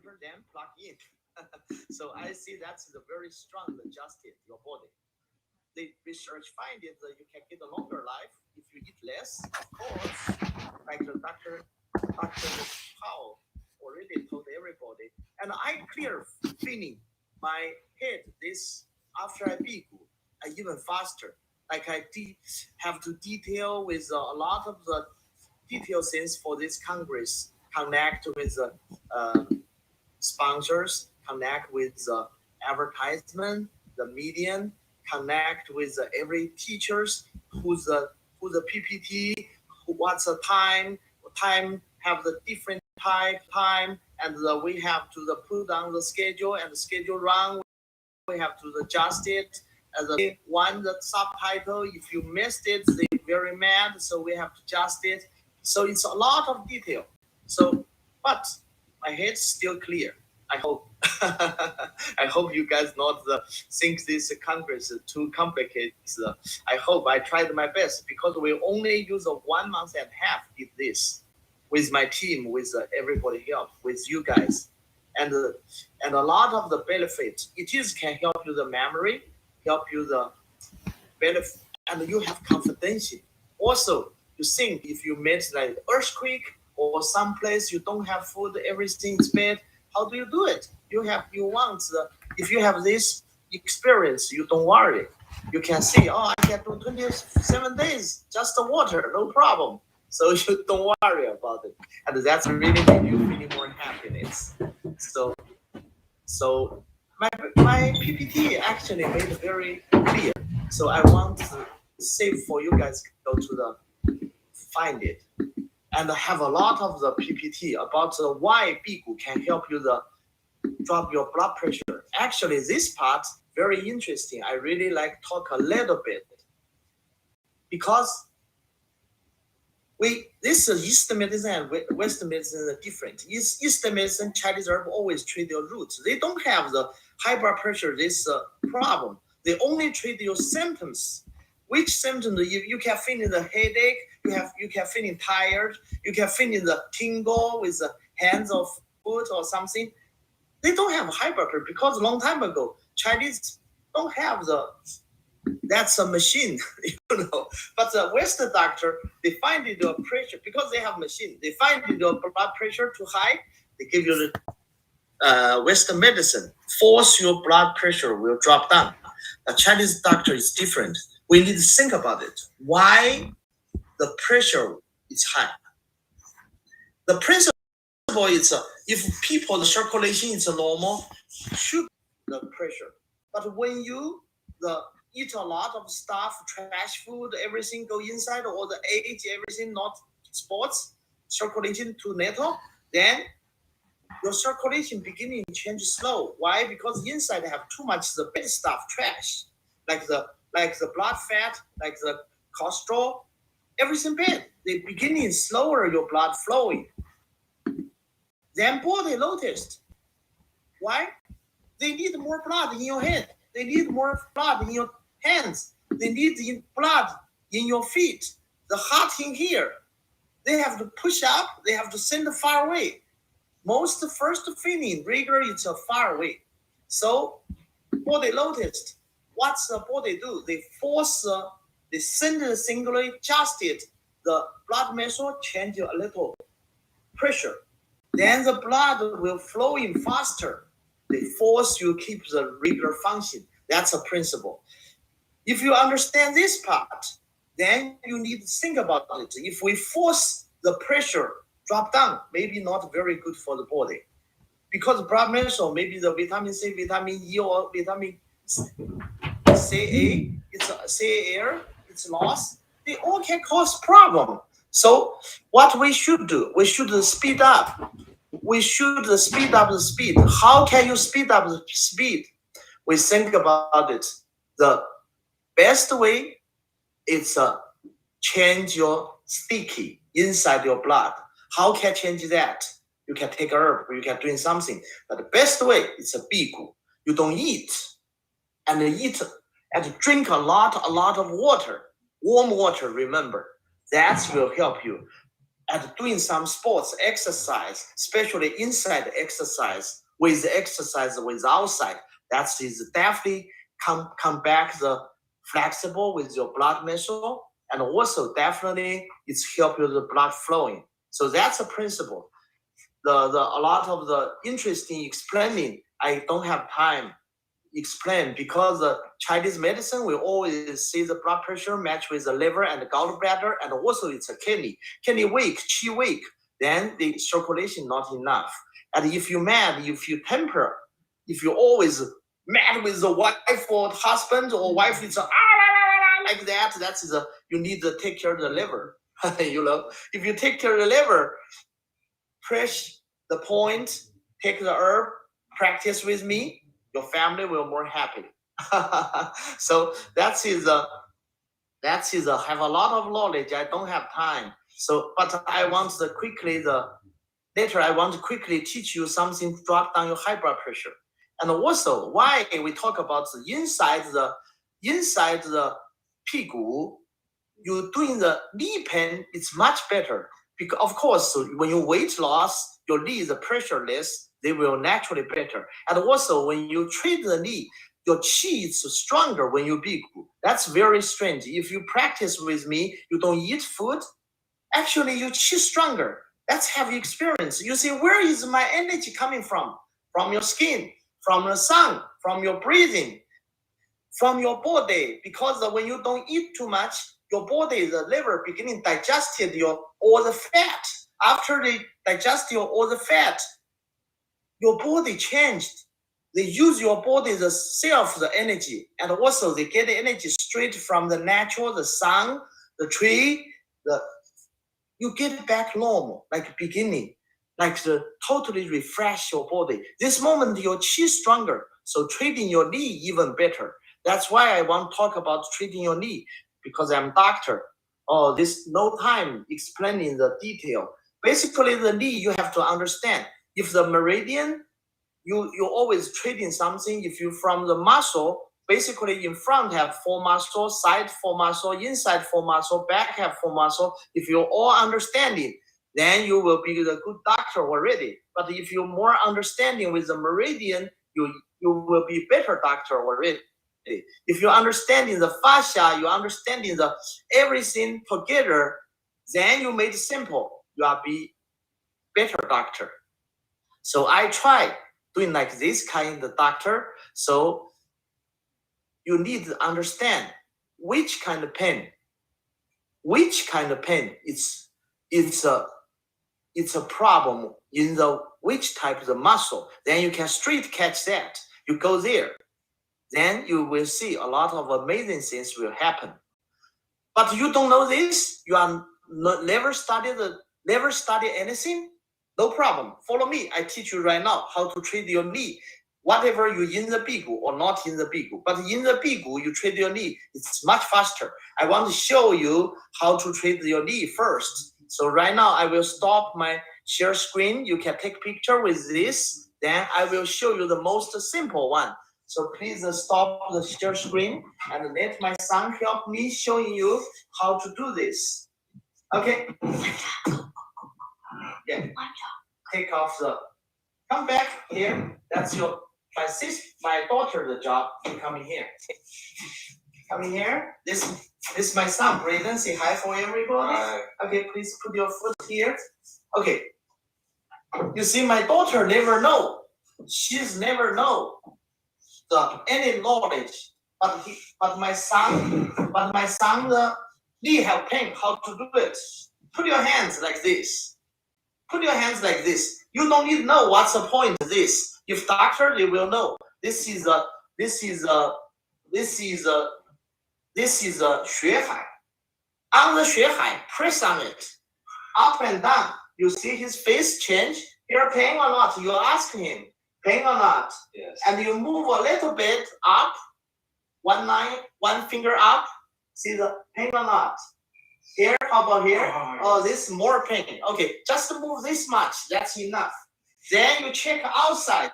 enter, then plug in. So I see that's the very strong adjusted your body. The research find it that you can get a longer life if you eat less, of course. Like the Dr. Powell already told everybody. And I clear feeling my head this after I big, I even faster. Like I have to detail with a lot of the detail things for this Congress, connect with the sponsors, connect with the advertisement, the median, connect with every teachers, who's the PPT, what's the time have the different time, and we have to put down the schedule and the schedule run. We have to adjust it. As the subtitle, if you missed it, they're very mad, so we have to adjust it. So it's a lot of detail. So, but my head's still clear. I hope. I hope you guys not think this Congress is too complicated. I hope I tried my best because we only use 1 month and a half did this with my team, with everybody help, with you guys, and a lot of the benefits. It is can help you the memory, help you the benefit, and you have confidence. Also, you think if you met like earthquake or someplace you don't have food, everything is bad. How do you do it? If you have this experience, you don't worry. You can say, oh, I can do 27 days, just the water, no problem. So you don't worry about it. And that's really make you feeling more happiness. So my PPT actually made it very clear. So I want to save for you guys go to find it. And have a lot of the PPT about why Bigu can help you drop your blood pressure. Actually, this part very interesting. I really like talk a little bit because this is Eastern medicine and Western medicine are different. Eastern medicine, Chinese herb always treat your roots. They don't have the high blood pressure, this problem. They only treat your symptoms. Which symptoms you can feel in the headache, you can feel tired, you can feel in the tingle with the hands or foot or something. They don't have high blood pressure because a long time ago Chinese don't have that's a machine, But the Western doctor, they find your pressure because they have machine. They find your blood pressure too high. They give you the Western medicine, force your blood pressure will drop down. A Chinese doctor is different. We need to think about it. Why the pressure is high? The principle is if people the circulation is normal, should the pressure. But when you eat a lot of stuff, trash food, everything go inside, or the age, everything not sports, circulation too little, then your circulation beginning to change slow. Why? Because inside have too much the bad stuff, trash, like the blood fat, like the cholesterol, everything bad. They beginning slower your blood flowing. Then body noticed. Why? They need more blood in your head. They need more blood in your hands. They need blood in your feet. The heart in here. They have to push up. They have to send far away. Most first feeling regular is far away. So body noticed. What's the body do? They force, they send the singularly adjusted the blood vessel, change a little pressure. Then the blood will flow in faster. They force you keep the regular function. That's a principle. If you understand this part, then you need to think about it. If we force the pressure drop down, maybe not very good for the body. Because blood vessel, maybe the vitamin C, vitamin E, or vitamin CA, it's lost. They all can cause problem. So what we should do, we should speed up. We should speed up the speed. How can you speed up the speed? We think about it. The best way is change your sticky inside your blood. How can change that? You can take herb, you can do something. But the best way is a bigu. You don't eat and drink a lot of water, warm water. Remember, that will help you. and doing some sports exercise, especially inside exercise, with exercise with outside, that is definitely come back the flexible with your blood vessel, and also definitely it's help you the blood flowing. So that's a principle. A lot of the interesting explaining, I don't have time explain, because the Chinese medicine we always see the blood pressure match with the liver and the gallbladder, and also it's a kidney weak, qi weak, then the circulation not enough. And if you mad, if you temper, if you always mad with the wife or husband, or wife is like that, that's the you need to take care of the liver. You know, if you take care of the liver, press the point, take the herb, practice with me, your family will more happy. So that is have a lot of knowledge. I don't have time. So, but I want to quickly later I want to quickly teach you something to drop down your high blood pressure. And also why we talk about the inside the 屁股, you doing the knee pain, it's much better. Because of course, when you weight loss, your knee is pressureless, they will naturally better. And also when you treat the knee, your qi is stronger when you big. That's very strange. If you practice with me, you don't eat food, actually your qi stronger. That's have experience. You see, where is my energy coming from? From your skin, from the sun, from your breathing, from your body. Because when you don't eat too much, your body, the liver beginning digested all the fat. After they digest all the fat, your body changed. They use your body, the energy, and also they get the energy straight from the natural, the sun, the tree, you get it back normal, like beginning, like the totally refresh your body. This moment your qi stronger, so treating your knee even better. That's why I want to talk about treating your knee, because I'm doctor. Oh, this no time explaining the detail. Basically, the knee you have to understand. If the meridian, you always treating something. If you from the muscle, basically in front have 4 muscles, side 4 muscle, inside 4 muscle, back have 4 muscle. If you all understanding, then you will be the good doctor already. But if you're more understanding with the meridian, you will be better doctor already. If you understanding the fascia, you understanding the everything together, then you made it simple. You are be better doctor. So I try doing like this kind of doctor. So you need to understand which kind of pain. It's a problem in the which type of the muscle. Then you can straight catch that. You go there. Then you will see a lot of amazing things will happen. But you don't know this, you are never studied anything, no problem. Follow me. I teach you right now how to treat your knee. Whatever you in the bigu or not in the bigu, but in the bigu you treat your knee, it's much faster. I want to show you how to treat your knee first. So right now I will stop my share screen. You can take picture with this. Then I will show you the most simple one. So please stop the share screen and let my son help me showing you how to do this. Okay. Yeah. Take off come back here. That's my daughter, the job. You come in here. Come in here. This is my son, Braden. Say hi for everybody. Hi. Okay, please put your foot here. Okay. You see, my daughter never know. She's never know any knowledge. But my son, the knee have pain. How to do it? Put your hands like this. Put your hands like this. You don't need to know what's the point of this. If doctor, they will know. This is a 血海. On the 血海, press on it. Up and down. You see his face change. You're pain or not? You ask him. Pain or not? Yes. And you move a little bit up. One finger up. See the pain or not? Here, how about here? Oh, this is more pain. Okay, just move this much. That's enough. Then you check outside.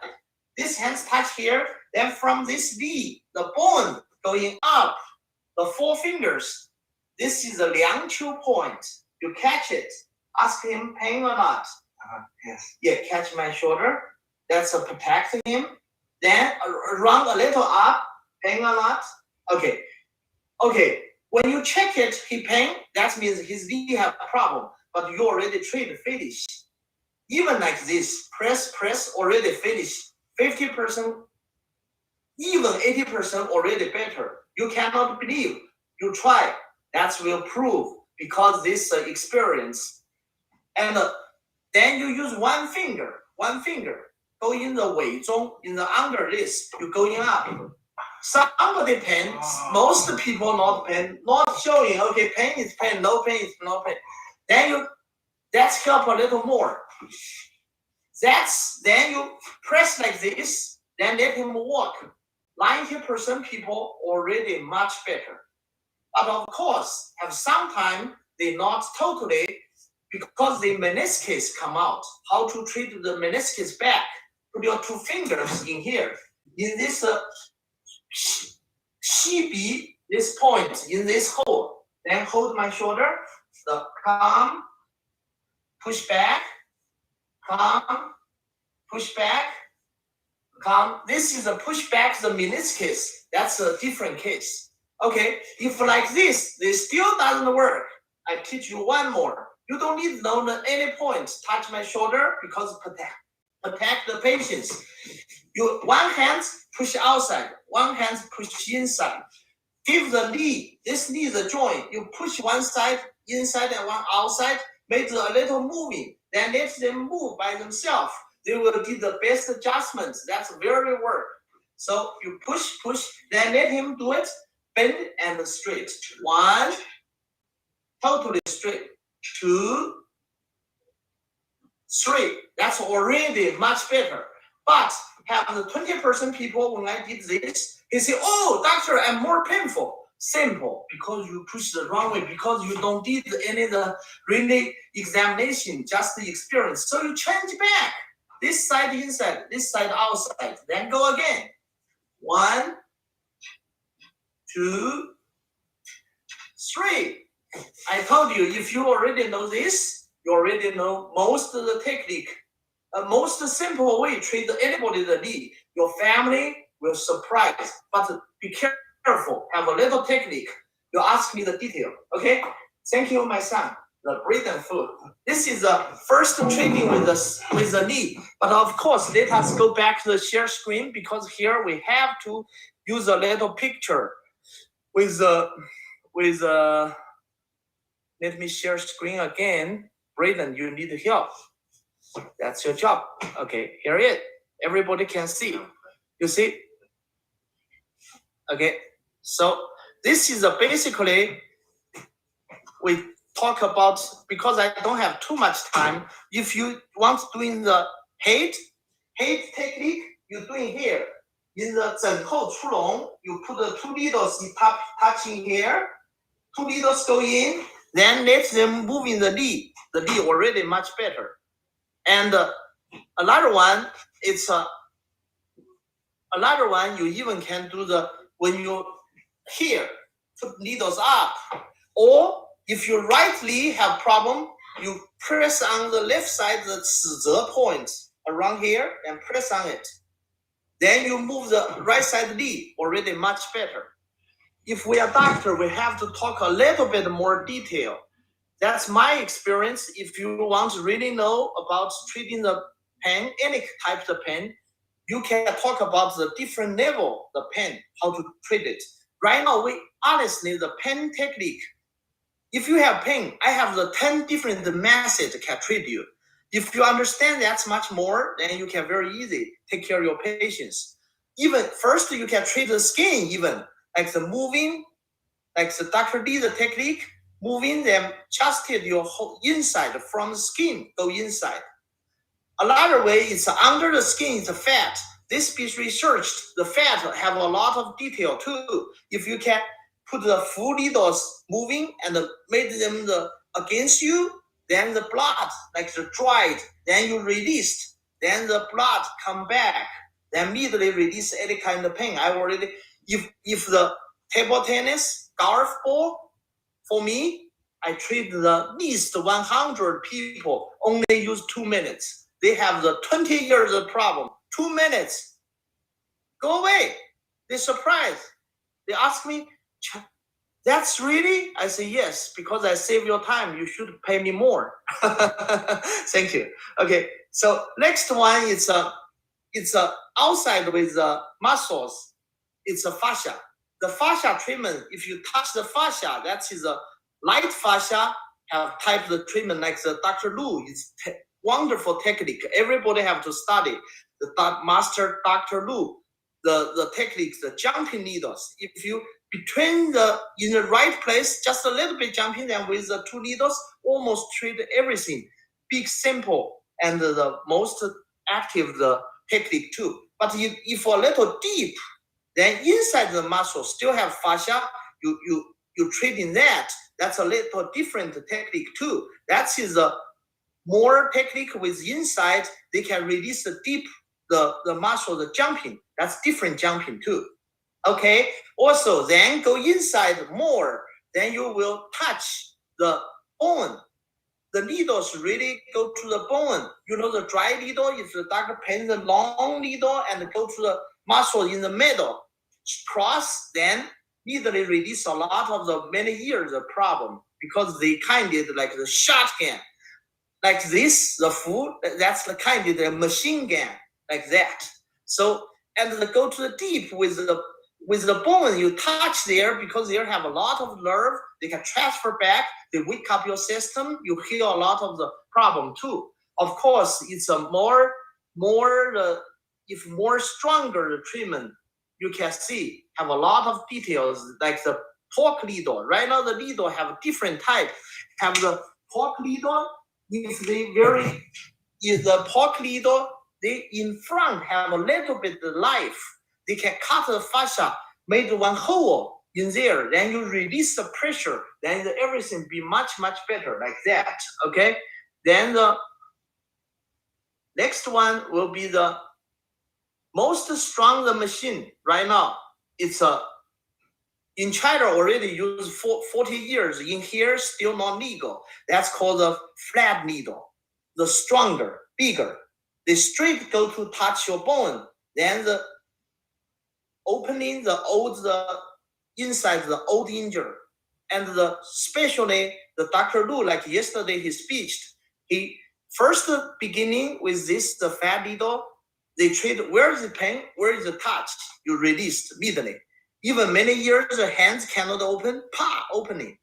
This hands touch here. Then from this knee, the bone going up, the 4 fingers. This is a 梁丘 point. You catch it. Ask him pain or not. Yes. Yeah, catch my shoulder. That's protect him. Then run a little up. Pain or not? Okay. When you check it, he pain. That means his knee have a problem. But you already treat finish. Even like this, press already finish. 50%, even 80% already better. You cannot believe. You try. That will prove because this experience. And then you use one finger, go in the 尾中, in the under this, you going up. Somebody pain, most people not pain, not showing, okay, pain is pain, no pain is no pain. Then that's help a little more. Then you press like this, then let him walk. 90% people already much better. But of course, have sometime they not totally, because the meniscus come out. How to treat the meniscus back? Put your 2 fingers in here. In this this point, in this hole. Then hold my shoulder. Come, push back, come, push back, come. This is a push back the meniscus. That's a different case. Okay, if like this still doesn't work, I teach you one more. You don't need to know any points. Touch my shoulder because protect the patients. You one hand push outside, one hand push inside. Give the knee, this knee the joint. You push one side inside and one outside. Make a little moving. Then let them move by themselves. They will give the best adjustments. That's very work. So you push, then let him do it. Bend and straight. 1, totally straight. 2, 3. That's already much better. But have the 20% people when I did this, they say, oh, doctor, I'm more painful. Simple, because you push the wrong way, because you don't did any the really examination, just the experience. So you change back. This side inside, this side outside. Then go again. 1, 2, 3. I told you, if you already know this, you already know most of the technique. Most simple way to treat anybody the knee. Your family will surprise, but be careful. Have a little technique. You ask me the detail, okay? Thank you, my son. The bread and food. This is the first training with the knee. But of course, let us go back to the share screen because here we have to use a little picture with let me share screen again. Braden, you need help. That's your job. Okay, here it is. Everybody can see. You see? Okay, so this is basically we talk about, because I don't have too much time. If you want doing the head technique, you're doing here. In the 枕后出笼, you put the 2 needles touching here. 2 needles go in, then let them move in the knee. The knee already much better. And another one, another one you even can do when you here, put needles up. Or if you rightly have problem, you press on the left side, the 指责 point around here and press on it. Then you move the right side knee, already much better. If we are doctor, we have to talk a little bit more detail. That's my experience. If you want to really know about treating the pain, any type of pain, you can talk about the different level, the pain, how to treat it. Right now, honestly, the pain technique, if you have pain, I have the 10 different methods can treat you. If you understand that's much more, then you can very easy take care of your patients. Even first, you can treat the skin even, like the moving, like the Dr. D, the technique, moving them, just hit your whole inside from the skin, go inside. Another way is under the skin is the fat. This is researched. The fat have a lot of detail too. If you can put the full needles moving and make them against you, then the blood, like the dried, then you released, then the blood come back, then immediately release any kind of pain. I already, if the table tennis, golf ball, for me, I treat the least 100 people, only use 2 minutes. They have the 20 years of problem. 2 minutes. Go away. They're surprised. They ask me, that's really? I say, yes, because I save your time. You should pay me more. Thank you. Okay, so next one is it's outside with the muscles. It's a fascia. The fascia treatment, if you touch the fascia, that is a light fascia, have type of treatment like the Dr. Lu. It's wonderful technique. Everybody have to study. The master Dr. Lu, the techniques, the jumping needles. If you between in the right place, just a little bit jumping, and with the 2 needles, almost treat everything. Big, simple, and the most active the technique too. But if a little deep, then inside the muscle still have fascia. You treat in that. That's a little different technique too. That is a more technique with inside. They can release the deep the muscle, the jumping. That's different jumping too. Okay. Also, then go inside more. Then you will touch the bone. The needles really go to the bone. You know, the dry needle, if the doctor pains the long needle and go to the muscle in the middle, cross, then immediately release a lot of the many years of problem because they kind of like the shotgun. Like this, the food, that's the kind of the machine gun, like that. So, and the go to the deep with the bone, you touch there because they have a lot of nerve. They can transfer back. They wake up your system. You heal a lot of the problem too. Of course, it's a more stronger treatment. You can see have a lot of details like the pork needle. Right now, the needle have a different type. Have the pork needle. If the pork needle, they in front have a little bit of life. They can cut the fascia, made one hole in there. Then you release the pressure. Then everything be much better like that. Okay. Then the next one will be the most strong the machine right now. It's in China already used for 40 years. In here, still not legal. That's called the flat needle. The stronger, bigger. The straight go to touch your bone. Then the opening the inside the old injury. And especially the Dr. Lu, like yesterday he speeched, he first beginning with this, the fat needle, they treat where is the pain, where is the touch, you released immediately. Even many years, the hands cannot open, opening.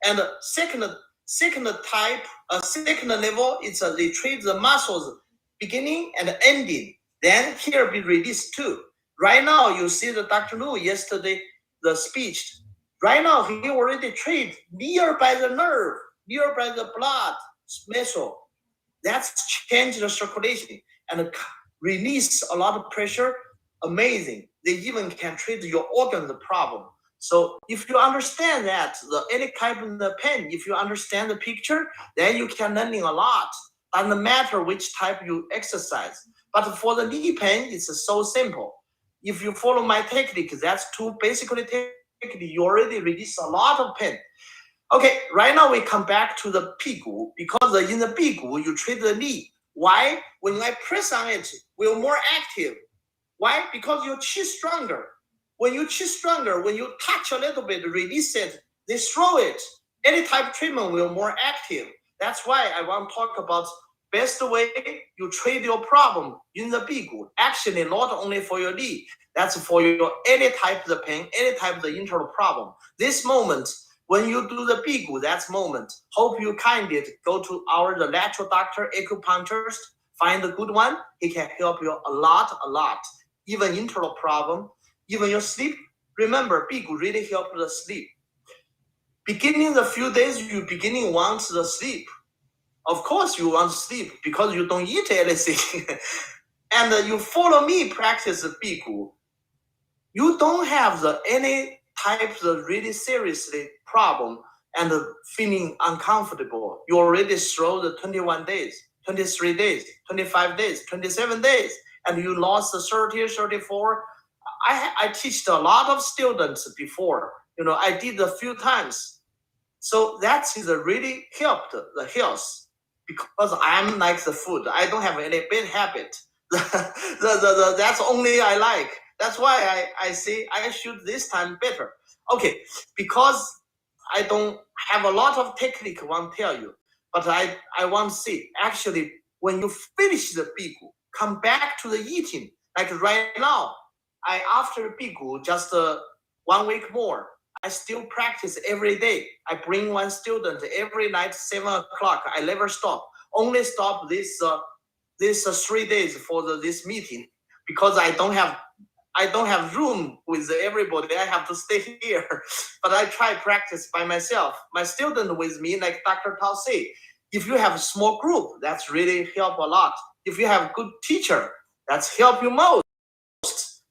And second type, second level, it's they treat the muscles beginning and ending. Then here be released too. Right now, you see the Dr. Lu yesterday, the speech. Right now, he already treat nearby the nerve, nearby the blood vessel. That's changed the circulation and release a lot of pressure. Amazing. They even can treat your organ the problem. So if you understand that, any kind of the pain, if you understand the picture, then you can learning a lot. Doesn't matter which type you exercise. But for the knee pain, it's so simple. If you follow my technique, that's two basically technique, you already release a lot of pain. Okay, right now we come back to the 屁股 because in the 屁股 you treat the knee. Why? When I press on it, we're more active. Why? Because your chi stronger. When you chi stronger, when you touch a little bit, release it, they throw it. Any type of treatment will more active. That's why I want to talk about best way you treat your problem in the 屁股. Actually, not only for your knee, that's for your any type of the pain, any type of the internal problem. This moment, when you do the 屁股, that's moment. Hope you kind it. Go to the lateral doctor, acupuncturist, find a good one. He can help you a lot. Even internal problem, even your sleep. Remember, 屁股 really help the sleep. Beginning the few days, you beginning want the sleep. Of course, you want sleep because you don't eat anything. And you follow me practice 屁股. You don't have any types of really seriously problem and feeling uncomfortable. You already throw the 21 days, 23 days, 25 days, 27 days, and you lost the 30, 34. I teach a lot of students before. I did a few times. So that is really helped the health because I'm like the food. I don't have any bad habit. That's only I like. That's why I say I should this time better. Okay, because I don't have a lot of technique I want to tell you, but I want to see actually when you finish the bigu, come back to the eating. Like right now, I after bigu just 1 week more. I still practice every day. I bring one student every night 7 o'clock. I never stop. Only stop this 3 days for this meeting because I don't have room with everybody. I have to stay here. But I try practice by myself. My student with me, like Dr. Tao say, if you have a small group, that's really help a lot. If you have good teacher, that's help you most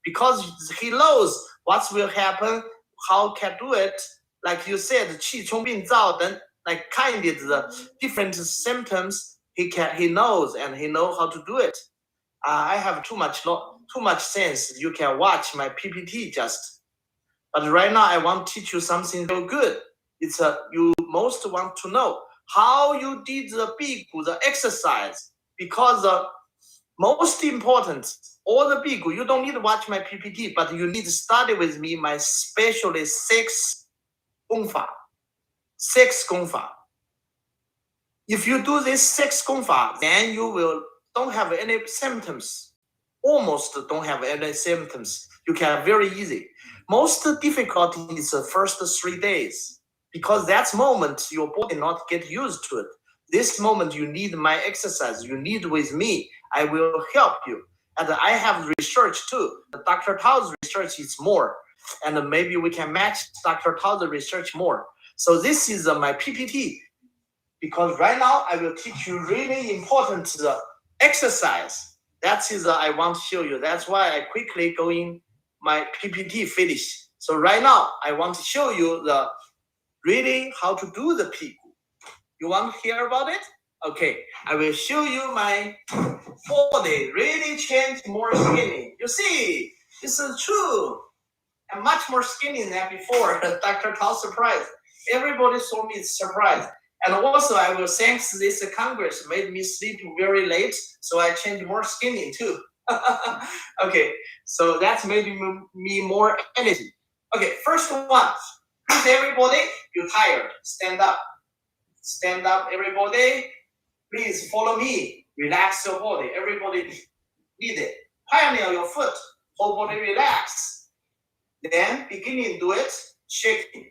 because he knows what will happen, how can do it. Like you said, qi chong bin zao, then like kind of the different symptoms he knows and he know how to do it. I have too much sense. You can watch my PPT just. But right now I want to teach you something so good. It's you most want to know how you did the bigu, the exercise, because most important, all the bigu, you don't need to watch my PPT, but you need to study with me my specially 6 gong fa. 6 gong fa. If you do this 6 gong fa, then you will don't have any symptoms. Almost don't have any symptoms. You can very easy. Most difficulty is the first 3 days because that moment your body not get used to it. This moment you need my exercise. You need with me. I will help you. And I have research too. Dr. Tao's research is more. And maybe we can match Dr. Tao's research more. So this is my PPT. Because right now I will teach you really important exercise. That is I want to show you. That's why I quickly go in my PPT finish. So right now I want to show you the really how to do the bigu. You want to hear about it? Okay, I will show you my body really change more skinny. You see, this is true. I'm much more skinny than before. Dr. Tao surprised. Everybody saw me surprised. And also I will thanks this Congress made me sleep very late, so I changed more skinny too. Okay, so that's made me more energy. Okay, first one, please everybody, you're tired, stand up. Stand up, everybody. Please follow me. Relax your body. Everybody need it. Pioneer your foot. Whole body relax. Then beginning do it. Shaking.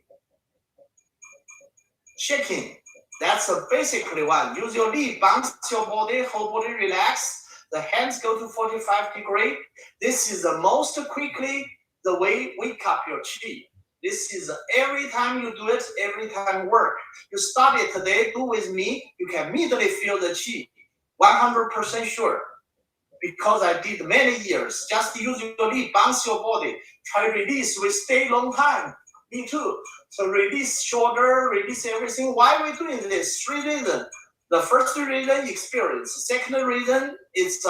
Shaking. That's a basically one. Use your knee, bounce your body, whole body relax. The hands go to 45 degrees. This is the most quickly the way wake up your chi. This is every time you do it, every time work. You start it today, do with me, you can immediately feel the chi. 100% sure. Because I did many years. Just use your knee, bounce your body. Try release, we stay long time. Me too. So release shoulder, release everything. Why are we doing this? 3 reasons. The first reason, experience. Second reason is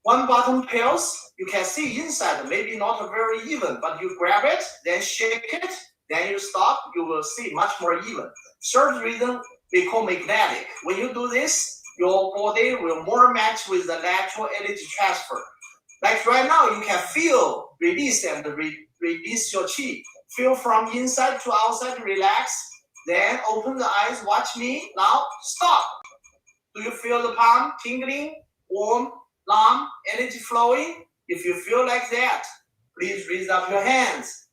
one bottom pills. You can see inside, maybe not very even, but you grab it, then shake it, then you stop, you will see much more even. Third reason, we call magnetic. When you do this, your body will more match with the natural energy transfer. Like right now, you can feel release and release your chi. Feel from inside to outside, relax. Then open the eyes, watch me. Now, stop. Do you feel the palm tingling, warm, numb, energy flowing? If you feel like that, please raise up your hands.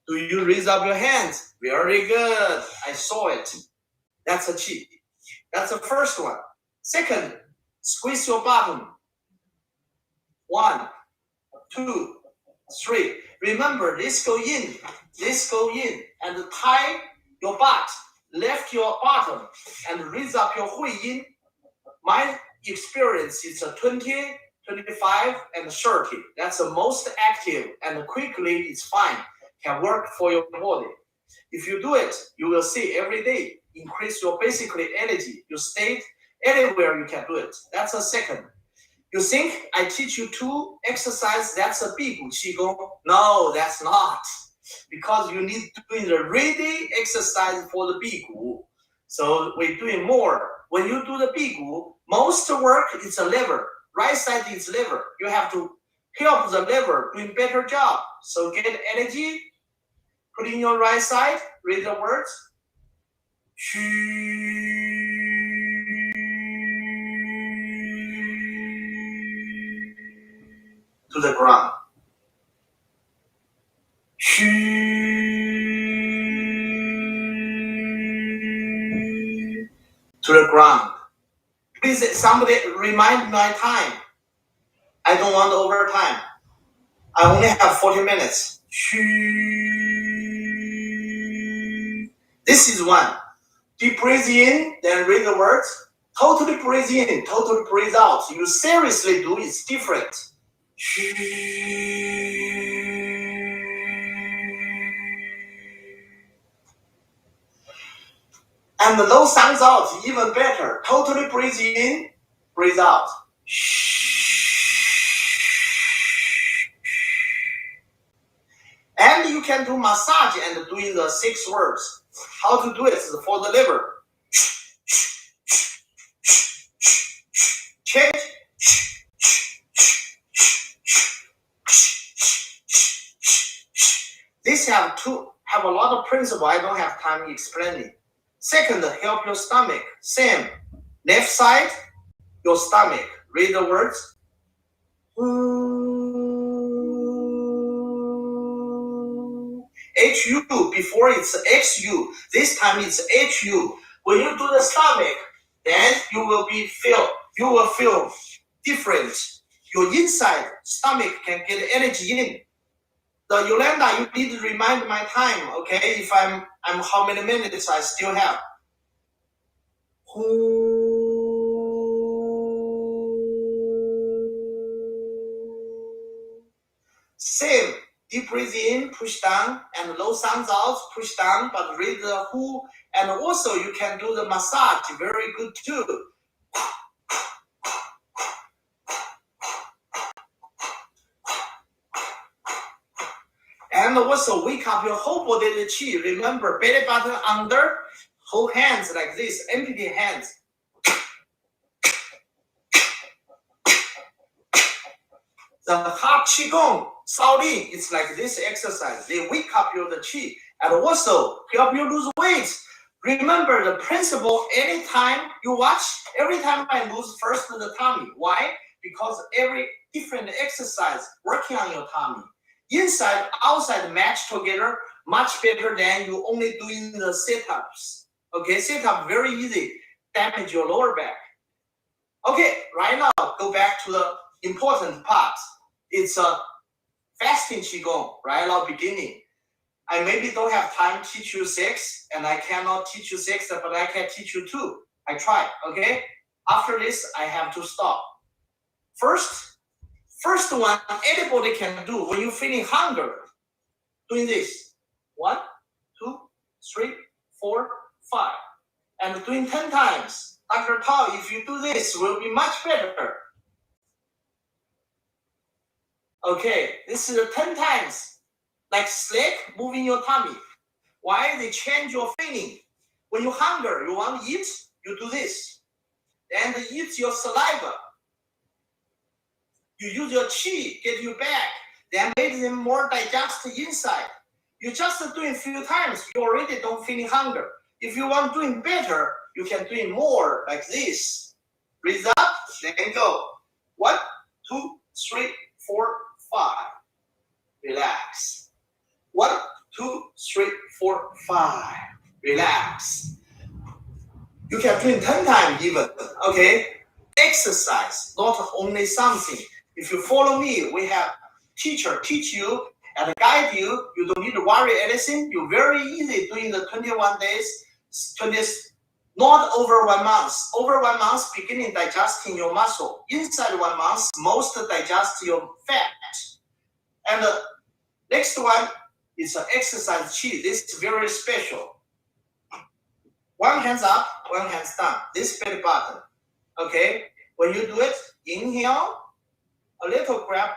Do you raise up your hands? Very good. I saw it. That's a chi. That's the first one. Second, squeeze your bottom. 1, 2, 3. Remember, this go in, and tie your butt. Lift your bottom and raise up your hui yin. My experience is 20, 25, and 30. That's the most active and quickly it's fine. Can work for your body. If you do it, you will see every day increase your basically energy. You stay anywhere you can do it. That's a second. You think I teach you 2 exercises, that's a bigu qigong? No, that's not. because you need to do the ready exercise for the big gu. So we're doing more. When you do the big gu, most work is a lever. Right side is lever. You have to help the lever doing better job. So get energy, put in your right side, read the words. To the ground. To the ground. Please, somebody remind my time. I don't want overtime. I only have 40 minutes. This is one. Deep breathe in, then read the words. Totally breathe in, totally breathe out. You seriously do, it's different. And the low sounds out, even better. Totally breathe in, breathe out. And you can do massage and doing the 6 words. How to do it is for the liver. Check. This have a lot of principle. I don't have time explaining. Second, help your stomach. Same. Left side, your stomach. Read the words. HU, before it's XU. This time it's HU. When you do the stomach, then you will feel different. Your inside stomach can get energy in. The Yolanda, you need to remind my time, okay? If I'm how many minutes I still have. Same. Deep breathe in, push down, and low sounds out, push down, but read the who. And also you can do the massage, very good too. And also wake up your whole body the chi. Remember, belly button under, hold hands like this, empty hands. The hot Qigong, Shaolin, it's like this exercise. They wake up your the chi and also help you lose weight. Remember the principle, anytime you watch, every time I lose first the tummy. Why? Because every different exercise working on your tummy. Inside, outside match together, much better than you only doing the sit-ups. Okay, sit-up very easy, damage your lower back. Okay, right now, go back to the important part. It's a fasting Qigong, right now beginning. I maybe don't have time to teach you 6, and I cannot teach you 6, but I can teach you 2. I try, okay? After this, I have to stop. First one, anybody can do when you're feeling hunger. Doing this. 1, 2, 3, 4, 5. And doing 10 times. Dr. Tao, if you do this, will be much better. Okay, this is 10 times. Like snake moving your tummy. Why? They change your feeling. When you hunger, you want to eat, you do this. And eat your saliva. You use your chi, get you back. Then make them more digest inside. You just doing few times, you already don't feel hunger. If you want doing better, you can do more like this. Breathe up, then go. 1, 2, 3, 4, 5. Relax. 1, 2, 3, 4, 5. Relax. You can do it 10 times even. Okay? Exercise, not only something. If you follow me, we have teacher teach you and guide you. You don't need to worry anything. You're very easy doing the 21 days, 20, not over 1 month. Over 1 month, beginning digesting your muscle. Inside 1 month, most digest your fat. And the next one is exercise chi. This is very special. 1 hand up, 1 hand down. This belly button. Okay? When you do it, inhale, a little grab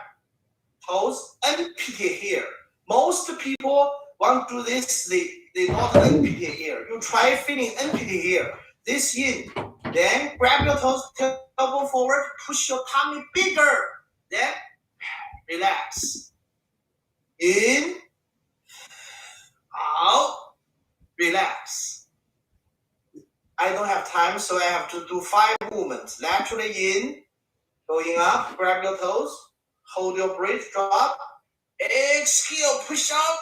toes, empty here. Most people want to do this, they not empty here. You try feeling empty here. This in, then grab your toes, elbow forward, push your tummy bigger. Then relax. In, out, relax. I don't have time, so I have to do 5 movements. Laterally in, going up, grab your toes, hold your breath, drop. Exhale, push out,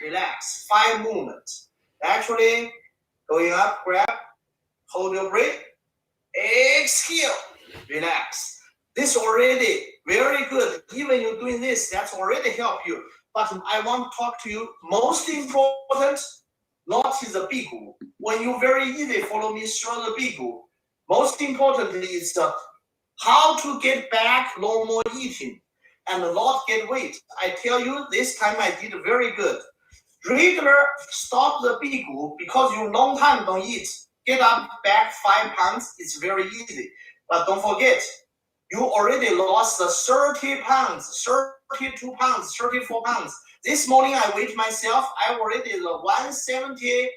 relax. 5 movements. Laterally, going up, grab, hold your breath, exhale, relax. This already very good. Even you're doing this, that's already help you. But I want to talk to you. Most important, not is the bigu. When you very easy follow me through the bigu. Most importantly is how to get back normal eating and not get weight. I tell you, this time I did very good. Regular stop the bigu because you long time don't eat. Get up back 5 pounds. It's very easy. But don't forget, you already lost 30 pounds, 32 pounds, 34 pounds. This morning I weighed myself. I already 170.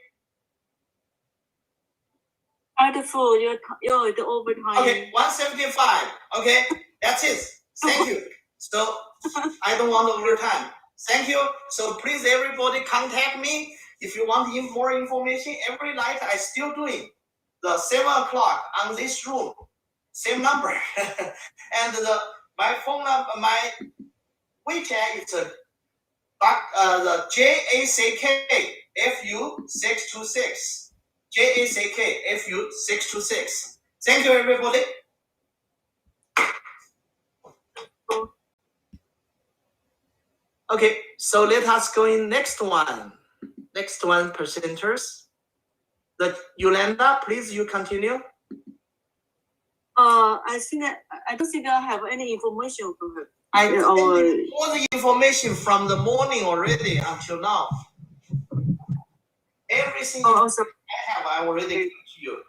Wonderful. You're the overtime. Okay, 175. Okay, that's it. Thank you. So I don't want overtime. Thank you. So please, everybody, contact me if you want more information. Every night I still doing the 7 o'clock on this room, same number, and my phone number, my WeChat is the JACKFU626. JACKFU626. Thank you, everybody. Okay, so let us go in next one. Next one, presenters. The Yolanda, please, you continue. I don't think I have any information from her. I gave you all the information from the morning already until now. Everything I have, I already gave to you.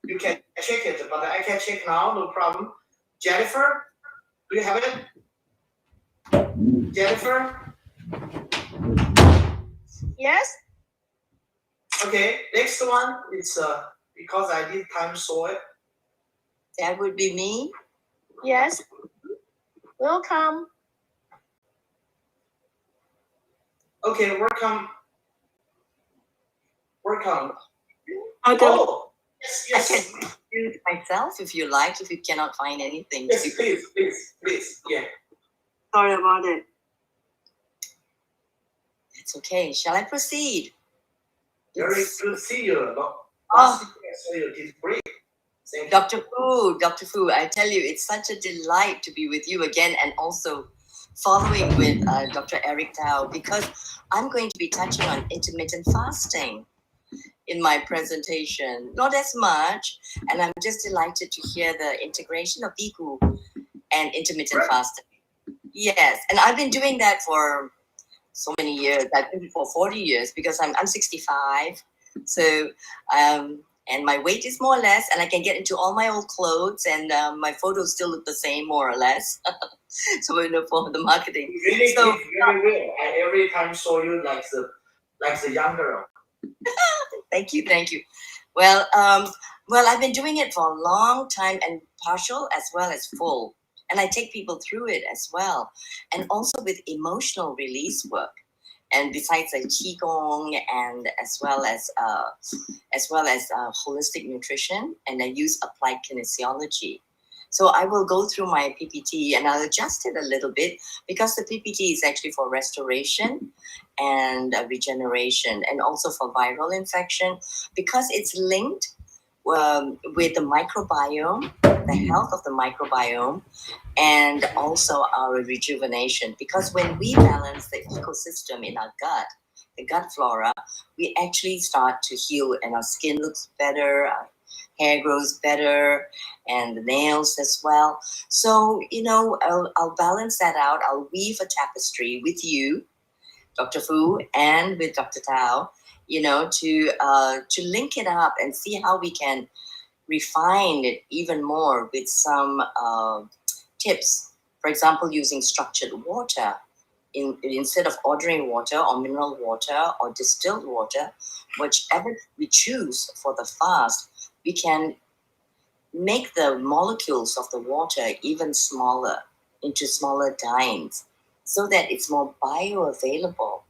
You can check it, but I can check now, no problem. Jennifer, do you have it? Jennifer? Yes. Okay, next one is because I did time saw it. That would be me. Yes. Welcome. Okay, welcome. Oh, yes. I can do it myself if you like, if you cannot find anything. Yes, please. Yeah. Sorry about it. It's okay. Shall I proceed? Very good to see you. Oh. So you did great. Dr. Fu, I tell you, it's such a delight to be with you again and also following with Dr. Eric Tao, because I'm going to be touching on intermittent fasting in my presentation. Not as much, and I'm just delighted to hear the integration of Biku and intermittent fasting. Yes, and I've been doing that for so many years. I've been for 40 years because I'm 65. So, and my weight is more or less, and I can get into all my old clothes, and my photos still look the same, more or less. So for the marketing. Really so, did very well. I every time saw you like the young girl. Thank you. Well, I've been doing it for a long time, and partial as well as full, and I take people through it as well, and also with emotional release work. And besides like Qigong and as well as holistic nutrition, and I use applied kinesiology. So I will go through my PPT and I'll adjust it a little bit because the PPT is actually for restoration and regeneration, and also for viral infection, because it's linked with the microbiome, the health of the microbiome, and also our rejuvenation. Because when we balance the ecosystem in our gut, the gut flora, we actually start to heal, and our skin looks better, our hair grows better, and the nails as well. So, I'll balance that out. I'll weave a tapestry with you, Dr. Fu, and with Dr. Tao, to link it up and see how we can refine it even more with some tips. For example, using structured water instead of ordering water or mineral water or distilled water, whichever we choose for the fast, we can make the molecules of the water even smaller, into smaller dynes, so that it's more bioavailable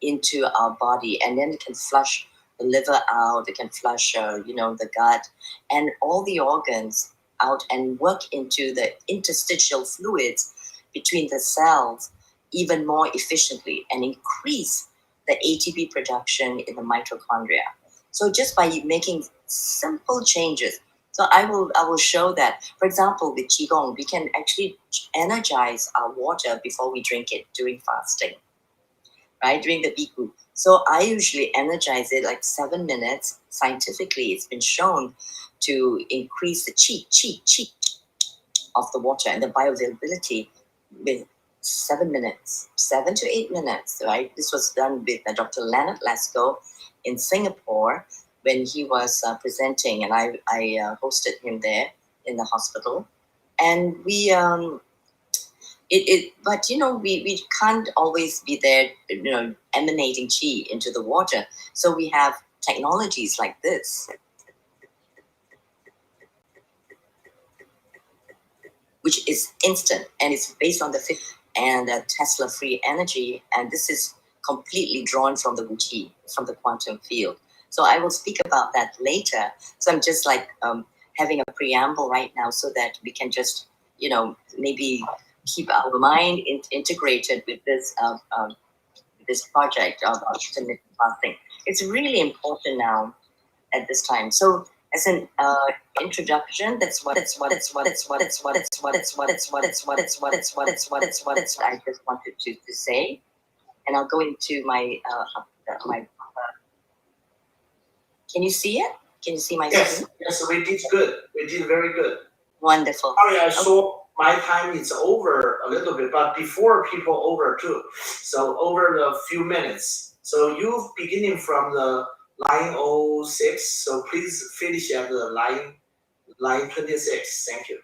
into our body, and then it can flush the liver out, it can flush the gut and all the organs out, and work into the interstitial fluids between the cells even more efficiently, and increase the ATP production in the mitochondria. So just by making simple changes, so I will show that, for example, with Qigong, we can actually energize our water before we drink it during fasting, right? During the biku. So I usually energize it like 7 minutes. Scientifically, it's been shown to increase the chi of the water and the bioavailability with 7 minutes, 7 to 8 minutes, right? This was done with Dr. Leonard Lasko in Singapore when he was presenting, and I hosted him there in the hospital. And we, but we can't always be there, emanating chi into the water. So we have technologies like this, which is instant, and it's based on the and Tesla free energy, and this is completely drawn from the Wu Qi, from the quantum field. So I will speak about that later. So I'm just like having a preamble right now, so that we can just maybe keep our mind integrated with this project of intermittent fasting. It's really important now at this time. So as an introduction, I just wanted to say, and I'll go into my my. Can you see it? Can you see my screen? Yes, we did good. We did very good. Wonderful. Sorry, I saw my time is over a little bit, but before people over too. So over the few minutes. So you beginning from the line 06. So please finish at the line 26. Thank you.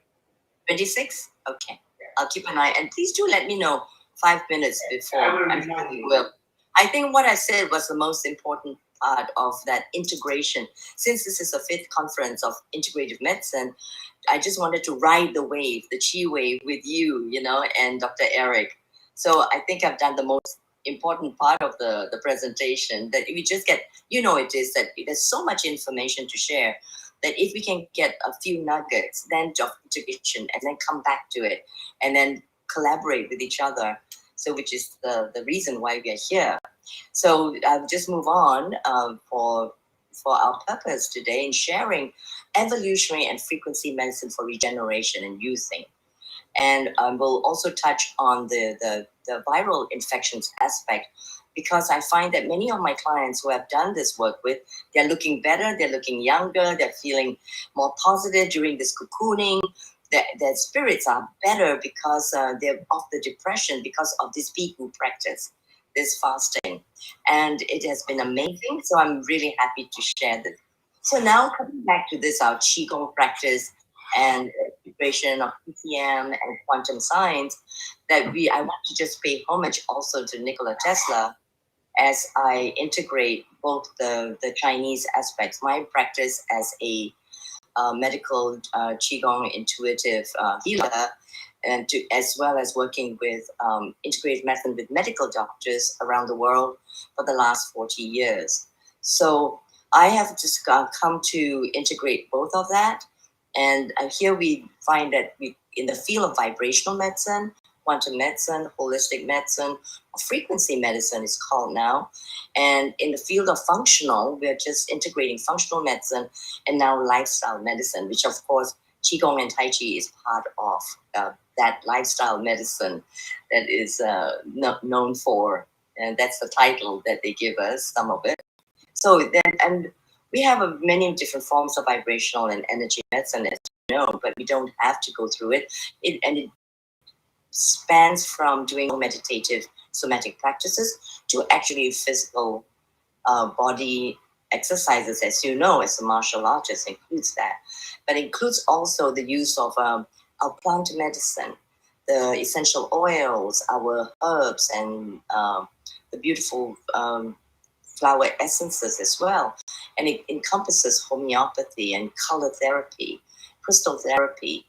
26? Okay. I'll keep an eye. And please do let me know 5 minutes before. I will I'm remind sure you you. will. I think what I said was the most important part of that integration. Since this is a 5th conference of integrative medicine, I just wanted to ride the wave, the chi wave with you, and Dr. Eric. So I think I've done the most important part of the presentation, that we just get, it is that there's so much information to share, that if we can get a few nuggets, then of integration, and then come back to it, and then collaborate with each other. So which is the reason why we are here. So I'll just move on for our purpose today in sharing evolutionary and frequency medicine for regeneration and youthing. And we'll also touch on the viral infections aspect, because I find that many of my clients who have done this work with, they're looking better, they're looking younger, they're feeling more positive during this cocooning. Their spirits are better because they're off the depression because of this biku practice, this fasting. And it has been amazing. So I'm really happy to share this. So now coming back to this, our Qigong practice and integration of PCM and quantum science, that I want to just pay homage also to Nikola Tesla as I integrate both the Chinese aspects, my practice as a medical Qigong intuitive healer, and as well as working with integrated medicine with medical doctors around the world for the last 40 years. So I have just come to integrate both of that. And here we find that in the field of vibrational medicine, quantum medicine, holistic medicine, frequency medicine is called now. And in the field of functional, we're just integrating functional medicine and now lifestyle medicine, which of course, Qigong and Tai Chi is part of that lifestyle medicine that is known for. And that's the title that they give us, some of it. So then, and we have many different forms of vibrational and energy medicine, as you know, but we don't have to go through it. It spans from doing meditative somatic practices to actually physical body exercises, as you know, as a martial artist includes that, but includes also the use of plant medicine. the essential oils, our herbs, and the beautiful flower essences as well. And it encompasses homeopathy and color therapy, crystal therapy,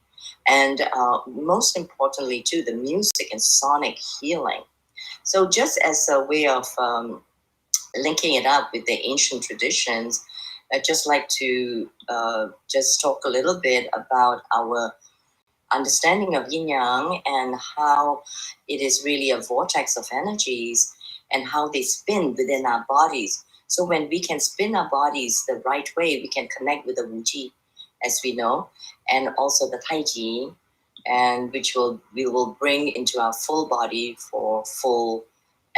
and most importantly, too, the music and sonic healing. So, just as a way of linking it up with the ancient traditions, I'd just like to just talk a little bit about our understanding of yin yang and how it is really a vortex of energies and how they spin within our bodies. So when we can spin our bodies the right way, we can connect with the Wu Ji, as we know, and also the Tai Chi, and which we will bring into our full body for full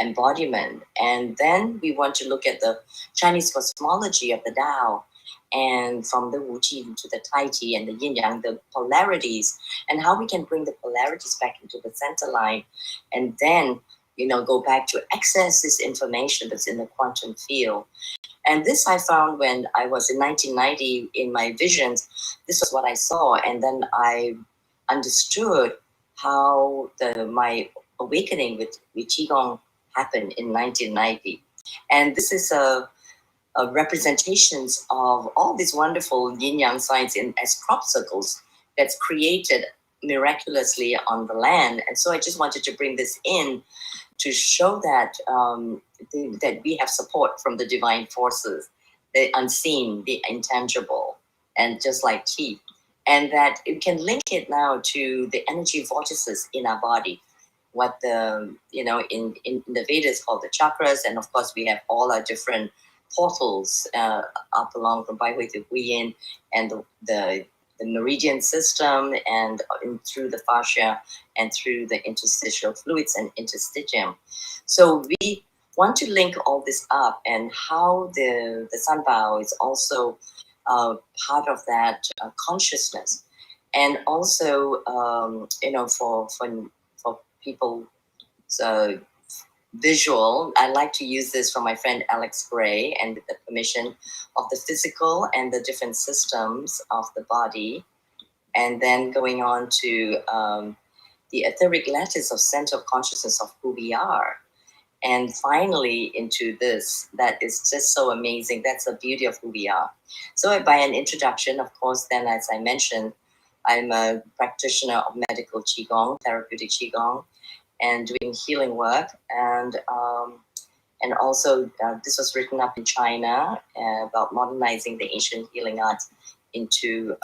embodiment. And then we want to look at the Chinese cosmology of the Tao, and from the Wu Ji to the Tai Chi and the Yin Yang, the polarities, and how we can bring the polarities back into the center line, and then go back to access this information that's in the quantum field. And this I found when I was in 1990 in my visions. This was what I saw, and then I understood how my awakening with Qigong happened in 1990. And this is representations of all these wonderful yin-yang signs as crop circles that's created miraculously on the land. And so I just wanted to bring this in to show that that we have support from the divine forces, the unseen, the intangible, and just like Qi. And that you can link it now to the energy vortices in our body, what the, in the Vedas called the chakras. And of course, we have all our different portals up along from Bai Hui to Huiyin and the meridian system and through the fascia and through the interstitial fluids and interstitium. So we want to link all this up, and how the Sanbao is also part of that consciousness. And also, for people, so visual, I like to use this from my friend Alex Gray, and with the permission of the physical and the different systems of the body, and then going on to the etheric lattice of center of consciousness of who we are, and finally into this that is just so amazing. That's the beauty of who we are. So by an introduction, of course, then as I mentioned, I'm a practitioner of medical Qigong, therapeutic Qigong, and doing healing work, and also this was written up in China about modernizing the ancient healing arts into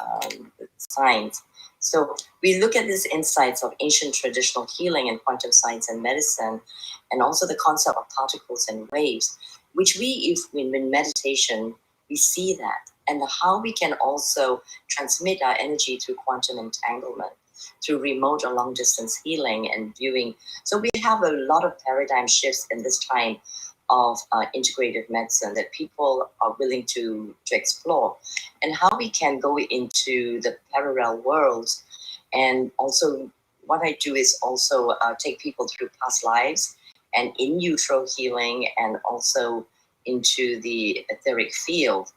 science. So we look at these insights of ancient traditional healing and quantum science and medicine, and also the concept of particles and waves, which in meditation, we see that, and how we can also transmit our energy through quantum entanglement, through remote or long distance healing and viewing. So we have a lot of paradigm shifts in this time of integrative medicine that people are willing to explore, and how we can go into the parallel worlds. And also what I do is also take people through past lives and in utero healing, and also into the etheric field.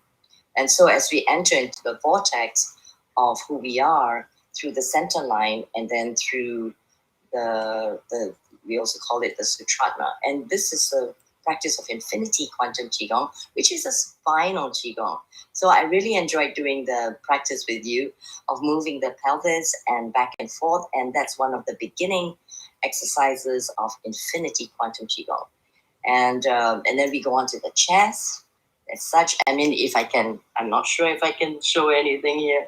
And so as we enter into the vortex of who we are through the center line, and then through the we also call it the Sutratma. And this is a practice of infinity quantum Qigong, which is a spinal Qigong. So I really enjoyed doing the practice with you of moving the pelvis and back and forth. And that's one of the beginning exercises of infinity quantum Qigong. And then we go on to the chest as such. I mean, if I can, I'm not sure if I can show anything here,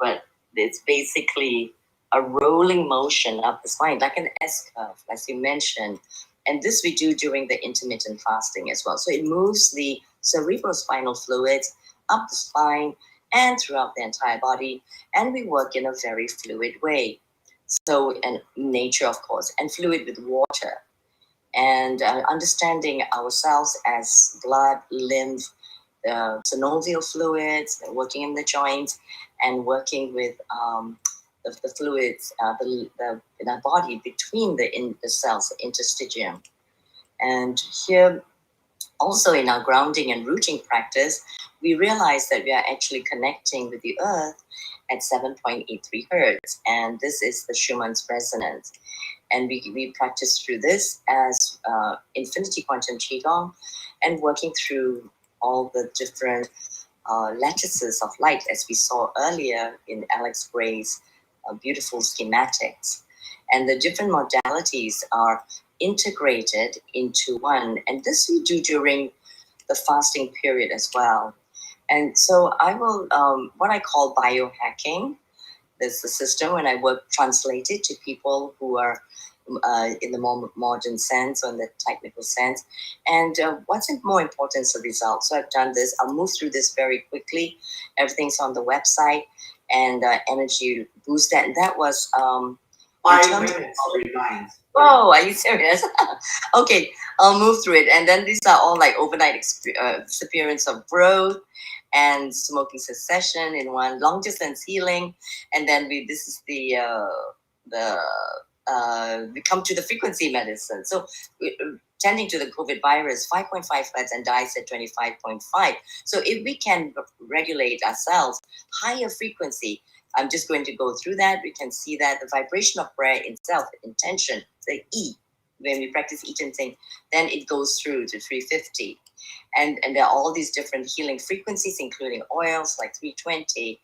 but it's basically a rolling motion up the spine, like an S curve, as you mentioned. And this we do during the intermittent fasting as well. So it moves the cerebrospinal fluids up the spine and throughout the entire body. And we work in a very fluid way. So, and nature, of course, and fluid with water. And understanding ourselves as blood, lymph, synovial fluids, working in the joints, and working with the fluids in our body between the cells, the interstitium. And here, also in our grounding and rooting practice, we realize that we are actually connecting with the earth at 7.83 hertz. And this is the Schumann's resonance. And we practice through this as infinity quantum Qigong and working through all the different lattices of light, as we saw earlier in Alex Gray's beautiful schematics. And the different modalities are integrated into one. And this we do during the fasting period as well. And so I will, what I call biohacking, there's the system when I work translated to people who are in the more modern sense or in the technical sense. And what's more important is the result. So I've done this. I'll move through this very quickly. Everything's on the website and energy boost that. And that was 5 minutes remains. Oh, are you serious? Okay, I'll move through it. And then these are all like overnight experience of growth and smoking cessation in one, long distance healing. And then this is we come to the frequency medicine. So tending to the COVID virus, 5.5 Hz and dies at 25.5. So if we can regulate ourselves, higher frequency, I'm just going to go through that. We can see that the vibration of prayer itself, intention, the E, when we practice I Ching thing, then it goes through to 350. And there are all these different healing frequencies, including oils like 320.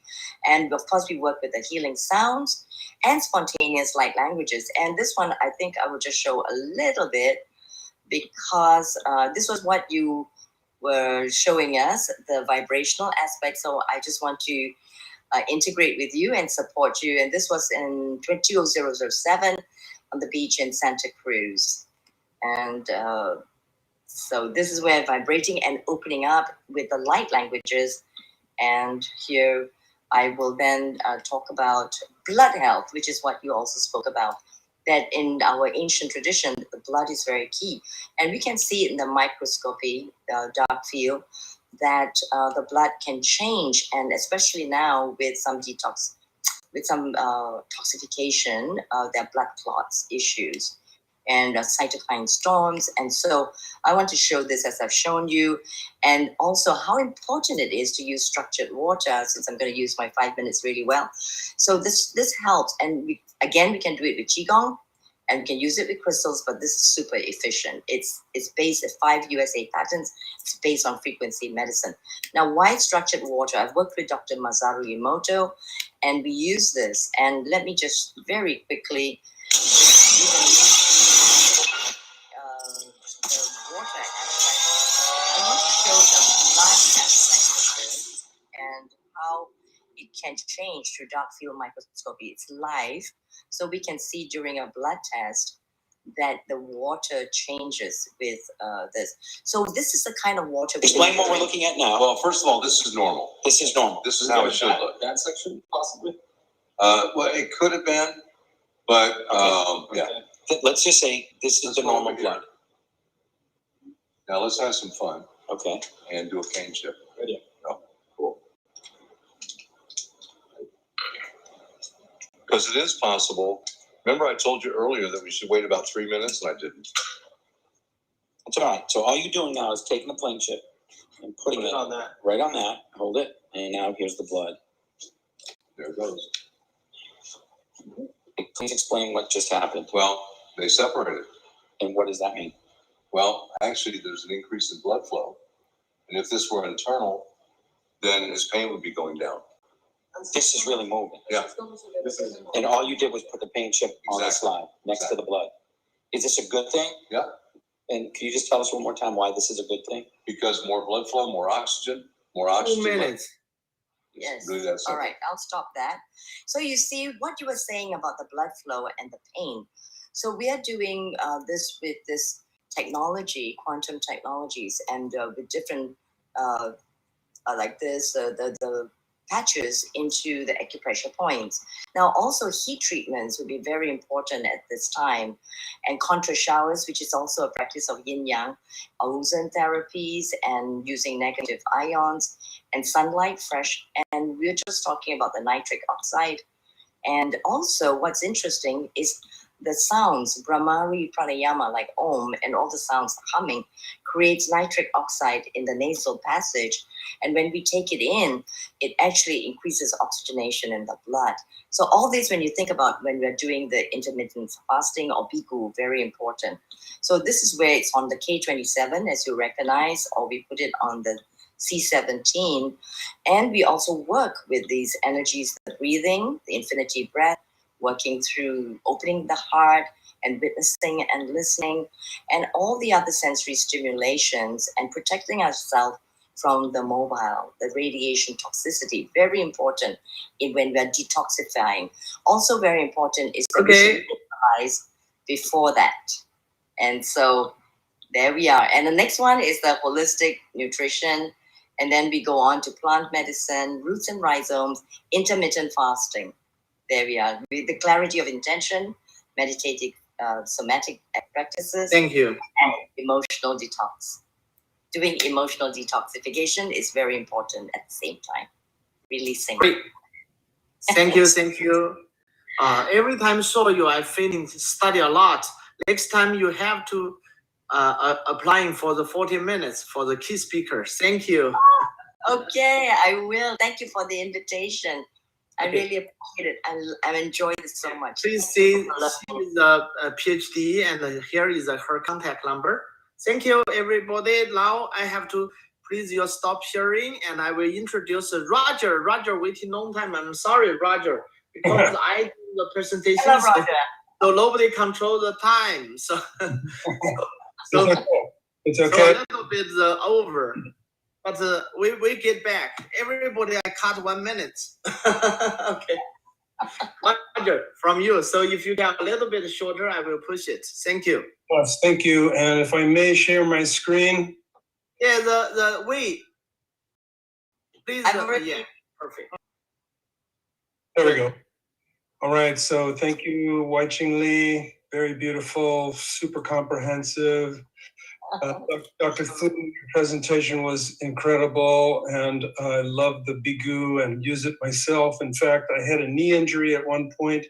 And of course, we work with the healing sounds and spontaneous light languages. And this one, I think I will just show a little bit because this was what you were showing us, the vibrational aspect. So I just want to integrate with you and support you. And this was in 2007 on the beach in Santa Cruz. And so this is where vibrating and opening up with the light languages. And here I will then talk about blood health, which is what you also spoke about, that in our ancient tradition, the blood is very key. And we can see it in the microscopy, dark field, that the blood can change. And especially now with some detox, with some toxification, there are blood clots issues and cytokine storms. And so I want to show this as I've shown you, and also how important it is to use structured water, since I'm going to use my 5 minutes really well. So this helps. And we can do it with Qigong, and we can use it with crystals, but this is super efficient. It's based at 5 USA patents. It's based on frequency medicine. Now, why structured water? I've worked with Dr. Masaru Emoto, and we use this. And let me just very quickly the water aspect. I want to show the blood aspect of this and how it can change through dark field microscopy. It's live, so we can see during a blood test that the water changes with this. So this is the kind of water. Explain what we're looking at now. Well, first of all, this is normal. This is normal. This is how it should look. That section, possibly. Well, it could have been, but yeah. Let's just say this is the normal blood. Now let's have some fun. Okay. And do a cane shift. Ready? Oh, cool. Because it is possible. Remember, I told you earlier that we should wait about 3 minutes, and I didn't. That's all right. So all you're doing now is taking the plane chip and putting it on that. right on that. Hold it, and now here's the blood. There it goes. Please explain what just happened. Well, they separated. And what does that mean? Well, actually, there's an increase in blood flow. And if this were internal, then his pain would be going down. This is really moving. Yeah. And all you did was put the paint chip on the Exactly. slide next to the blood. Is this a good thing? Yeah. And can you just tell us one more time why this is a good thing? Because more blood flow, more oxygen. 2 minutes. Yes. Really that simple. All right, I'll stop that. So you see what you were saying about the blood flow and the pain. So we are doing this with this technology, quantum technologies, and with different like this, the patches into the acupressure points. Now, also heat treatments would be very important at this time, and contra showers, which is also a practice of yin yang, ozone therapies, and using negative ions, and sunlight, fresh. And we're just talking about the nitric oxide. And also, what's interesting is the sounds, Brahmari pranayama, like Om, and all the sounds humming, creates nitric oxide in the nasal passage. And when we take it in, it actually increases oxygenation in the blood. So all this, when you think about when we're doing the intermittent fasting or bigu, very important. So this is where it's on the K27, as you recognize, or we put it on the C17. And we also work with these energies, the breathing, the infinity breath, working through opening the heart and witnessing and listening, and all the other sensory stimulations, and protecting ourselves from the mobile, the radiation toxicity. Very important when we're detoxifying. Also very important is to visualize before that. And so there we are. And the next one is the holistic nutrition. And then we go on to plant medicine, roots and rhizomes, intermittent fasting. There we are. With the clarity of intention, meditative, somatic practices. Thank you. And emotional detox. Doing emotional detoxification is very important at the same time. Releasing. Great. Thank you. Thank you. Every time I saw you, I feeling study a lot. Next time you have to applying for the 40 minutes for the key speakers. Thank you. Okay, I will. Thank you for the invitation. I really appreciate it. I'm enjoying this so much. Please see she is a PhD, and here is her contact number. Thank you, everybody. Now I have to please you stop sharing, and I will introduce Roger. Roger, waiting long time. I'm sorry, Roger, because I do the presentation. Hello, Roger. So nobody control the time. So, it's okay. So a little bit over. But we get back. Everybody, I cut 1 minute. Okay. Roger, from you. So if you get a little bit shorter, I will push it. Thank you. Yes, thank you. And if I may share my screen. Yeah, the way. Please. I'm ready. Yeah, perfect. There we go. All right. So thank you, Wai Ching Li. Very beautiful, super comprehensive. Dr. Fu, your presentation was incredible, and I love the bigu and use it myself. In fact, I had a knee injury at one point,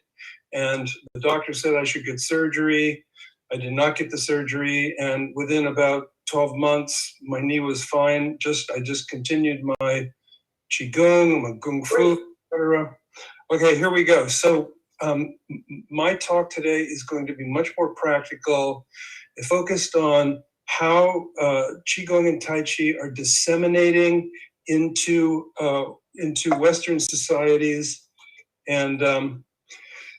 and the doctor said I should get surgery. I did not get the surgery, and within about 12 months, my knee was fine. I just continued my Qigong, my Kung Fu, etc. Okay, here we go. So my talk today is going to be much more practical, focused on how Qigong and Tai Chi are disseminating into Western societies. And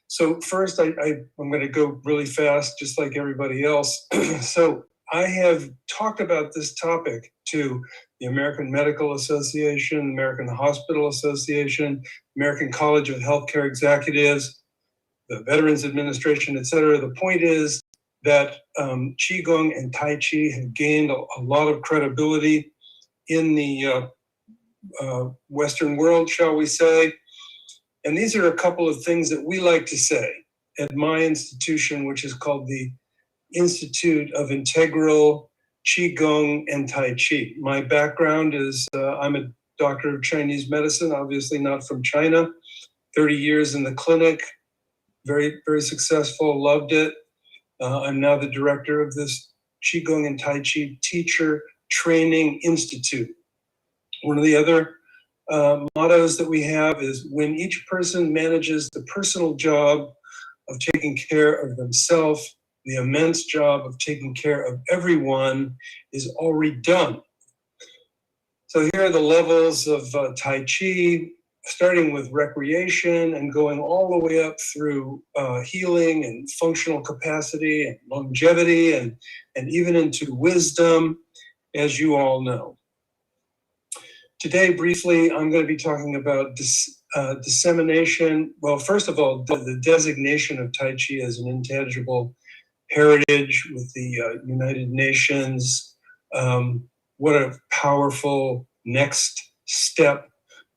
so first, I'm going to go really fast, just like everybody else. So I have talked about this topic to the American Medical Association, American Hospital Association, American College of Healthcare Executives, the Veterans Administration, etc. The point is that Qigong and Tai Chi have gained a lot of credibility in the Western world, shall we say. And these are a couple of things that we like to say at my institution, which is called the Institute of Integral Qigong and Tai Chi. My background is I'm a doctor of Chinese medicine, obviously not from China, 30 years in the clinic, very, very successful, loved it. I'm now the director of this Qigong and Tai Chi Teacher Training Institute. One of the other mottos that we have is when each person manages the personal job of taking care of themselves, the immense job of taking care of everyone is already done. So here are the levels of Tai Chi, starting with recreation and going all the way up through healing and functional capacity and longevity and even into wisdom, as you all know. Today, briefly, I'm going to be talking about dissemination. Well, first of all, the designation of Tai Chi as an intangible heritage with the United Nations. What a powerful next step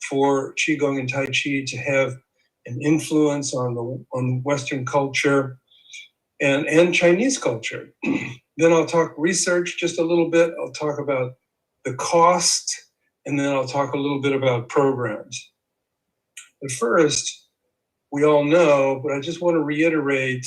for Qigong and Tai Chi to have an influence on Western culture and Chinese culture. Then I'll talk research just a little bit. I'll talk about the cost, and then I'll talk a little bit about programs. But first, we all know, but I just want to reiterate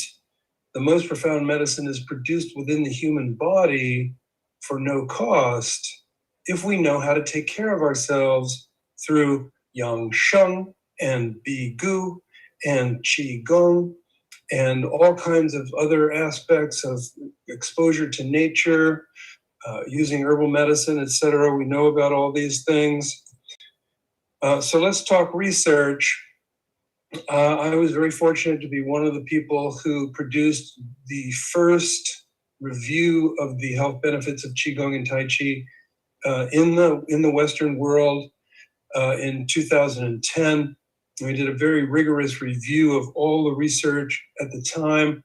the most profound medicine is produced within the human body for no cost if we know how to take care of ourselves through Yang Sheng and Bi Gu and Qigong and all kinds of other aspects of exposure to nature, using herbal medicine, etc. We know about all these things. So let's talk research. I was very fortunate to be one of the people who produced the first review of the health benefits of Qigong and Tai Chi in the Western world in 2010. We did a very rigorous review of all the research at the time.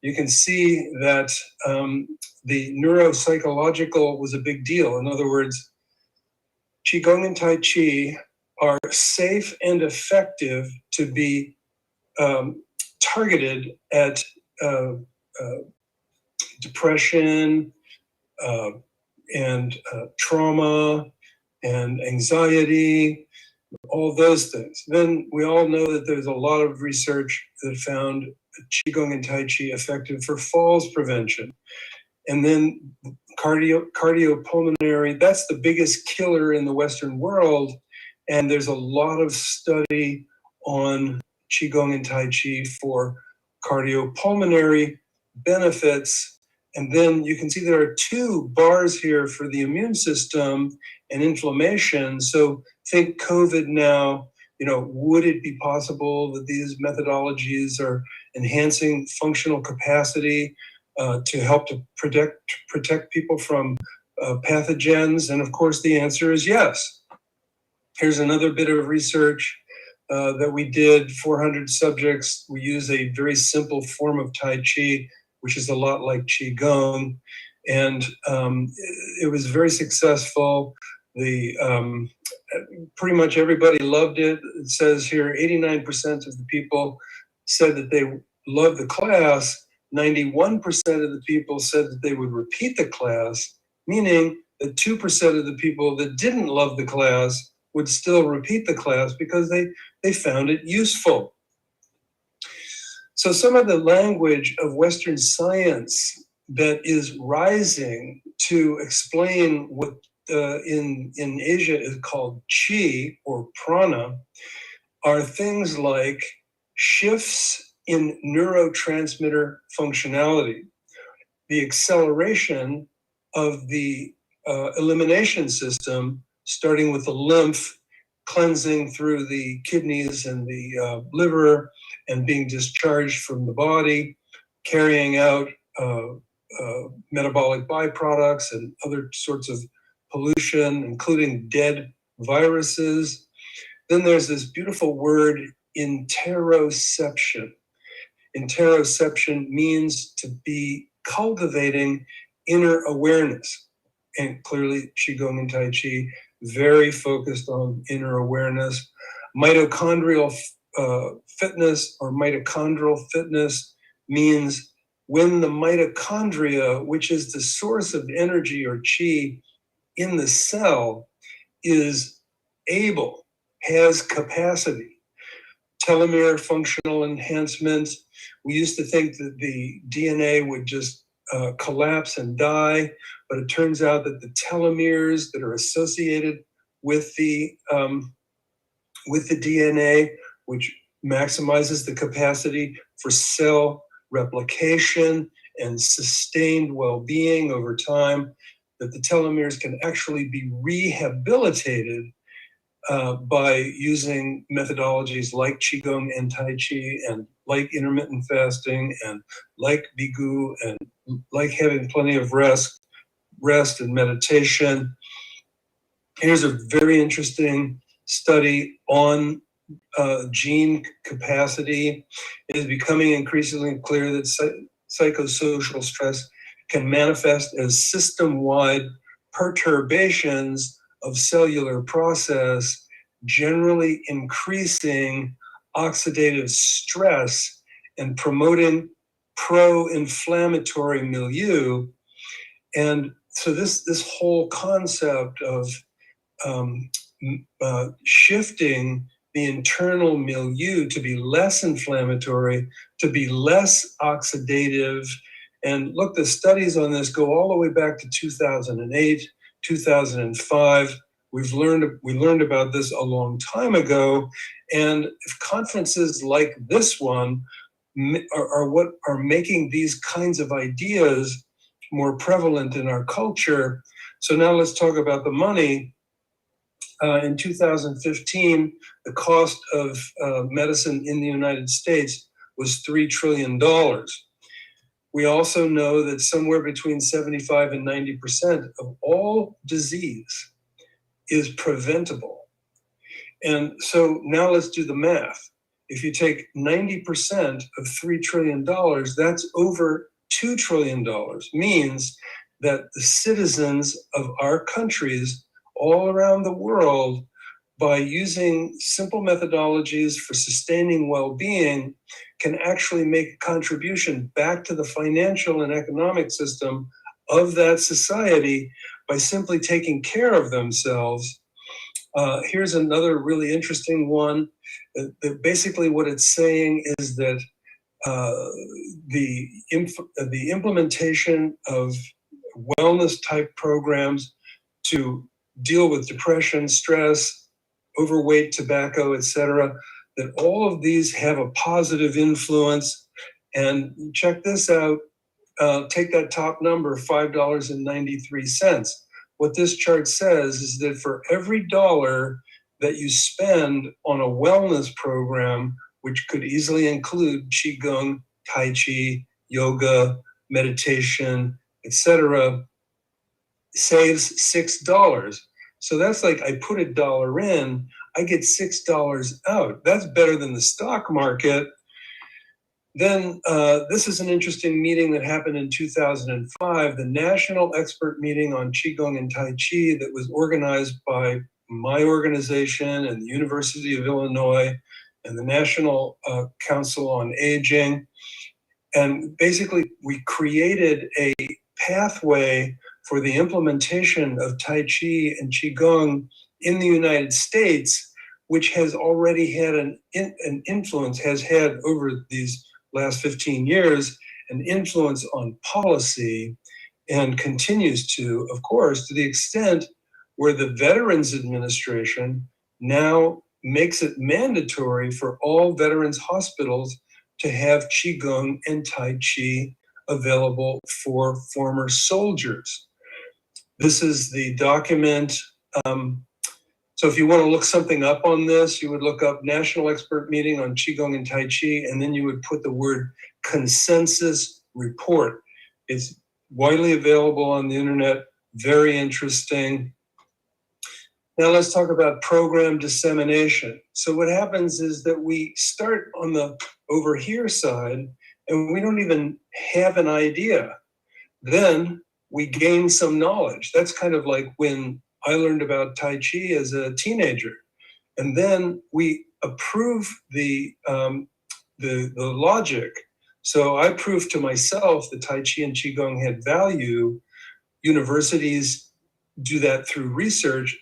You can see that the neuropsychological was a big deal. In other words, Qigong and Tai Chi are safe and effective to be targeted at depression and trauma and anxiety, all those things. Then we all know that there's a lot of research that found Qigong and Tai Chi effective for falls prevention. And then cardiopulmonary, that's the biggest killer in the Western world. And there's a lot of study on Qigong and Tai Chi for cardiopulmonary benefits. And then you can see there are two bars here for the immune system and inflammation. So think COVID now, would it be possible that these methodologies are enhancing functional capacity to help to protect people from pathogens? And of course, the answer is yes. Here's another bit of research that we did, 400 subjects. We use a very simple form of Tai Chi, which is a lot like Qigong. And it was very successful. Pretty much everybody loved it. It says here 89% of the people said that they loved the class. 91% of the people said that they would repeat the class, meaning that 2% of the people that didn't love the class would still repeat the class because they found it useful. So some of the language of Western science that is rising to explain what in Asia is called Qi or prana are things like shifts in neurotransmitter functionality, the acceleration of the elimination system, starting with the lymph cleansing through the kidneys and the liver and being discharged from the body, carrying out metabolic byproducts and other sorts of pollution, including dead viruses. Then there's this beautiful word, Enteroception. Enteroception means to be cultivating inner awareness. And clearly, Qigong and Tai Chi very focused on inner awareness. Mitochondrial fitness or mitochondrial fitness means when the mitochondria, which is the source of energy or qi in the cell, is able, has capacity. Telomere functional enhancement. We used to think that the DNA would just collapse and die, but it turns out that the telomeres that are associated with the DNA, which maximizes the capacity for cell replication and sustained well-being over time, that the telomeres can actually be rehabilitated by using methodologies like Qigong and Tai Chi and like intermittent fasting and like Bigu and like having plenty of rest and meditation. Here's a very interesting study on gene capacity. It is becoming increasingly clear that psychosocial stress can manifest as system-wide perturbations of cellular process, generally increasing oxidative stress and promoting pro-inflammatory milieu. And so this whole concept of shifting the internal milieu to be less inflammatory, to be less oxidative. And look, the studies on this go all the way back to 2008, 2005. We learned about this a long time ago. And if conferences like this one are what are making these kinds of ideas more prevalent in our culture. So now let's talk about the money. In 2015, the cost of medicine in the United States was $3 trillion. We also know that somewhere between 75 and 90% of all disease is preventable. And so now let's do the math. If you take 90% of $3 trillion, that's over $2 trillion, means that the citizens of our countries all around the world, by using simple methodologies for sustaining well-being, can actually make a contribution back to the financial and economic system of that society by simply taking care of themselves. Here's another really interesting one. Basically what it's saying is that the implementation of wellness type programs to deal with depression, stress, overweight, tobacco, etc., that all of these have a positive influence. And check this out, take that top number, $5.93. What this chart says is that for every dollar that you spend on a wellness program, which could easily include Qigong, Tai Chi, yoga, meditation, etc., saves $6. So that's like I put $1 in, I get $6 out. That's better than the stock market. Then this is an interesting meeting that happened in 2005, the National Expert Meeting on Qigong and Tai Chi that was organized by my organization and the University of Illinois and the National Council on Aging. And basically we created a pathway for the implementation of Tai Chi and Qigong in the United States, which has already had an influence, has had over these last 15 years, an influence on policy, and continues to, of course, to the extent where the Veterans Administration now makes it mandatory for all veterans hospitals to have Qigong and Tai Chi available for former soldiers. This is the document. So if you want to look something up on this, you would look up National Expert Meeting on Qigong and Tai Chi, and then you would put the word consensus report. It's widely available on the internet, very interesting. Now let's talk about program dissemination. So what happens is that we start on the over here side, and we don't even have an idea. Then we gain some knowledge. That's kind of like when I learned about Tai Chi as a teenager. And then we approve the logic. So I proved to myself that Tai Chi and Qigong had value. Universities do that through research.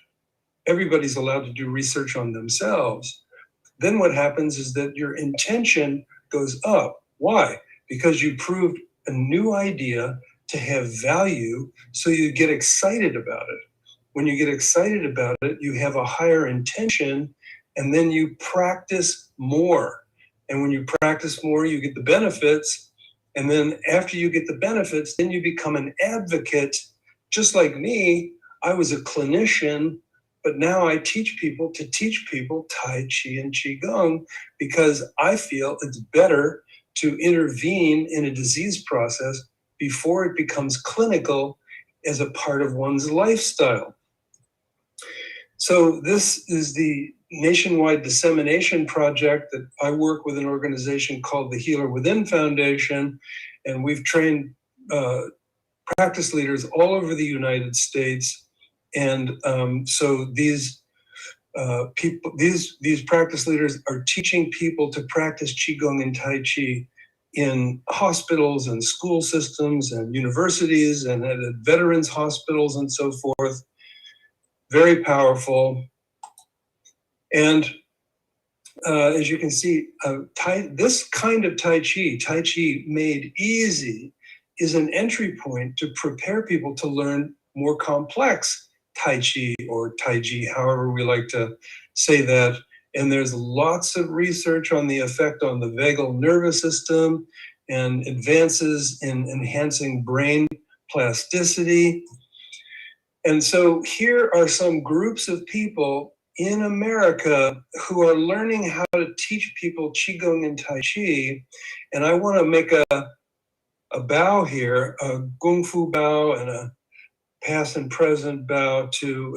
Everybody's allowed to do research on themselves. Then what happens is that your intention goes up. Why? Because you proved a new idea to have value, so you get excited about it. When you get excited about it, you have a higher intention, and then you practice more. And when you practice more, you get the benefits. And then after you get the benefits, then you become an advocate. Just like me, I was a clinician, but now I teach people to teach people Tai Chi and Qigong because I feel it's better to intervene in a disease process before it becomes clinical as a part of one's lifestyle. So this is the nationwide dissemination project that I work with an organization called the Healer Within Foundation, and we've trained practice leaders all over the United States. And so these practice leaders are teaching people to practice Qigong and Tai Chi in hospitals and school systems and universities and at veterans hospitals and so forth. Very powerful. And as you can see, this kind of Tai Chi made easy, is an entry point to prepare people to learn more complex Tai Chi or Tai Chi, however we like to say that. And there's lots of research on the effect on the vagal nervous system and advances in enhancing brain plasticity. And so here are some groups of people in America who are learning how to teach people Qigong and Tai Chi. And I want to make a bow here, a Kung Fu bow and a past and present bow to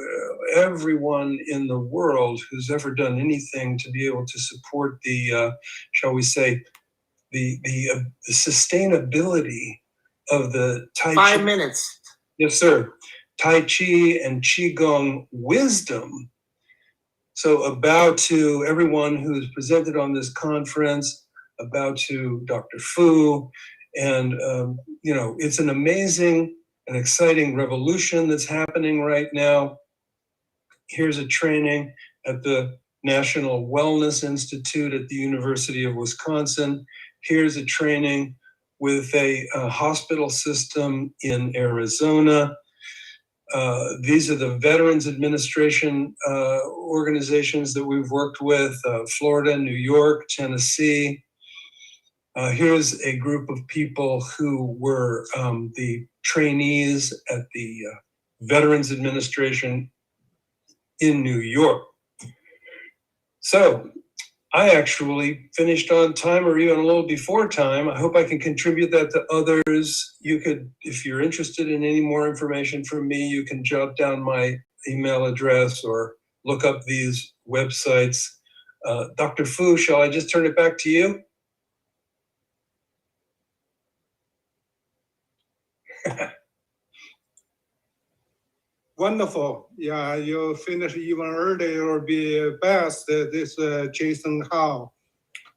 everyone in the world who's ever done anything to be able to support the, shall we say, the sustainability of the Tai Chi. 5 minutes. Yes, sir. Tai Chi and Qigong wisdom. So a bow to everyone who's presented on this conference, a bow to Dr. Fu, and it's an amazing and exciting revolution that's happening right now. Here's a training at the National Wellness Institute at the University of Wisconsin. Here's a training with a hospital system in Arizona. These are the Veterans Administration organizations that we've worked with, Florida, New York, Tennessee. Here's a group of people who were the trainees at the Veterans Administration in New York. So I actually finished on time or even a little before time. I hope I can contribute that to others. You could, if you're interested in any more information from me, you can jot down my email address or look up these websites. Dr. Fu, shall I just turn it back to you? Wonderful. Yeah, you finish even earlier or be best. This Jason Howe.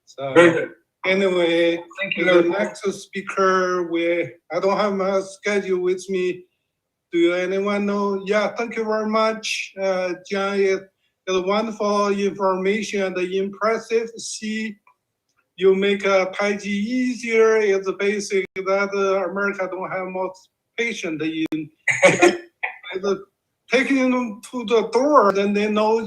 So Very good. anyway, Thank you. the next speaker, I don't have my schedule with me. Do anyone know? Yeah, thank you very much, John. It's wonderful information and impressive. See, you make Tai Chi easier. It's basic that America don't have most patient in. Taking them to the door, then they know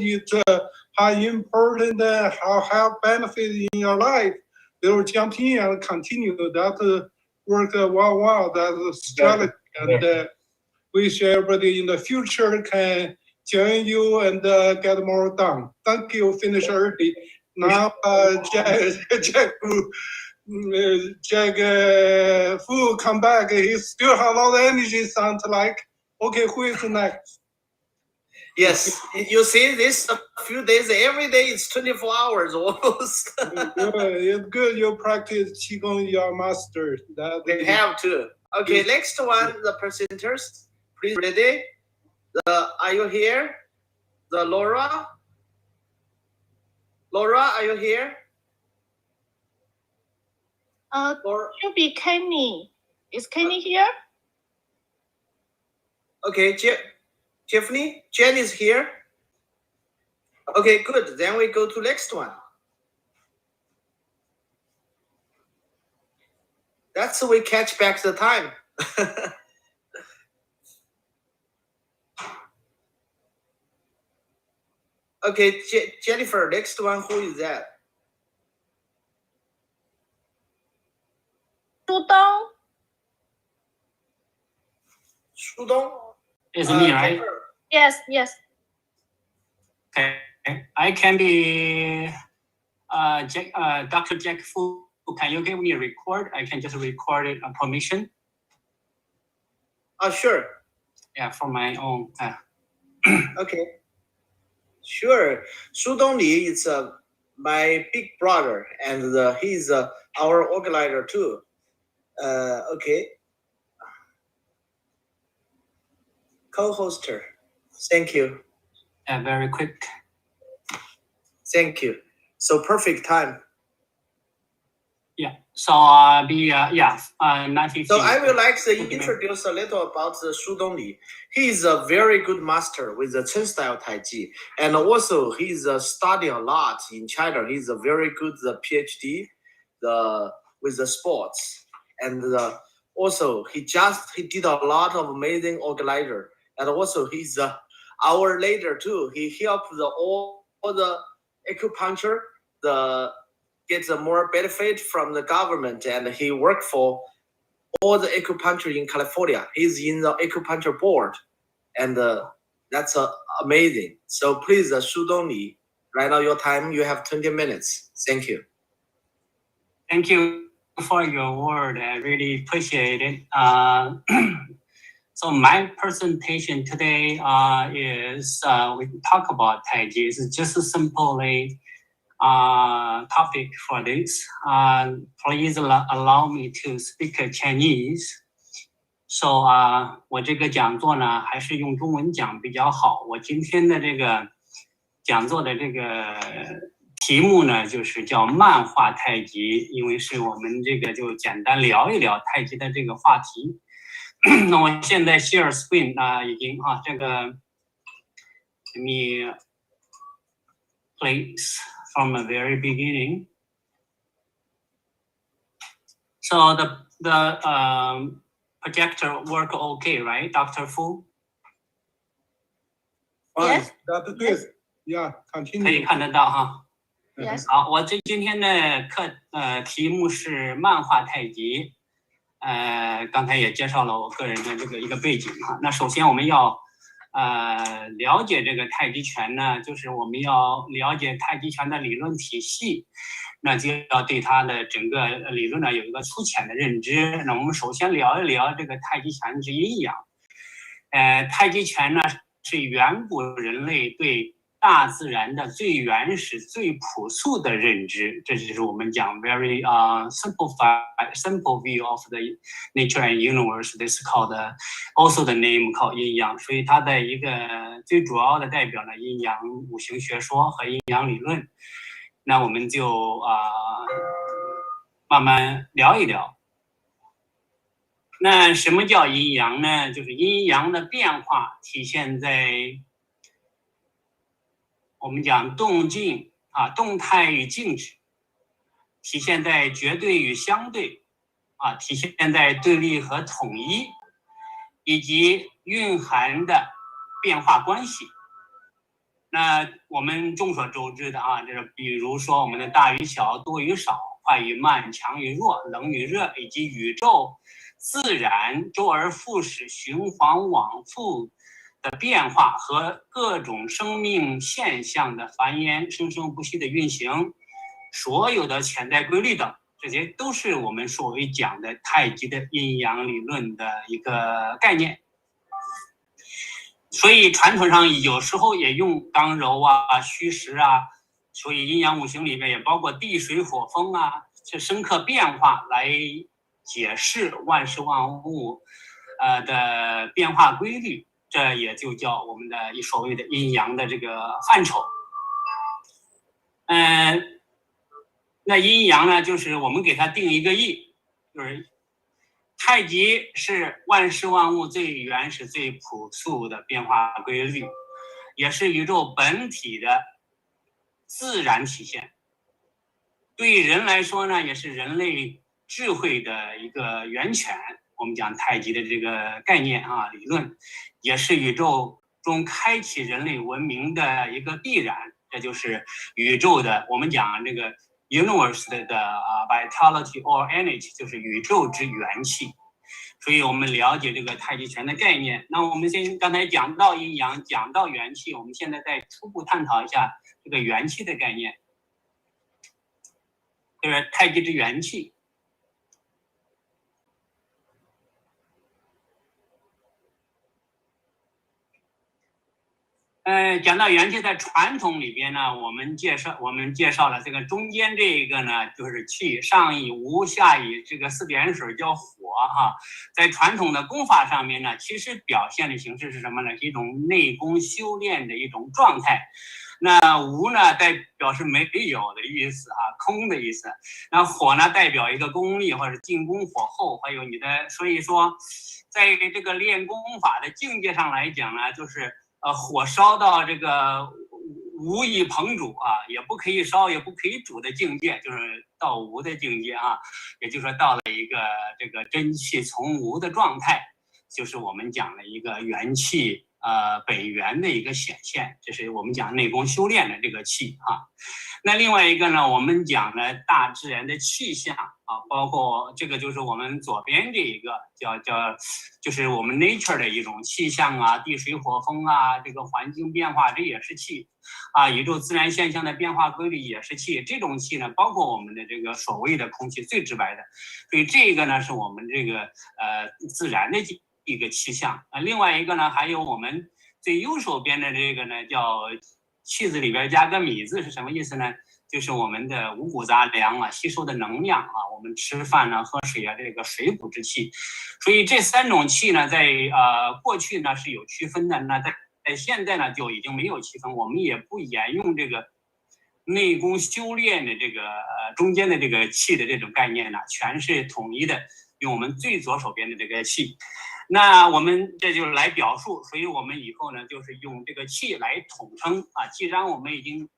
how important, how have benefit in your life. They will jump in and continue that work. Wow, that's strategy. And wish everybody in the future can join you and get more done. Thank you. Finish early. Now, Jack Fu come back. He still have a lot of energy. Sounds like. Okay, who is next? Yes, you see this a few days, every day it's 24 hours almost. It's good you practice Qigong, your master. They have to. Okay, next one, the presenters. Please ready? Are you here? The Laura? Laura, are you here? Laura? You be Kenny. Is Kenny here? Okay, Tiffany? Jen is here. Okay, good. Then we go to next one. That's how we catch back the time. Okay, Jennifer, next one, who is that? Shudong. Shudong? It's me, right? Yes. Okay. I can be Dr. Jack Fu. Can you give me a record? I can just record it on permission. Sure. Yeah, for my own. Okay. Sure. Shudong Li is my big brother, and he's our organizer too. Okay. Co-hoster. Thank you. Yeah, very quick. Thank you. So perfect time. Yeah. So yeah. 19. So I would like to introduce a little about Shudong Li. He is a very good master with the Chen style Tai Chi, and also he's studying a lot in China. He's a very good PhD, with the sports, and also he did a lot of amazing organizer, and also he's our leader too. He helped all the acupuncture gets more benefit from the government, and he worked for all the acupuncture in California. He's in the acupuncture board, and that's amazing. So please, Shudong Li, right now your time, you have 20 minutes. Thank you. Thank you for your word. I really appreciate it. So my presentation today is we talk about Tai Chi. It's just a simply topic for this. Please allow me to speak Chinese. So 我这个讲座呢还是用中文讲比较好。我今天的这个讲座的这个题目呢就是叫漫画太极，因为是我们这个就简单聊一聊太极的这个话题。那我现在 share screen 已经这个 let me place from the very beginning. So the projector work okay, right, Dr. Fu? Yes. That's good. Yeah, 可以 continue. 看得到哈。Yes. 好，我今天的题目是漫画太极。刚才也介绍了我个人的这个一个背景哈。那首先我们要了解这个太极拳呢，就是我们要了解太极拳的理论体系，那就要对它的整个理论呢有一个粗浅的认知。那我们首先聊一聊这个太极拳之阴阳。太极拳呢是远古人类对大自然的最原始、最朴素的认知，这就是我们讲 very simple view of the nature and universe. This called also the name called 阴阳，所以它的一个最主要的代表呢，阴阳五行学说和阴阳理论。那我们就慢慢聊一聊。那什么叫阴阳呢？就是阴阳的变化体现在我们讲动静动态与静止，体现在绝对与相对体现在对立和统一，以及蕴含的变化关系。那我们众所周知的就是比如说我们的大与小、多与少、快与慢、强与弱、冷与热，以及宇宙自然周而复始、循环往复的变化和各种生命现象的繁衍、生生不息的运行，所有的潜在规律等，这些都是我们所谓讲的太极的阴阳理论的一个概念。所以传统上有时候也用刚柔虚实所以阴阳五行里面也包括地水火风这深刻变化来解释万事万物的变化规律。这也就叫我们的所谓的阴阳的这个范畴。那阴阳呢，就是我们给它定一个义，就是太极是万事万物最原始、最朴素的变化规律，也是宇宙本体的自然体现。对人来说呢，也是人类智慧的一个源泉。我们讲太极的这个概念理论，也是宇宙中开启人类文明的一个必然。这就是宇宙的，我们讲这个 universe 的vitality or energy， 就是宇宙之元气。所以我们了解这个太极拳的概念。那我们刚才讲到阴阳，讲到元气，我们现在再初步探讨一下这个元气的概念，就是太极之元气。讲到元气，在传统里边呢，我们介绍了这个中间这个呢，就是气，上以无，下以这个4点水叫火在传统的功法上面呢，其实表现的形式是什么呢？是一种内功修炼的一种状态。那无呢代表是没有的意思啊，空的意思。那火呢代表一个功力或者进攻火候，还有你的，所以说在这个练功法的境界上来讲呢，就是火烧到这个无以烹煮啊，也不可以烧也不可以煮的境界，就是到无的境界啊，也就是说到了一个这个真气从无的状态，就是我们讲的一个元气本源的一个显现，这是我们讲内功修炼的这个气啊。那另外一个呢，我们讲了大自然的气象啊，包括这个就是我们左边这一个就是我们 nature 的一种气象啊，地水火风啊，这个环境变化这也是气啊，宇宙自然现象的变化规律也是气。这种气呢，包括我们的这个所谓的空气最直白的，所以这个呢是我们这个自然的一个气象啊。另外一个呢，还有我们最右手边的这个呢叫气字里边加个米字是什么意思呢？就是我们的五谷杂粮啊，吸收的能量啊，我们吃饭呢、喝水啊，这个水谷之气。所以这三种气呢，在过去呢是有区分的，那在现在呢就已经没有区分，我们也不沿用这个内功修炼的这个中间的这个气的这种概念呢，全是统一的，用我们最左手边的这个气。那我们这就是来表述，所以我们以后呢就是用这个气来统称啊。既然我们已经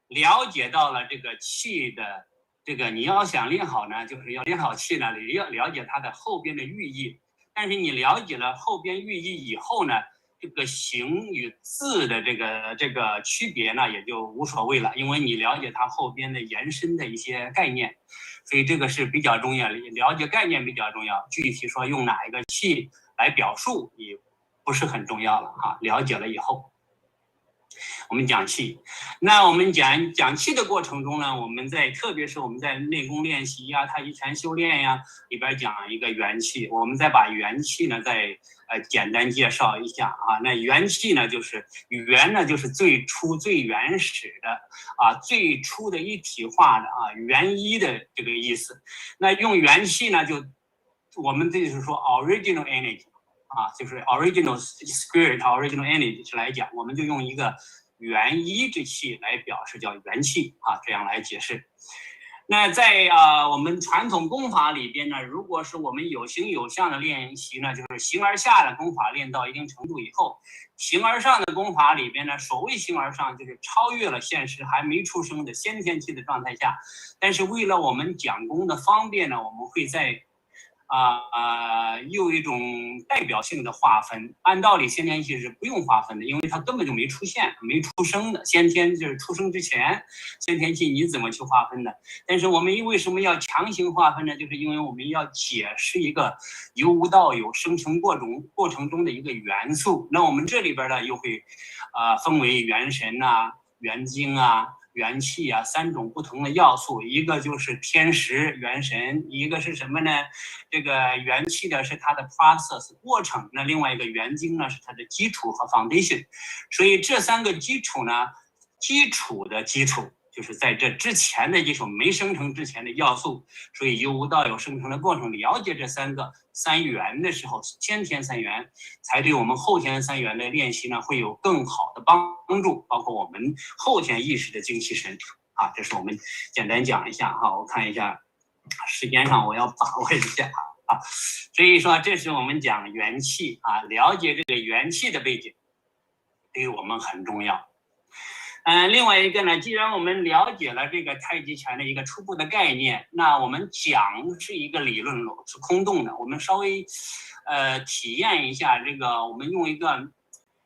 了解到了这个气的这个，你要想练好呢，就是要练好气呢，你要了解它的后边的寓意。但是你了解了后边寓意以后呢，这个形与字的这个区别呢，也就无所谓了，因为你了解它后边的延伸的一些概念。所以这个是比较重要的，了解概念比较重要，具体说用哪一个气来表述也不是很重要了哈。了解了以后，我们讲气。那我们讲气的过程中呢，我们特别是我们在内功练习呀、太极拳修炼呀里边讲一个元气，我们再把元气呢再简单介绍一下啊。那元气呢，就是元呢，就是最初最原始的啊，最初的一体化的啊，元一的这个意思。那用元气呢，就我们这就是说 original energy 啊，就是 original spirit、original energy 来讲，我们就用一个元一之气来表示，叫元气啊，这样来解释。那在我们传统功法里边呢，如果是我们有形有相的练习呢，就是形而下的功法练到一定程度以后，形而上的功法里边呢，所谓形而上就是超越了现实还没出生的先天气的状态下，但是为了我们讲功的方便呢，我们会在有一种代表性的划分。按道理先天气是不用划分的，因为它根本就没出现、没出生的。先天就是出生之前，先天气你怎么去划分的？但是我们为什么要强行划分呢？就是因为我们要解释一个由无到有生成过程中的一个元素。那我们这里边呢又会分为元神啊、元精啊、元气啊三种不同的要素，一个就是天时元神，一个是什么呢？这个元气呢是它的 process 过程，那另外一个元精呢是它的基础和 foundation。所以这三个基础呢，基础的基础就是在这之前的基础没生成之前的要素，所以由无到有生成的过程，了解这三元的时候，先天三元才对我们后天三元的练习呢会有更好的帮助，包括我们后天意识的精气神啊。这是我们简单讲一下哈，我看一下时间上我要把握一下啊。所以说这是我们讲元气啊，了解这个元气的背景对于我们很重要。另外一个呢，既然我们了解了这个太极拳的一个初步的概念，那我们讲是一个理论是空洞的，我们稍微体验一下这个，我们用一个，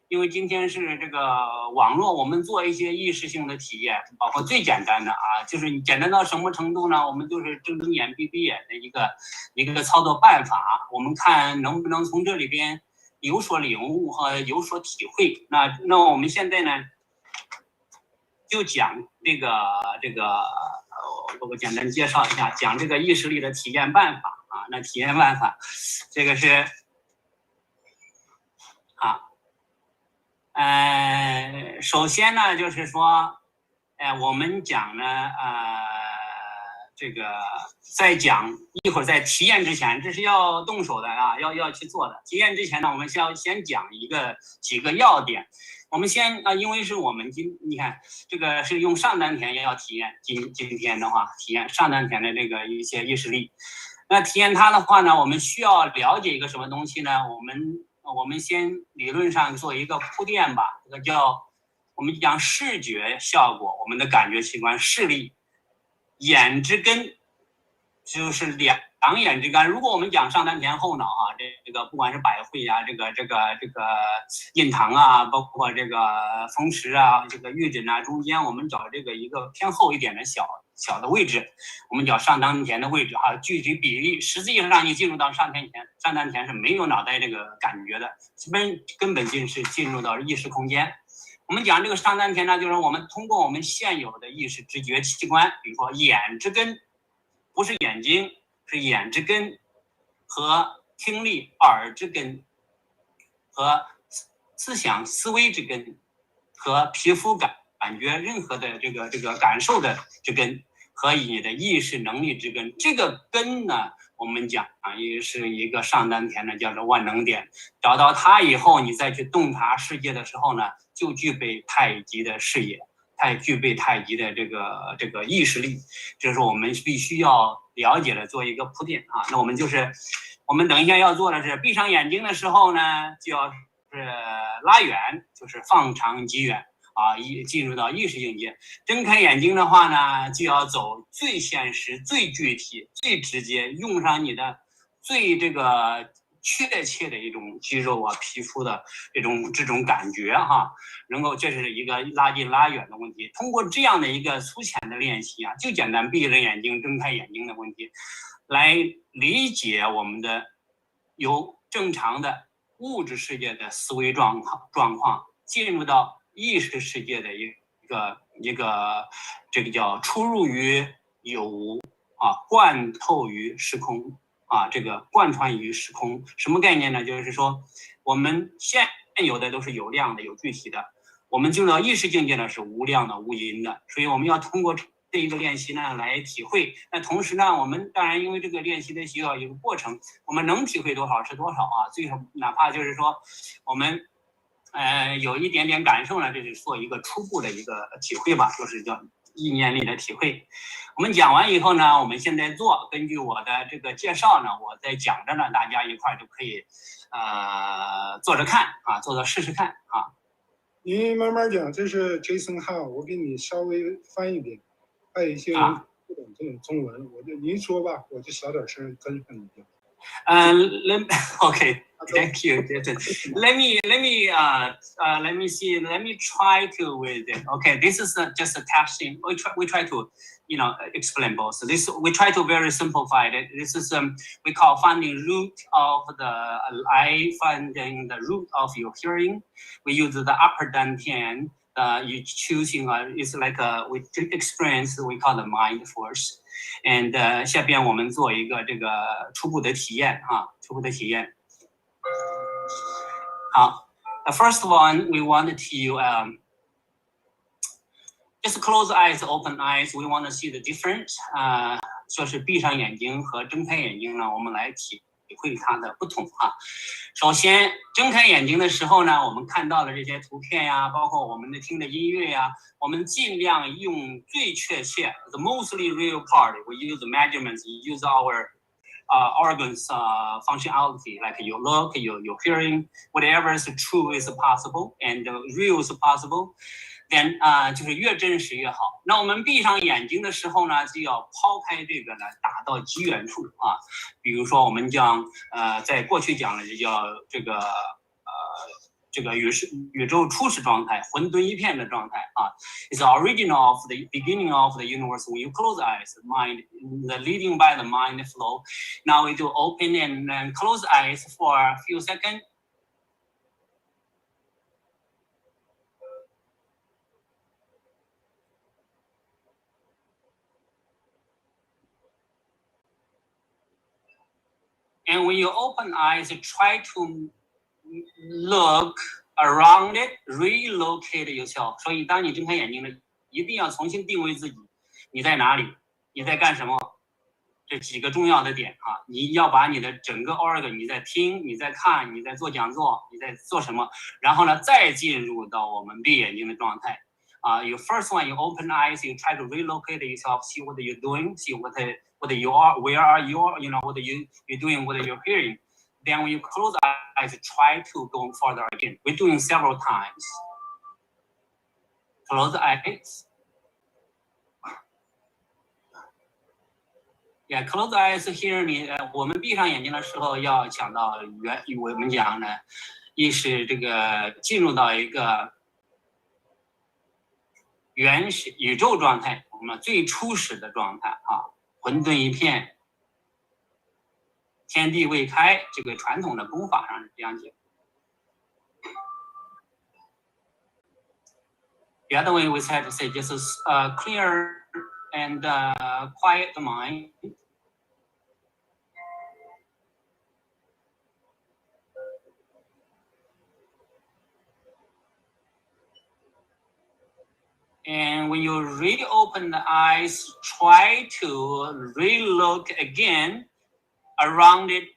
因为今天是这个网络，我们做一些意识性的体验，包括最简单的啊，就是你简单到什么程度呢？我们就是睁睁眼闭闭眼的一个操作办法，我们看能不能从这里边有所领悟和有所体会。那我们现在呢？就讲这个，我简单介绍一下，讲这个意识力的体验办法啊。那体验办法，这个是首先呢，就是说，我们讲呢，这个在讲一会儿在体验之前，这是要动手的啊，要去做的。体验之前呢，我们先讲几个要点。我们先因为是我们你看这个是用上丹田要体验，今天的话体验上丹田的这个一些意识力。那体验它的话呢，我们需要了解一个什么东西呢？我们先理论上做一个铺垫吧，这个叫我们讲视觉效果，我们的感觉器官视力，眼之根就是两眼之根。如果我们讲上丹田后脑啊，这个不管是百会啊，这个印堂啊，包括这个风池啊，这个玉枕啊，中间我们找这个一个偏后一点的小的位置，我们叫上丹田的位置哈，具体比例实际上你进入到上丹田是没有脑袋这个感觉的，根本就是进入到意识空间。我们讲这个上丹田呢，就是我们通过我们现有的意识知觉器官，比如说眼之根，不是眼睛，是眼之根，和听力耳之根，和思想思维之根，和皮肤感觉任何的这个感受的之根，和你的意识能力之根。这个根呢，我们讲也是一个上丹田的叫做万能点，找到它以后，你再去洞察世界的时候呢，就具备太极的视野，具备太极的这个意识力，这是我们必须要了解的，做一个铺垫啊。那我们等一下要做的是，闭上眼睛的时候呢，就要是拉远，就是放长极远啊，进入到意识境界。睁开眼睛的话呢，就要走最现实、最具体、最直接，用上你的最这个确切的一种肌肉啊、皮肤的这种感觉哈，能够这是一个拉近拉远的问题。通过这样的一个粗浅的练习啊，就简单闭着眼睛、睁开眼睛的问题，来理解我们的由正常的物质世界的思维状况进入到意识世界的一个这个叫出入于有无啊，贯透于时空啊，这个贯穿于时空。什么概念呢？就是说我们现有的都是有量的、有具体的，我们进入到意识境界呢是无量的、无垠的，所以我们要通过这一个练习呢来体会。那同时呢，我们当然因为这个练习的需要一个过程，我们能体会多少是多少啊，最后哪怕就是说我们有一点点感受呢，这是做一个初步的一个体会吧，就是叫意念力的体会。我们讲完以后呢，我们现在做，根据我的这个介绍呢，我在讲着呢，大家一块就可以做着看啊，做试试看啊。你慢慢讲，这是 Jason Hao， 我给你稍微翻一遍，还有一些人不懂这种中文，您说吧，我就小点声跟着你讲。Okay, thank you, Jason. Let me see. Let me try to with it. Okay, this is just a testing. We try to, explain both. So we try to very simplify it. This is we call finding root of finding the root of your hearing. We use the upper dantian. You choosing it's like we experience. We call the mind force. And 下边我们做一个这个初步的体验啊，初步的体验。好 ，the first one we want to just close eyes, open eyes. We want to see the difference. 就是闭上眼睛和睁开眼睛呢，我们来体会它的不同啊。首先，睁开眼睛的时候呢，我们看到的这些图片呀，包括我们的听的音乐呀，我们尽量用最确切 the mostly real part. We use the measurements, use our organs functionality, like your look, your hearing, whatever is true is possible and real is possible. Then 就是越真实越好。那我们闭上眼睛的时候呢，就要抛开这个呢，打到极远处啊。比如说我们讲在过去讲的就叫这个宇宙初始状态，混沌一片的状态啊。It's the original of the beginning of the universe. When you close eyes, mind, the leading by the mind flow. Now we do open and close eyes for a few seconds. And when you open eyes, try to look around it, relocate yourself. 所以当你睁开眼睛呢，一定要重新定位自己，你在哪里？你在干什么？这几个重要的点啊，你要把你的整个 organ， 你在听，你在看，你在做讲座，你在做什么，然后呢，再进入到我们闭眼睛的状态。You first one, you open eyes, you try to relocate yourself, see what you're doing, see what you are, where are you, what you're doing, what you're hearing. Then when you close eyes, try to go further again. We're doing several times. Close the eyes. Yeah, close the eyes here 我们闭上眼睛的时候要讲到我们讲呢，一是这个进入到一个原始宇宙状态，我们最初始的状态啊，混沌一片，天地未开，这个传统的功法上是这样讲。The other way we try to say just clear and quiet the mind. And when you reopen the eyes, try to re-look again around it,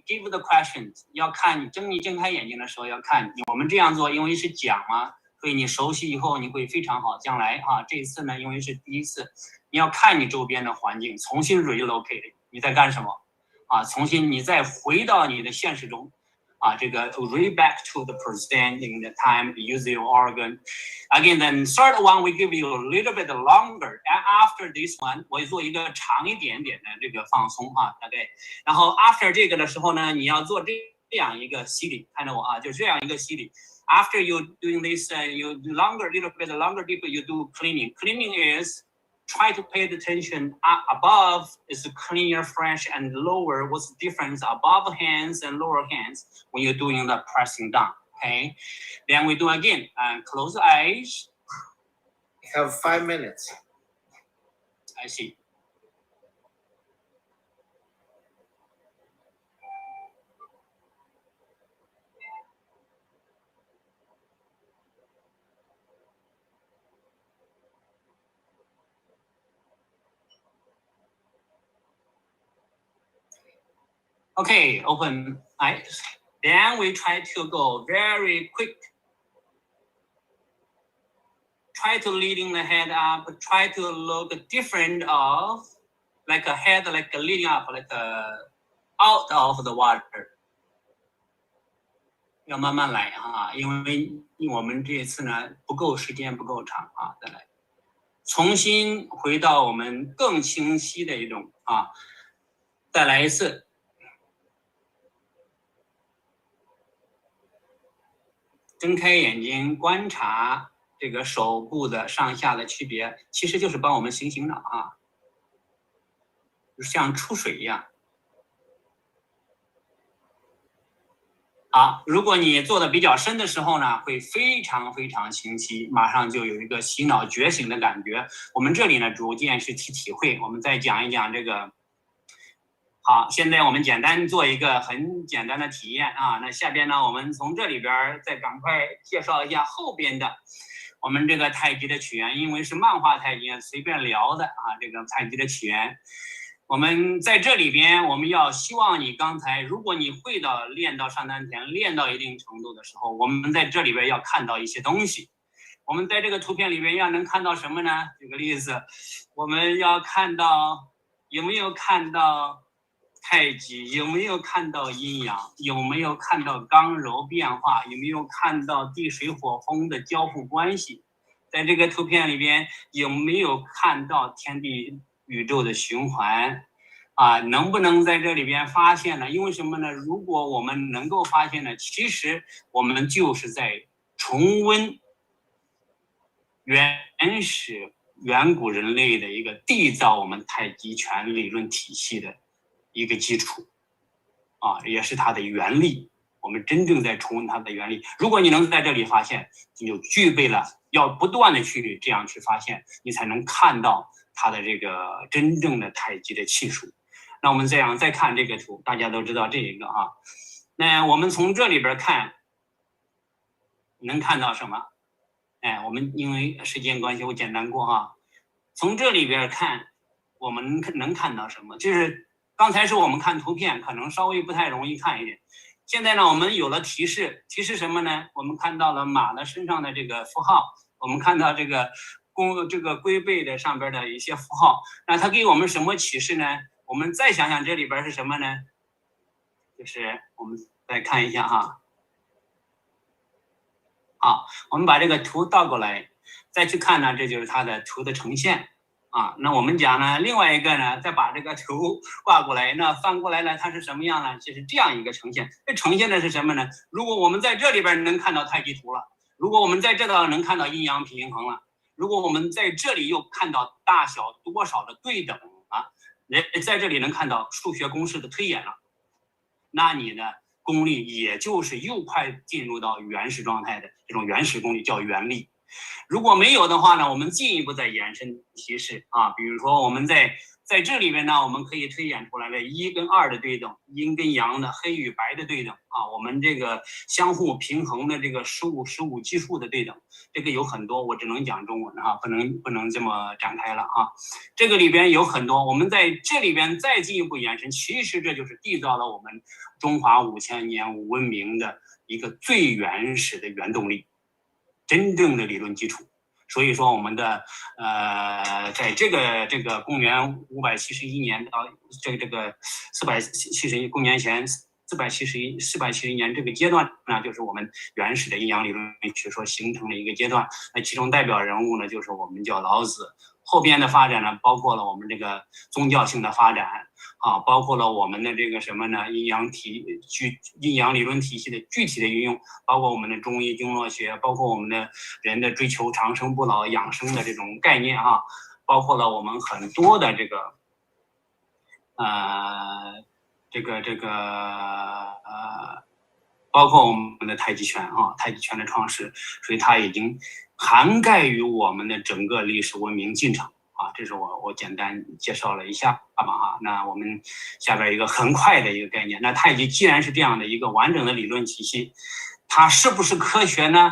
give the questions. 要看你睁开眼睛的时候要看我们这样做，因为是讲嘛，所以你熟悉以后你会非常好。将来这次呢，因为是第一次，你要看你周边的环境，重新 relocate 你在干什么重新你再回到你的现实中。这个 read back to the present in the time, use your organ. Again, then third one, we give you a little bit longer. After this one, 我做一个长一点点的这个放松大概。然后 after 这个的时候呢，你要做这样一个洗礼，看着我就是这样一个洗礼。After you doing this, you longer, little bit longer, deeper, you do cleaning. Cleaning is try to pay attention above is cleaner, fresh, and lower. What's the difference above hands and lower hands when you're doing the pressing down? Okay. Then we do again. Close the eyes. You have 5 minutes. I see. Okay, open eyes. Then we try to go very quick. Try to leading the head up. Try to look different of like a head, like a leading up, like out of the water. 要慢慢来因为我们这次呢时间不够长再来，重新回到我们更清晰的一种再来一次。睁开眼睛，观察这个手部的上下的区别，其实就是帮我们醒脑像出水一样。如果你做的比较深的时候呢，会非常非常清晰，马上就有一个洗脑觉醒的感觉。我们这里呢，逐渐是去体会。我们再讲一讲这个。好，现在我们简单做一个很简单的体验那下边呢，我们从这里边再赶快介绍一下后边的我们这个太极的起源，因为是漫画太极随便聊的这个太极的起源。我们在这里边，我们要希望你刚才，如果你会练到上丹田，练到一定程度的时候，我们在这里边要看到一些东西。我们在这个图片里边要能看到什么呢？举个例子，我们要看到有没有看到太极，有没有看到阴阳，有没有看到刚柔变化，有没有看到地水火风的交互关系，在这个图片里边有没有看到天地宇宙的循环能不能在这里边发现呢？因为什么呢？如果我们能够发现呢，其实我们就是在重温原始远古人类的一个缔造我们太极拳理论体系的一个基础也是它的原理。我们真正在重温它的原理。如果你能在这里发现，你就具备了要不断的去这样去发现，你才能看到它的这个真正的太极的气数。那我们这样再看这个图，大家都知道这一个那我们从这里边看，能看到什么？我们因为时间关系，我简单过从这里边看，我们能看到什么？就是刚才是我们看图片，可能稍微不太容易看一点。现在呢，我们有了提示，提示什么呢？我们看到了马的身上的这个符号，我们看到这个龟背的上边的一些符号。那它给我们什么启示呢？我们再想想这里边是什么呢？就是我们再看一下哈。好，我们把这个图倒过来，再去看呢，这就是它的图的呈现。那我们讲呢，另外一个呢，再把这个图挂过来，那翻过来呢，它是什么样呢？就是这样一个呈现。这呈现的是什么呢？如果我们在这里边能看到太极图了，如果我们在这道能看到阴阳平衡了，如果我们在这里又看到大小多少的对等在这里能看到数学公式的推演了，那你的功力也就是又快进入到原始状态的这种原始功力，叫原力。如果没有的话呢，我们进一步再延伸提示比如说我们在这里面呢，我们可以推演出来的1跟2的对等，阴跟阳的，黑与白的对等我们这个相互平衡的这个15奇数的对等，这个有很多，我只能讲中文不能这么展开了这个里边有很多，我们在这里边再进一步延伸，其实这就是缔造了我们中华5000年文明的一个最原始的原动力，真正的理论基础。所以说我们的在这个公元571年到这个471公元前471年这个阶段呢，就是我们原始的阴阳理论学说形成的一个阶段。那其中代表人物呢，就是我们叫老子。后边的发展呢，包括了我们这个宗教性的发展包括了我们的这个什么呢？阴阳理论体系的具体的运用，包括我们的中医经络学，包括我们的人的追求长生不老、养生的这种概念包括了我们很多的这个包括我们的太极拳太极拳的创始，所以它已经涵盖于我们的整个历史文明进程这是我简单介绍了一下那我们下边一个很快的一个概念，那太极既然是这样的一个完整的理论体系，它是不是科学呢？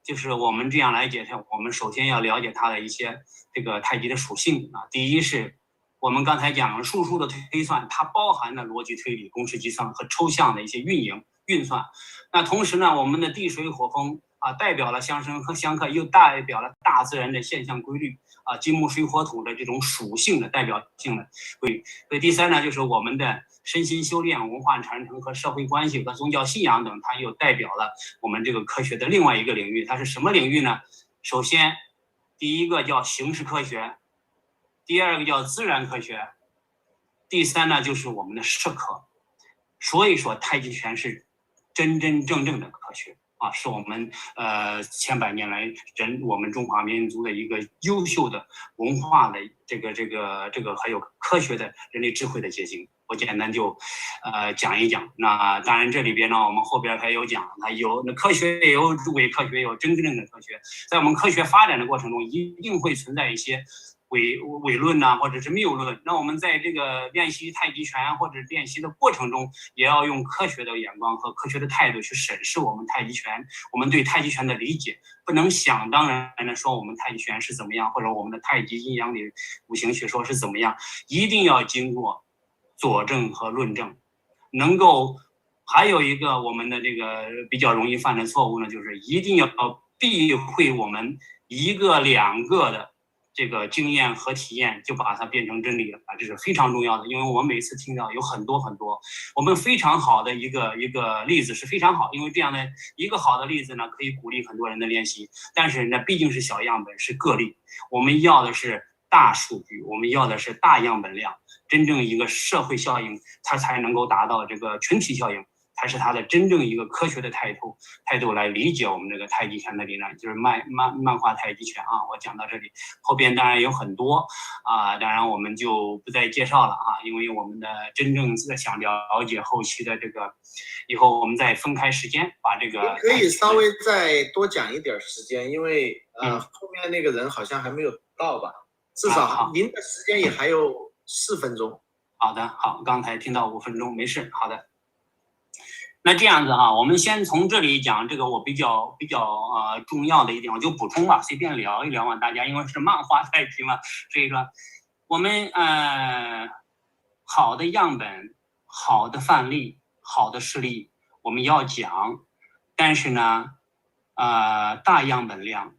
就是我们这样来解释，我们首先要了解它的一些这个太极的属性第一是我们刚才讲了术数的推算，它包含了逻辑推理、公式计算和抽象的一些运算。那同时呢，我们的地水火风代表了相生和相克，又代表了大自然的现象规律金木水火土的这种属性的代表性的规律。所以第三呢，就是我们的身心修炼、文化传承和社会关系和宗教信仰等，它又代表了我们这个科学的另外一个领域。它是什么领域呢？首先第一个叫形式科学，第二个叫自然科学，第三呢就是我们的社科。所以说太极拳是真真正正的科学是我们千百年来我们中华民族的一个优秀的文化的这个还有科学的人类智慧的结晶。我简单就讲一讲。那当然这里边呢，我们后边还有讲，它有那科学也有伪科学，有真正的科学。在我们科学发展的过程中，一定会存在一些伪论或者是谬论。那我们在这个练习太极拳或者练习的过程中，也要用科学的眼光和科学的态度去审视我们太极拳，我们对太极拳的理解，不能想当然的说我们太极拳是怎么样，或者我们的太极阴阳理五行学说是怎么样，一定要经过佐证和论证。能够还有一个我们的这个比较容易犯的错误呢，就是一定要避讳我们一个两个的这个经验和体验就把它变成真理了这是非常重要的。因为我每次听到有很多我们非常好的一个例子是非常好，因为这样的一个好的例子呢，可以鼓励很多人的练习。但是呢，毕竟是小样本，是个例，我们要的是大数据，我们要的是大样本量，真正一个社会效应，它才能够达到这个群体效应，才是它的真正一个科学的态度来理解我们这个太极拳的理论，就是漫画太极拳我讲到这里，后边当然有很多当然我们就不再介绍了因为我们的真正想了解后期的这个，以后我们再分开时间把这个可以稍微再多讲一点时间，因为后面那个人好像还没有到吧，至少您的时间也还有4分钟。好的，好，刚才听到5分钟，没事，好的。那这样子我们先从这里讲这个我比较重要的一点，我就补充吧，随便聊一聊大家因为是漫画太极嘛，所以说我们好的样本、好的范例、好的事例我们要讲，但是呢，大样本量、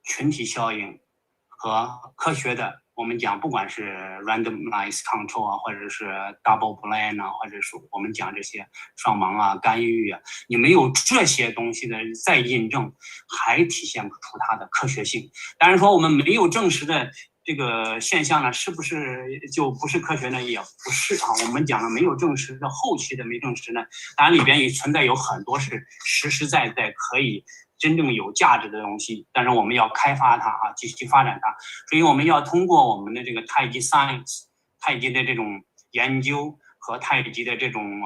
群体效应和科学的，我们讲不管是 randomized control 啊，或者是 double blind 啊，或者是我们讲这些双盲啊、干预啊，你没有这些东西的再印证，还体现不出它的科学性。当然说我们没有证实的这个现象呢，是不是就不是科学呢？也不是啊。我们讲了没有证实的，后期的没证实呢，当然里边也存在有很多是实实在在可以真正有价值的东西，但是我们要开发它啊，继续发展它。所以我们要通过我们的这个太极 science， 太极的这种研究和太极的这种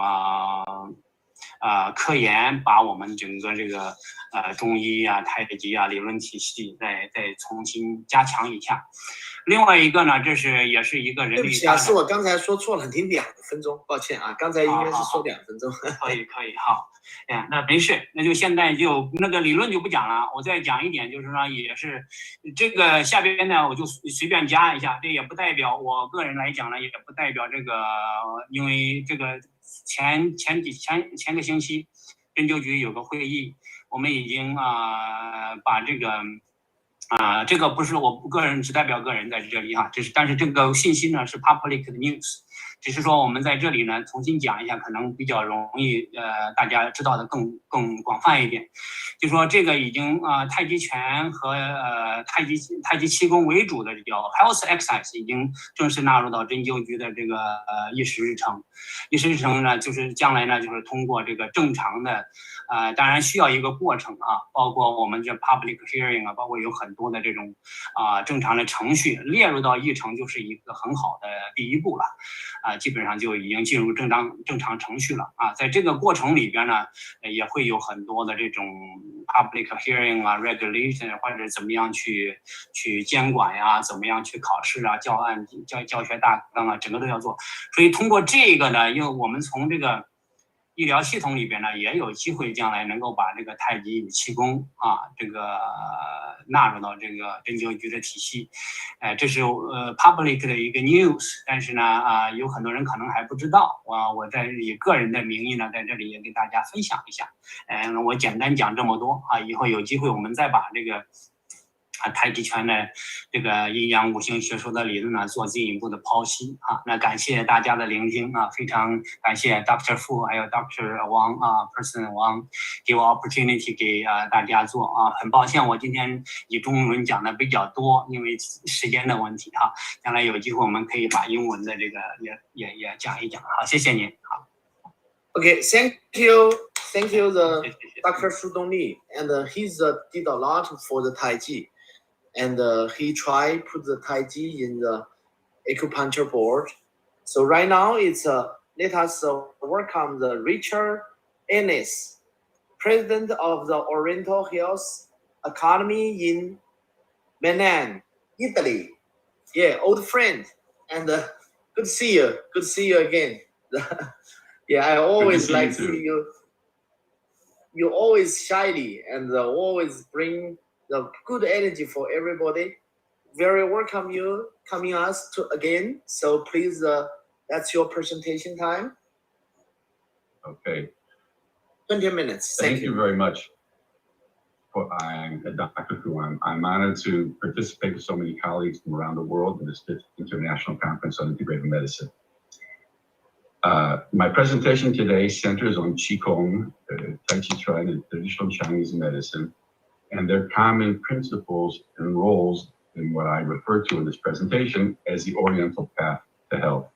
科研，把我们整个这个中医啊、太极啊理论体系再重新加强一下。另外一个呢，这是也是一个人对不起啊，力发展。是我刚才说错了，你2分钟，抱歉啊，刚才应该是说2分钟。可以，好，哎，那没事，那就现在就那个理论就不讲了，我再讲一点，就是说也是这个下边呢，我就随便加一下，这也不代表我个人来讲呢，也不代表这个，因为这个前个星期针灸局有个会议，我们已经把这个。这个不是我个人，只代表个人在这里哈，但是这个信息呢是 public news， 只是说我们在这里呢重新讲一下，可能比较容易大家知道的更广泛一点。就说这个已经太极拳和太极气功为主的叫 health exercise 已经正式纳入到针灸局的这个议事日程。议事日程呢，就是将来呢就是通过这个正常的。当然需要一个过程啊，包括我们这 public hearing 啊，包括有很多的这种正常的程序列入到议程，就是一个很好的第一步了，基本上就已经进入正常程序了啊。在这个过程里边呢，也会有很多的这种 public hearing 啊 regulation 或者怎么样去监管呀，怎么样去考试啊、教学大纲啊，整个都要做。所以通过这个呢，因为我们从这个医疗系统里边呢，也有机会将来能够把这个太极与气功这个纳入到这个针灸局的体系，这是public 的一个 news， 但是呢有很多人可能还不知道，我在以个人的名义呢，在这里也给大家分享一下，我简单讲这么多以后有机会我们再把这个太极拳的这个阴阳五行学说的理论呢，做进一步的剖析那感谢大家的聆听非常感谢 Dr. Fu 还有 Dr. Wang Person Wang 给我 opportunity 给大家做很抱歉我今天以中文讲的比较多，因为时间的问题将来有机会我们可以把英文的这个也讲一讲谢谢您Okay, thank you the Dr. Shu Dongli, and he's did a lot for the Tai Chi. And he tried put the Tai Chi in the acupuncture board. So right now it's let us welcome the Richard Ennis, president of the Oriental Health Academy in Milan, Italy. Yeah, old friend, and good to see you. Good to see you again. Yeah, I always like to see you. You always shyly and always bring the good energy for everybody. Very welcome you coming us to again. So please, that's your presentation time. Okay. 20 minutes. Thank you very much. I'm Dr. Fu. I'm honored to participate with so many colleagues from around the world in this international conference on integrative medicine. My presentation today centers on Qigong, Tai Chi Chuan, and traditional Chinese medicine, and their common principles and roles in what I refer to in this presentation as the Oriental path to health.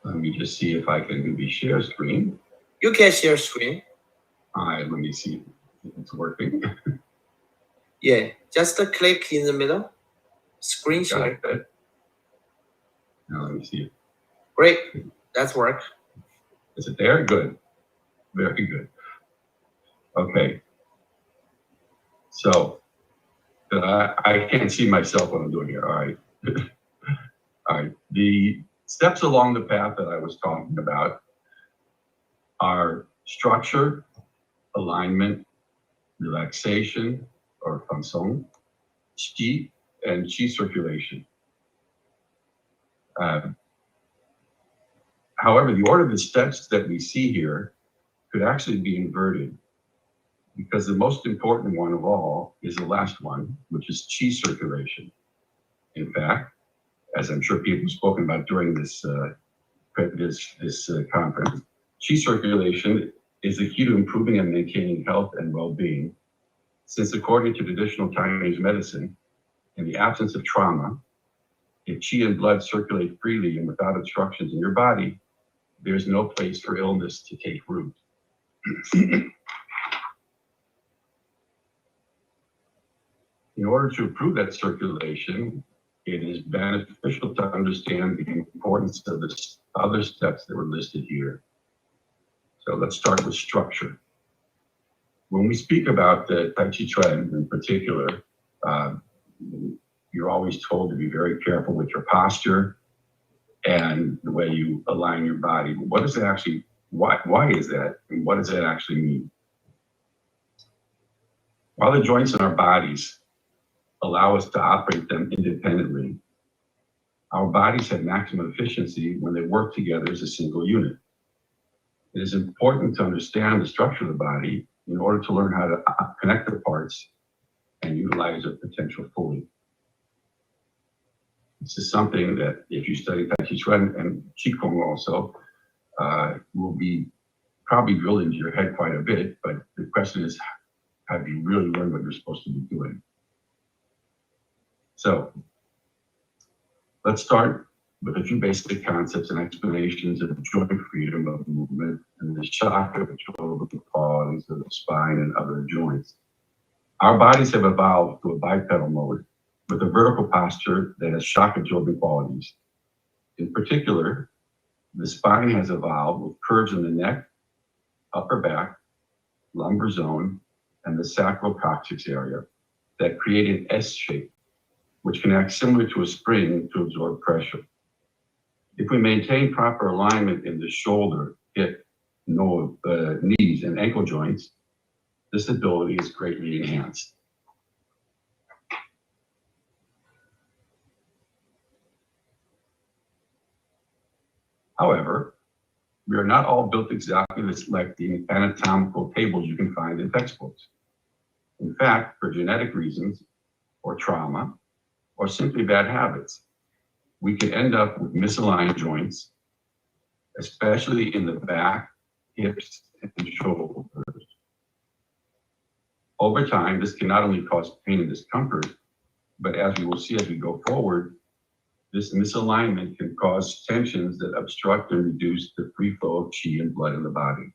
Let me just see if I can maybe share screen. You can share screen. All right, let me see if it's working. Yeah, just click in the middle. Screen share. Now let me see. Great, that's work. Is it there? Good. Very good. Okay. So I can't see myself what I'm doing here. All right. All right. The steps along the path that I was talking about are structure, alignment, relaxation, or fansong, Qi and Qi circulation. However, the order of the steps that we see here could actually be inverted, because the most important one of all is the last one, which is Qi circulation. In fact, as I'm sure people have spoken about during this conference, Qi circulation is the key to improving and maintaining health and well-being, since according to traditional Chinese medicine, in the absence of trauma, if Qi and blood circulate freely and without obstructions in your body, there's no place for illness to take root. In order to improve that circulation, it is beneficial to understand the importance of the other steps that were listed here. So let's start with structure. When we speak about the Tai Chi Chuan in particular, you're always told to be very careful with your posture and the way you align your body. What is it actually, why is that? And what does that actually mean? While the joints in our bodies allow us to operate them independently, our bodies have maximum efficiency when they work together as a single unit. It is important to understand the structure of the body in order to learn how to connect the parts and utilize their potential fully. This is something that if you study Tai Chi Chuan and Qigong also, will be probably drilled into your head quite a bit, but the question is, have you really learned what you're supposed to be doing? So let's start with a few basic concepts and explanations of joint freedom of movement and the shock of the qualities of the spine and other joints. Our bodies have evolved to a bipedal mode with a vertical posture that has shock absorbing qualities. In particular, the spine has evolved with curves in the neck, upper back, lumbar zone, and the sacral coccyx area that create an S shape, which can act similar to a spring to absorb pressure. If we maintain proper alignment in the shoulder, hip, knees, and ankle joints, this ability is greatly enhanced. However, we are not all built exactly like the anatomical tables you can find in textbooks. In fact, for genetic reasons, or trauma, or simply bad habits, we can end up with misaligned joints, especially in the back, hips, and shoulders. Over time, this can not only cause pain and discomfort, but as we will see as we go forward, this misalignment can cause tensions that obstruct and reduce the free flow of qi and blood in the body.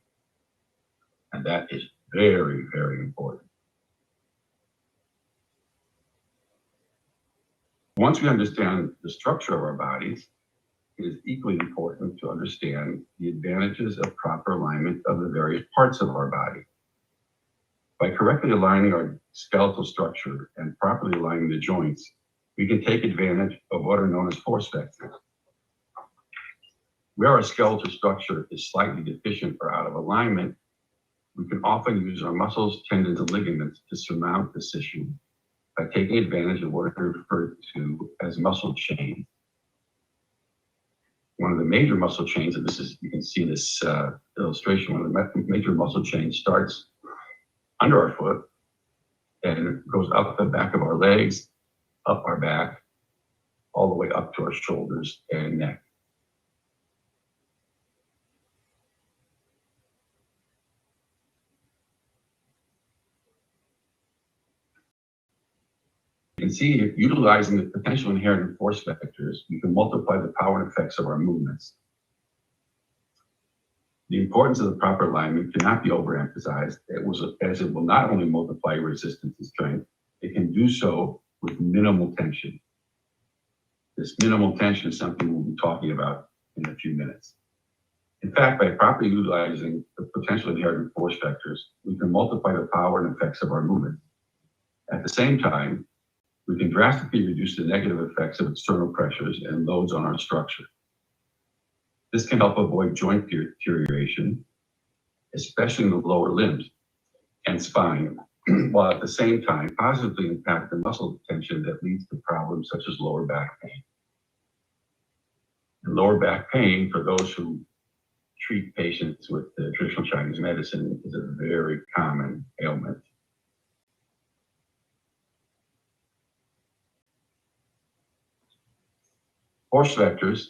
And that is very, very important. Once we understand the structure of our bodies, it is equally important to understand the advantages of proper alignment of the various parts of our body. By correctly aligning our skeletal structure and properly aligning the joints, we can take advantage of what are known as force vectors. Where our skeletal structure is slightly deficient or out of alignment, we can often use our muscles, tendons, and ligaments to surmount this issue by taking advantage of what are referred to as muscle chains. One of the major muscle chains, and this is, you can see in this illustration, one of the major muscle chains starts under our foot and goes up the back of our legs, up our back, all the way up to our shoulders and neck. You can see, utilizing the potential inherent in force vectors, we can multiply the power and effects of our movements. The importance of the proper alignment cannot be overemphasized, as it will not only multiply resistance and strength, it can do so with minimal tension. This minimal tension is something we'll be talking about in a few minutes. In fact, by properly utilizing the potential inherent in force vectors, we can multiply the power and effects of our movement. At the same time, we can drastically reduce the negative effects of external pressures and loads on our structure. This can help avoid joint deterioration, especially in the lower limbs and spine, while at the same time positively impact the muscle tension that leads to problems such as lower back pain. And lower back pain, for those who treat patients with traditional Chinese medicine, is a very common ailment. Force vectors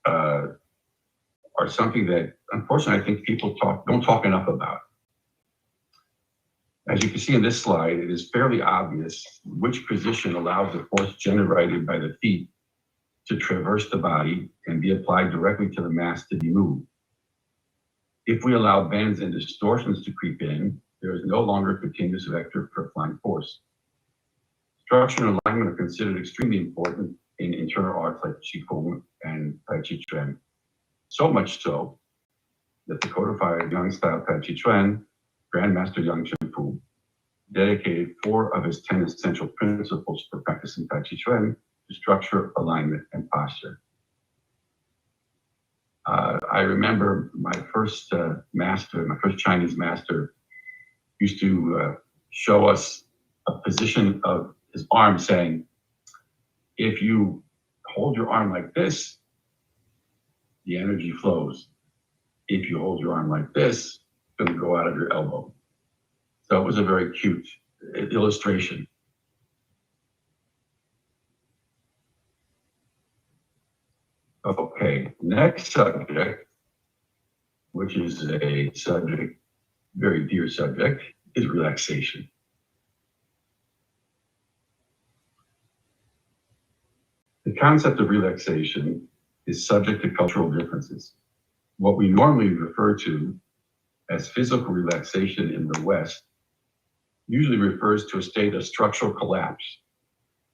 are something that, unfortunately, I think people don't talk enough about. As you can see in this slide, it is fairly obvious which position allows the force generated by the feet to traverse the body and be applied directly to the mass to be moved. If we allow bends and distortions to creep in, there is no longer a continuous vector for applying force. Structure and alignment are considered extremely important in internal arts like Qigong and Tai Chi Chuan. So much so that the codified Yang style Tai Chi Chuan, Grandmaster Yang Chen Fu, dedicated 4 of his 10 essential principles for practicing Tai Chi Chuan to structure, alignment, and posture. I remember my first Chinese master used to show us a position of his arm saying, if you hold your arm like this, the energy flows. If you hold your arm like this, it's going to go out of your elbow. So it was a very cute illustration. Okay, next subject, which is a subject, very dear subject, is relaxation. The concept of relaxation is subject to cultural differences. What we normally refer to as physical relaxation in the West usually refers to a state of structural collapse,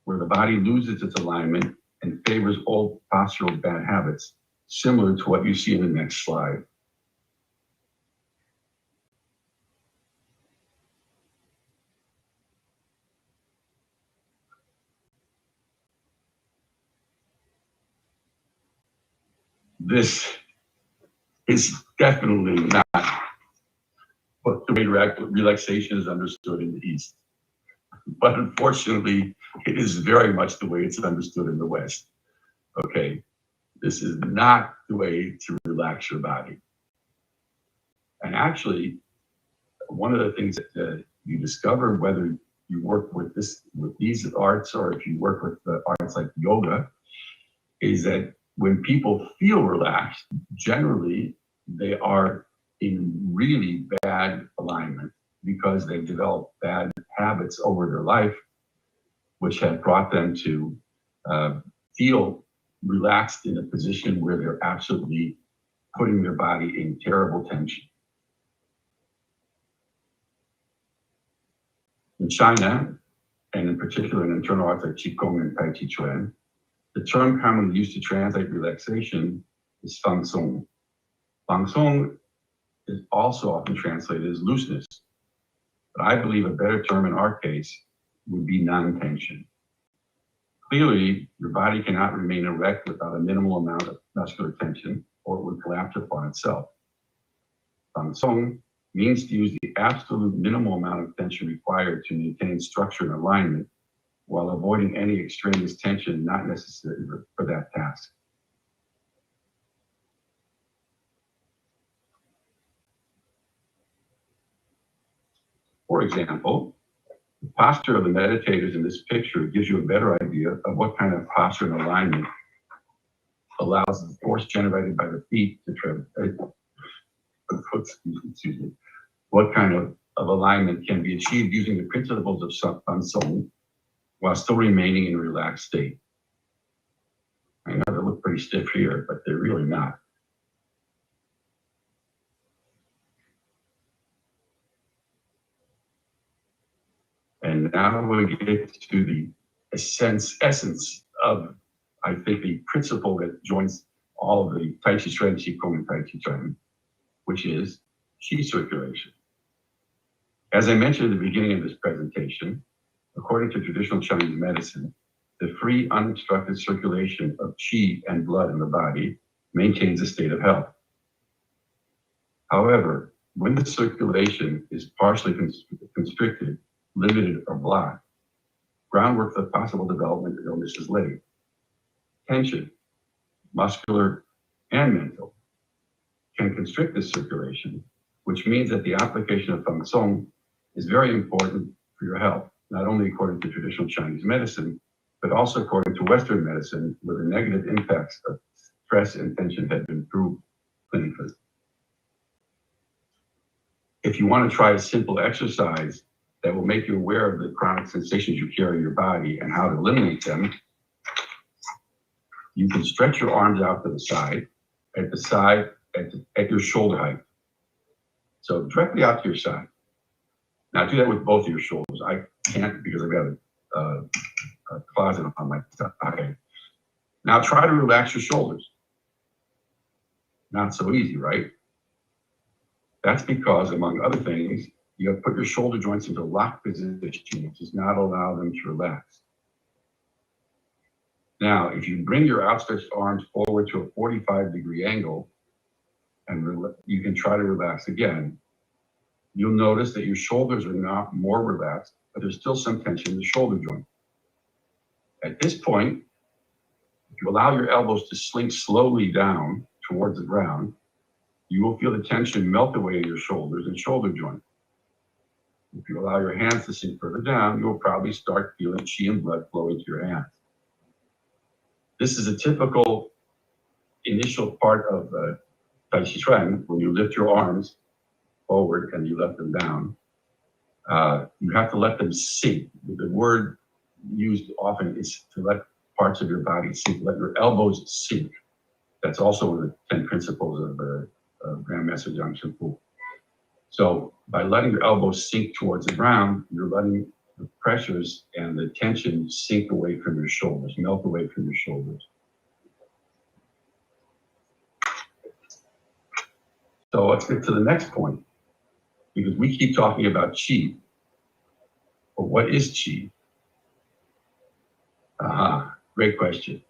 where the body loses its alignment and favors old postural bad habits, similar to what you see in the next slide. This is definitely not what the way relaxation is understood in the East. But unfortunately, it is very much the way it's understood in the West. Okay, this is not the way to relax your body. And actually, one of the things that you discover, whether you work with these arts or if you work with the arts like yoga, is that when people feel relaxed, generally they are in really bad alignment because they've developed bad habits over their life, which have brought them to feel relaxed in a position where they're absolutely putting their body in terrible tension. In China, and in particular in internal arts like Qigong and Tai Chi Chuan, the term commonly used to translate relaxation is fang song. Fang song is also often translated as looseness, but I believe a better term in our case would be non-tension. Clearly, your body cannot remain erect without a minimal amount of muscular tension, or it would collapse upon itself. Fang song means to use the absolute minimal amount of tension required to maintain structure and alignment while avoiding any extraneous tension not necessary for that task. For example, the posture of the meditators in this picture gives you a better idea of what kind of posture and alignment allows the force generated by the feet to what kind of alignment can be achieved using the principles of Fang Song while still remaining in a relaxed state. I know they look pretty stiff here, but they're really not. And now we get to the essence of, I think, the principle that joins all of the Tai Chi Chuan, Qigong, and Tai Chi Chuan, which is Qi circulation. As I mentioned at the beginning of this presentation, according to traditional Chinese medicine, the free, unobstructed circulation of Qi and blood in the body maintains a state of health. However, When the circulation is partially constricted, limited, or blocked, groundwork for the possible development of illness is laid. Tension, muscular and mental, can constrict this circulation, which means that the application of Feng Song is very important for your health, not only according to traditional Chinese medicine, but also according to Western medicine, where the negative impacts of stress and tension have been proved clinically. If you want to try a simple exercise that will make you aware of the chronic sensations you carry in your body and how to eliminate them, you can stretch your arms out to the side, at your shoulder height. So directly out to your side. Now do that with both of your shoulders. I can't because I've got a closet on my side. Now try to relax your shoulders. Not so easy, right? That's because, among other things, you have put your shoulder joints into locked position, which does not allow them to relax. Now, if you bring your outstretched arms forward to a 45-degree angle, and you can try to relax again, you'll notice that your shoulders are now more relaxed, but there's still some tension in the shoulder joint. At this point, if you allow your elbows to slink slowly down towards the ground, you will feel the tension melt away in your shoulders and shoulder joint. If you allow your hands to sink further down, you will probably start feeling qi and blood flowing to your hands. This is a typical initial part of Tai Chi Chuan. When you lift your arms forward and you let them down, you have to let them sink. The word used often is to let parts of your body sink, let your elbows sink. That's also one of the 10 principles of Grandmaster Zhang Shenfu. So by letting your elbows sink towards the ground, you're letting the pressures and the tension sink away from your shoulders, melt away from your shoulders. So let's get to the next point, because we keep talking about qi. But what is qi? Great question.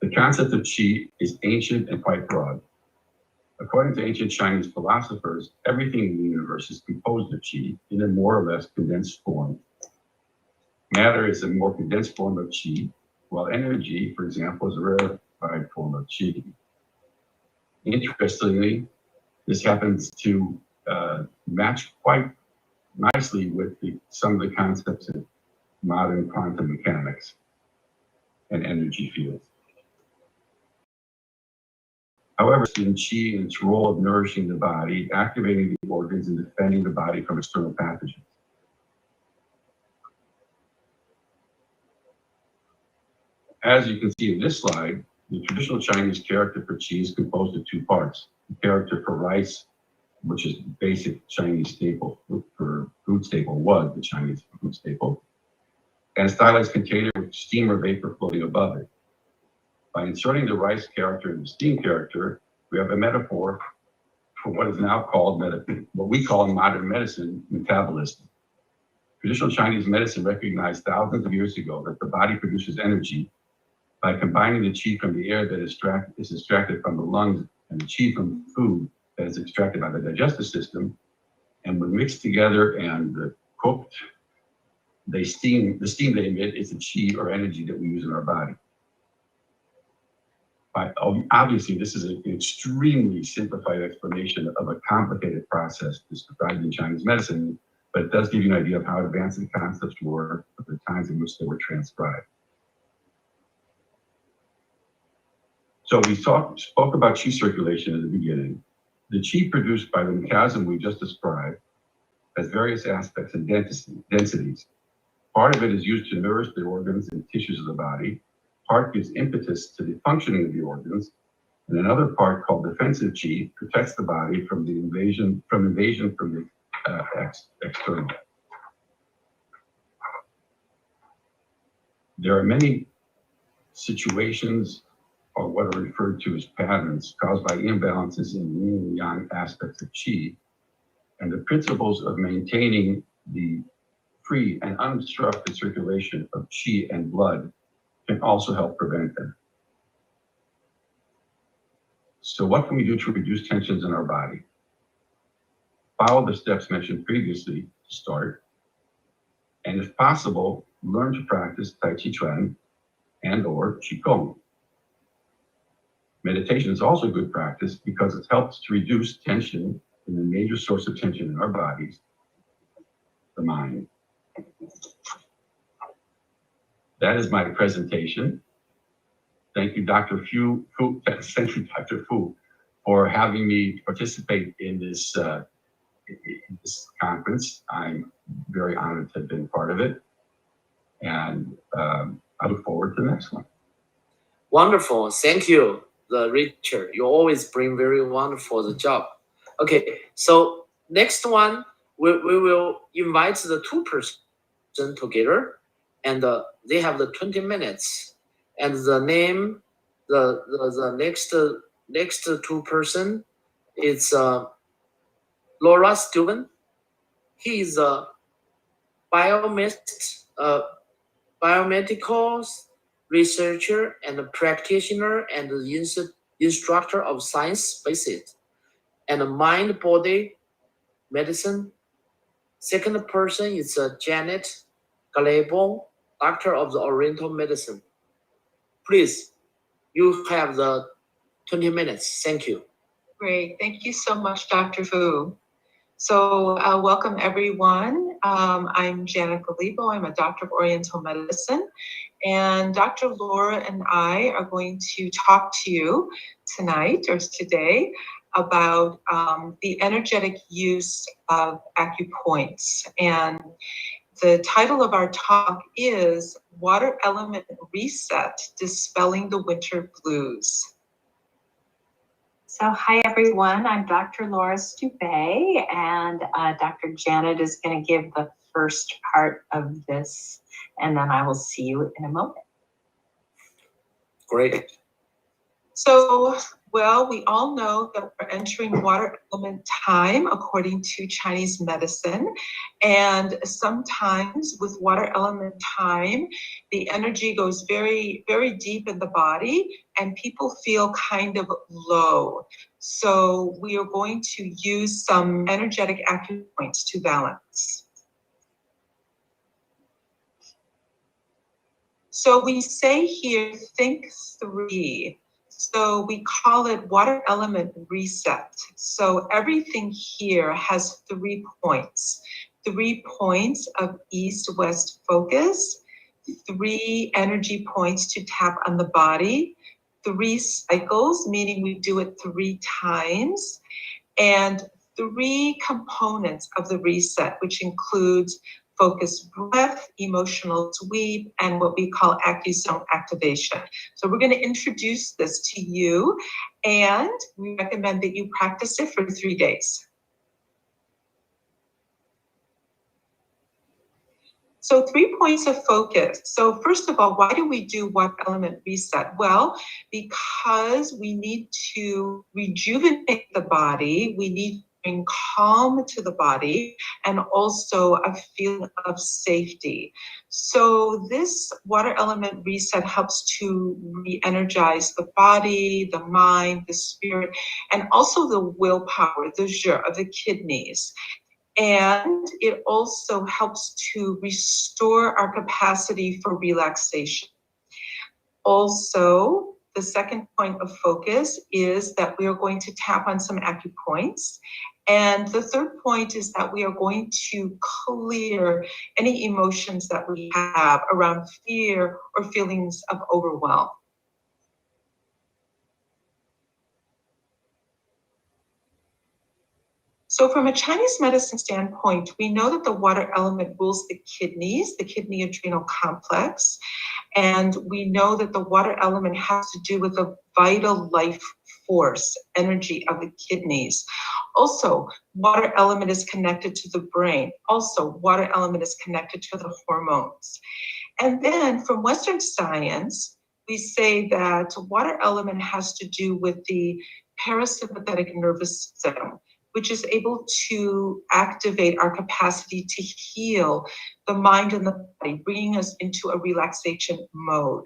The concept of qi is ancient and quite broad. According to ancient Chinese philosophers, everything in the universe is composed of qi in a more or less condensed form. Matter is a more condensed form of qi, while energy, for example, is a rarefied form of qi. Interestingly, this happens to match quite nicely with some of the concepts of modern quantum mechanics and energy fields. However, in qi and its role of nourishing the body, activating the organs, and defending the body from external pathogens. As you can see in this slide, the traditional Chinese character for qi is composed of two parts. The character for rice, which is basic Chinese staple for food staple, was the Chinese food staple, and a stylized container with steam or vapor floating above it. By inserting the rice character and the steam character, we have a metaphor for what is now called, what we call in modern medicine, metabolism. Traditional Chinese medicine recognized thousands of years ago that the body produces energy by combining the qi from the air that is extracted from the lungs and the qi from food that is extracted by the digestive system. And when mixed together and cooked, the steam they emit is the qi or energy that we use in our body. Obviously, this is an extremely simplified explanation of a complicated process described in Chinese medicine, but it does give you an idea of how advanced the concepts were at the times in which they were transcribed. So we spoke about qi circulation at the beginning. The qi produced by the mechanism we just described has various aspects and densities. Part of it is used to nourish the organs and tissues of the body. Part gives impetus to the functioning of the organs, and another part called defensive qi protects the body from the invasion from the external. There are many situations, or what are referred to as patterns, caused by imbalances in yin and yang aspects of qi, and the principles of maintaining the free and unobstructed circulation of qi and blood can also help prevent them. So what can we do to reduce tensions in our body? Follow the steps mentioned previously to start. And if possible, learn to practice Tai Chi Chuan and or Qigong. Meditation is also good practice because it helps to reduce tension in the major source of tension in our bodies, the mind. That is my presentation. Thank you, Dr. Fu, thank you, Dr. Fu, for having me participate in this conference. I'm very honored to have been part of it. And I look forward to the next one. Wonderful. Thank you, Richard. You always bring very wonderful the job. Okay, so next one, we will invite the two person together, and they have the 20 minutes. And the name, the next two person is Laura Steuben. He is a biomedical researcher and a practitioner and instructor of science-based and mind-body medicine. Second person is Janet Galebo, doctor of the Oriental medicine. Please, you have the 20 minutes. Thank you. Great. Thank you so much, Dr. Fu. So welcome, everyone. I'm Janet Galebo. I'm a doctor of Oriental medicine. And Dr. Laura and I are going to talk to you tonight or today about the energetic use of acupoints. And the title of our talk is Water Element Reset, Dispelling the Winter Blues. So hi everyone, I'm Dr. Laura Stubay, and Dr. Janet is going to give the first part of this, and then I will see you in a moment. Great. So, well, we all know that we're entering water element time according to Chinese medicine. And sometimes with water element time, the energy goes very, very deep in the body and people feel kind of low. So we are going to use some energetic acupoints to balance. So we say here, think 3. So we call it water element reset. So everything here has 3 points. 3 points of east-west focus, 3 energy points to tap on the body, 3 cycles, meaning we do it 3 times, and 3 components of the reset, which includes focused breath, emotional sweep, and what we call Accusone activation. So we're going to introduce this to you, and we recommend that you practice it for 3 days. So 3 points of focus. So first of all, why do we do water element reset? Well, because we need to rejuvenate the body, we need to bring calm to the body, and also a feeling of safety. So this water element reset helps to re-energize the body, the mind, the spirit, and also the willpower, the jus of the kidneys. And it also helps to restore our capacity for relaxation. Also, the second point of focus is that we are going to tap on some acupoints. And the third point is that we are going to clear any emotions that we have around fear or feelings of overwhelm. So from a Chinese medicine standpoint, we know that the water element rules the kidneys, the kidney adrenal complex. And we know that the water element has to do with the vital life force, energy of the kidneys. Also, water element is connected to the brain. Also, water element is connected to the hormones. And then from Western science, we say that water element has to do with the parasympathetic nervous system, which is able to activate our capacity to heal the mind and the body, bringing us into a relaxation mode.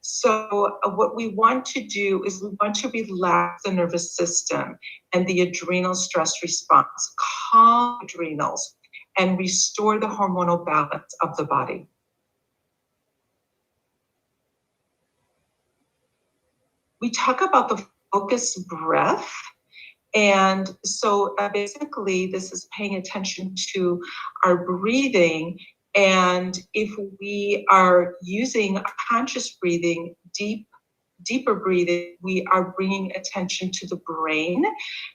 So what we want to do is we want to relax the nervous system and the adrenal stress response, calm adrenals, and restore the hormonal balance of the body. We talk about the focused breath. And so basically, this is paying attention to our breathing. And if we are using conscious breathing, deeper breathing, we are bringing attention to the brain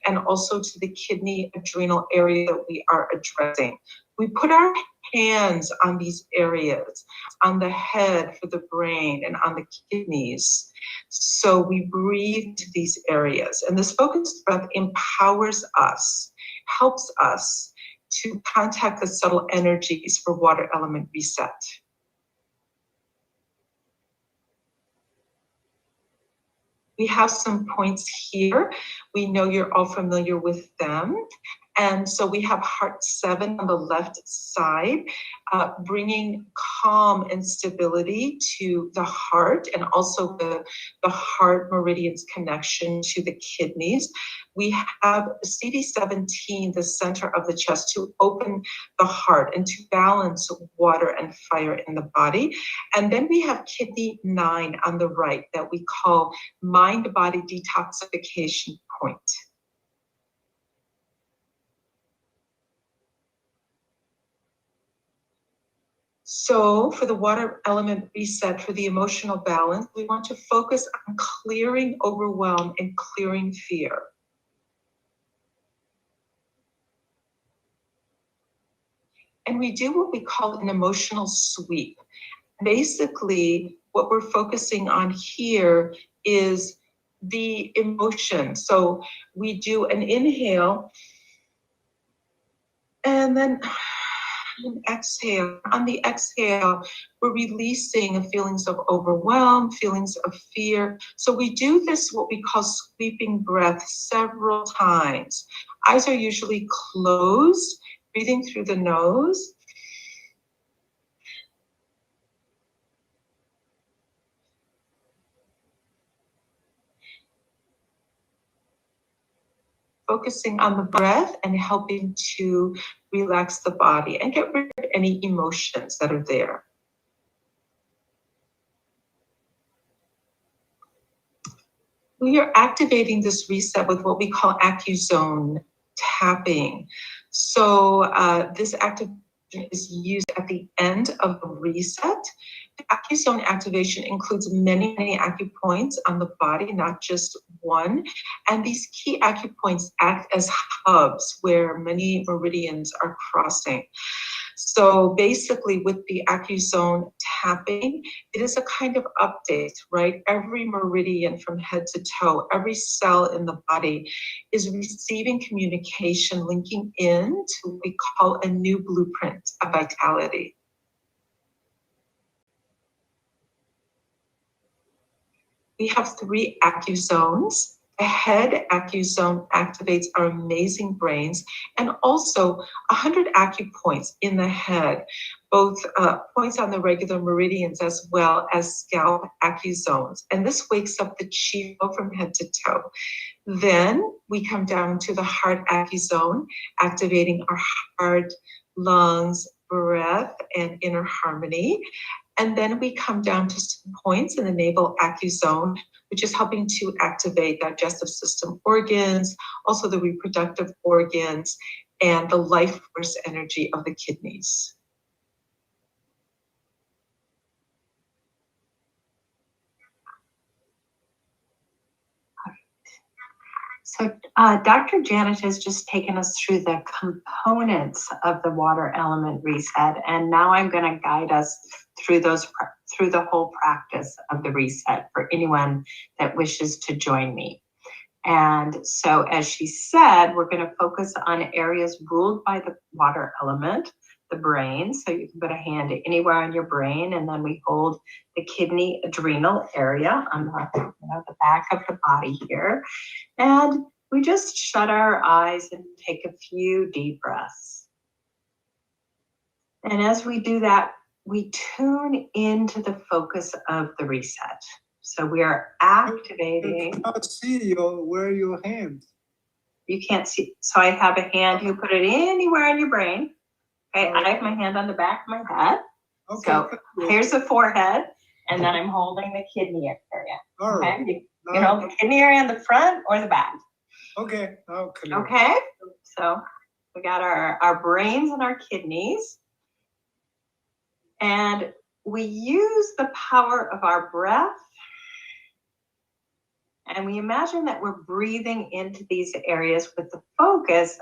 and also to the kidney adrenal area that we are addressing. We put our hands on these areas, on the head for the brain and on the kidneys. So we breathe to these areas. And this focused breath empowers us, helps us to contact the subtle energies for water element reset. We have some points here. We know you're all familiar with them. And so we have heart 7 on the left side, bringing calm and stability to the heart and also the heart meridian's connection to the kidneys. We have CD17, the center of the chest, to open the heart and to balance water and fire in the body. And then we have kidney 9 on the right that we call mind-body detoxification point. So for the water element reset, for the emotional balance, we want to focus on clearing overwhelm and clearing fear. And we do what we call an emotional sweep. Basically, what we're focusing on here is the emotion. So we do an inhale and then an exhale. On the exhale, we're releasing feelings of overwhelm, feelings of fear. So we do this, what we call sweeping breath, several times. Eyes are usually closed, breathing through the nose. Focusing on the breath and helping to relax the body and get rid of any emotions that are there. We are activating this reset with what we call Accusone Tapping. So this activation is used at the end of the reset. The Accusone activation includes many, many acupoints on the body, not just one. And these key acupoints act as hubs where many meridians are crossing. So basically with the Accusone tapping, it is a kind of update, right? Every meridian from head to toe, every cell in the body is receiving communication, linking in to what we call a new blueprint of vitality. We have 3 Accuzones. The head Accusone activates our amazing brains, and also 100 acupoints in the head, both points on the regular meridians as well as scalp Accuzones. And this wakes up the chi flow from head to toe. Then we come down to the heart Accusone, activating our heart, lungs, breath, and inner harmony. And then we come down to some points in the navel Accusone, which is helping to activate digestive system organs, also the reproductive organs, and the life force energy of the kidneys. So Dr. Janet has just taken us through the components of the water element reset, and now I'm going to guide us through the whole practice of the reset for anyone that wishes to join me. And so, as she said, we're going to focus on areas ruled by the water element, the brain. So you can put a hand anywhere on your brain, and then we hold the kidney adrenal area on the back of the body here. And we just shut our eyes and take a few deep breaths. And as we do that, we tune into the focus of the reset. So we are activating. I can't see you where your hand. You can't see. So I have a hand. You put it anywhere in your brain. Okay, I have my hand on the back of my head. Okay. So here's the forehead, and then I'm holding the kidney area. All right. Okay, you hold the kidney area in the front or the back. Okay. Okay. Okay, so we got our brains and our kidneys, and we use the power of our breath, and we imagine that we're breathing into these areas with the focus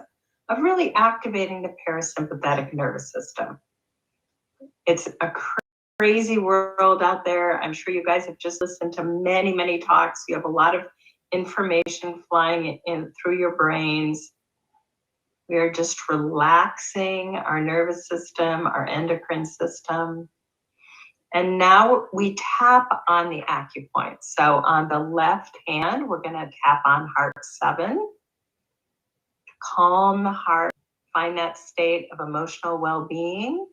of really activating the parasympathetic nervous system. It's a crazy world out there. I'm sure you guys have just listened to many, many talks. You have a lot of information flying in through your brains. We are just relaxing our nervous system, our endocrine system. And now we tap on the acupoints. So on the left hand, we're going to tap on heart 7. Calm the heart, find that state of emotional well-being.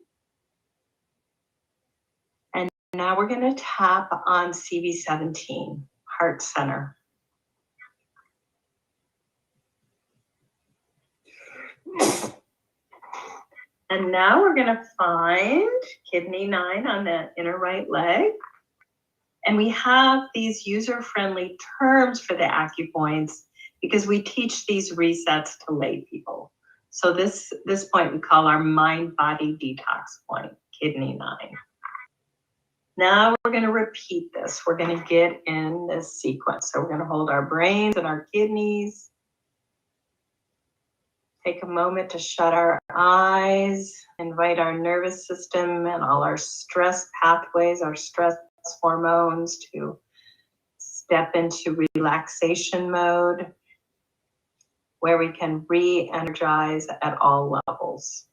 And now we're going to tap on CV17, heart center. And now we're going to find kidney 9 on the inner right leg. And we have these user-friendly terms for the acupoints because we teach these resets to lay people. So this point we call our mind-body detox point, kidney 9. Now we're going to repeat this. We're going to get in this sequence. So we're going to hold our brains and our kidneys. Take a moment to shut our eyes, invite our nervous system and all our stress pathways, our stress hormones to step into relaxation mode, where we can re-energize at all levels.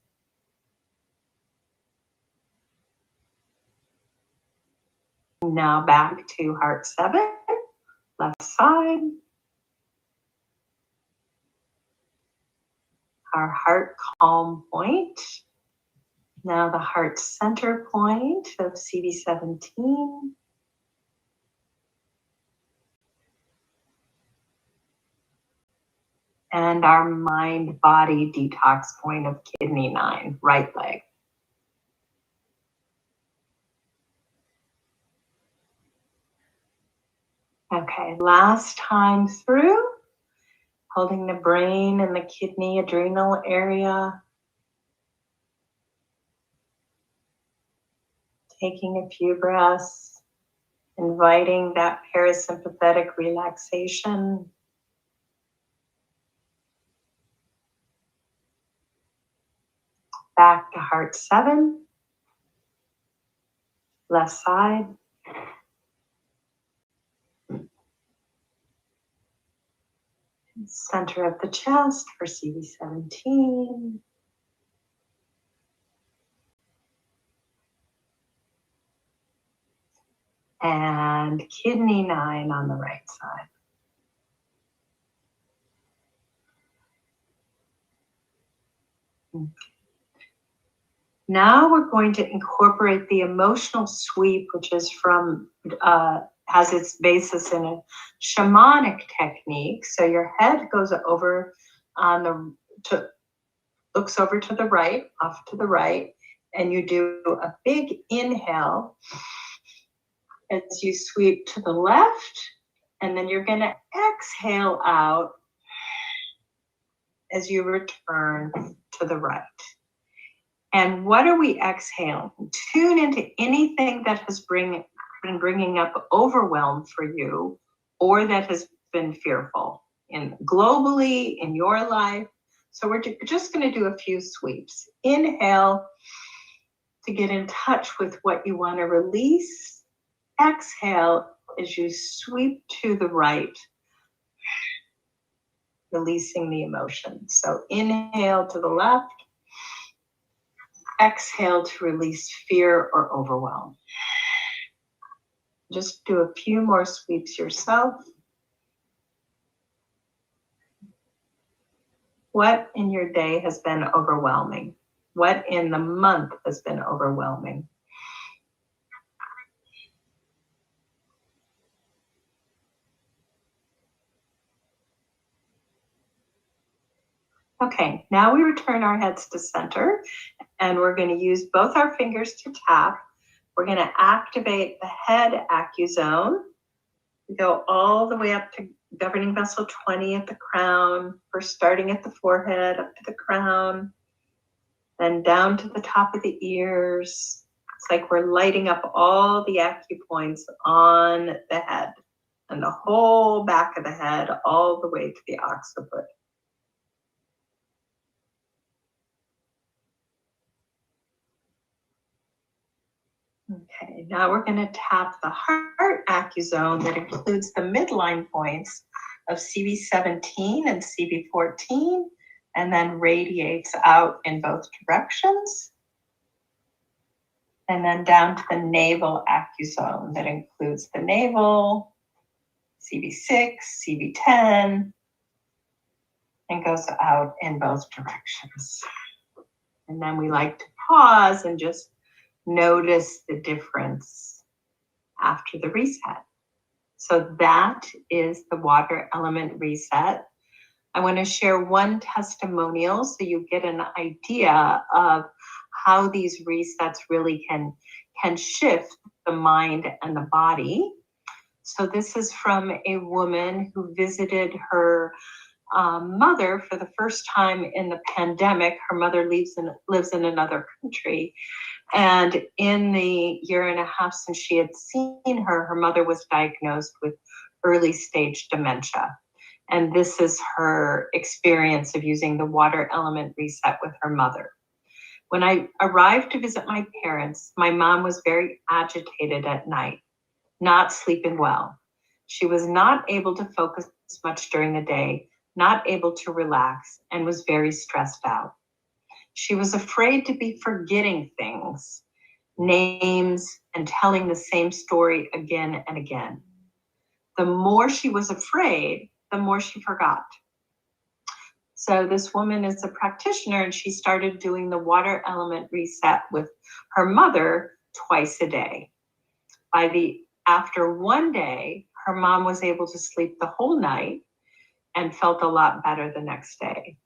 Now back to heart 7, left side. Our heart calm point. Now the heart center point of CV17. And our mind-body detox point of kidney 9, right leg. Okay, last time through. Holding the brain and the kidney adrenal area. Taking a few breaths, inviting that parasympathetic relaxation. Back to heart 7, left side. Center of the chest for CV17. And kidney 9 on the right side. Okay. Now we're going to incorporate the emotional sweep, which is from has its basis in a shamanic technique. So your head goes over on looks over to the right, off to the right, and you do a big inhale as you sweep to the left, and then you're going to exhale out as you return to the right. And what are we exhaling? Tune into anything that has been bringing up overwhelm for you, or that has been fearful globally in your life. So we're just going to do a few sweeps. Inhale to get in touch with what you want to release. Exhale as you sweep to the right, releasing the emotion. So inhale to the left. Exhale to release fear or overwhelm. Just do a few more sweeps yourself. What in your day has been overwhelming? What in the month has been overwhelming? Okay, now we return our heads to center, and we're going to use both our fingers to tap. We're going to activate the head Accusone. We go all the way up to governing vessel 20 at the crown, first starting at the forehead, up to the crown, then down to the top of the ears. It's like we're lighting up all the acupoints on the head and the whole back of the head all the way to the occiput. Okay, now we're going to tap the heart Accusone that includes the midline points of CV17 and CV14, and then radiates out in both directions. And then down to the navel Accusone that includes the navel, CV6, CV10, and goes out in both directions. And then we like to pause and just notice the difference after the reset. So that is the water element reset. I want to share one testimonial so you get an idea of how these resets really can shift the mind and the body. So this is from a woman who visited her mother for the first time in the pandemic. Her mother lives in another country. And in the year and a half since she had seen her, her mother was diagnosed with early stage dementia. And this is her experience of using the water element reset with her mother. When I arrived to visit my parents, my mom was very agitated at night, not sleeping well. She was not able to focus much during the day, not able to relax, and was very stressed out. She was afraid to be forgetting things, names, and telling the same story again and again. The more she was afraid, the more she forgot. So this woman is a practitioner, and she started doing the water element reset with her mother twice a day. After one day, her mom was able to sleep the whole night and felt a lot better the next day.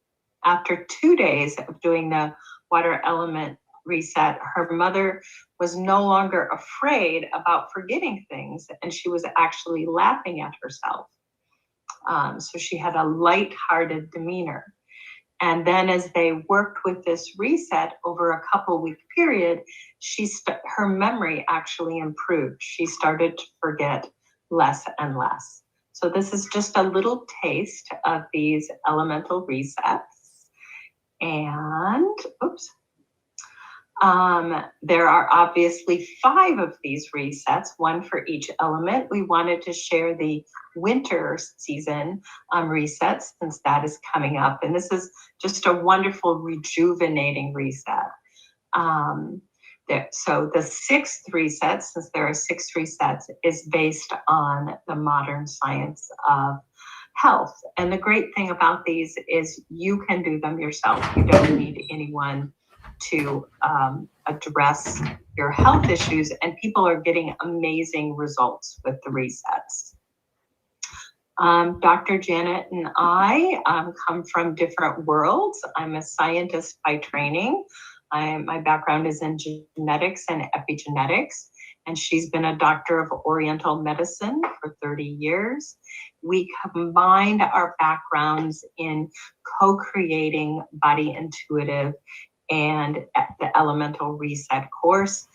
After 2 days of doing the water element reset, her mother was no longer afraid about forgetting things, and she was actually laughing at herself. So she had a light-hearted demeanor. And then as they worked with this reset over a couple-week period, her memory actually improved. She started to forget less and less. So this is just a little taste of these elemental resets. And, there are obviously 5 of these resets, one for each element. We wanted to share the winter season resets since that is coming up. And this is just a wonderful rejuvenating reset. So the 6th reset, since there are 6 resets, is based on the modern science of health. And the great thing about these is you can do them yourself. You don't need anyone to address your health issues, and people are getting amazing results with the resets. Dr. Janet and I come from different worlds. I'm a scientist by training. My background is in genetics and epigenetics, and she's been a doctor of Oriental medicine for 30 years. We combined our backgrounds in co-creating Body Intuitive and the Elemental Reset course.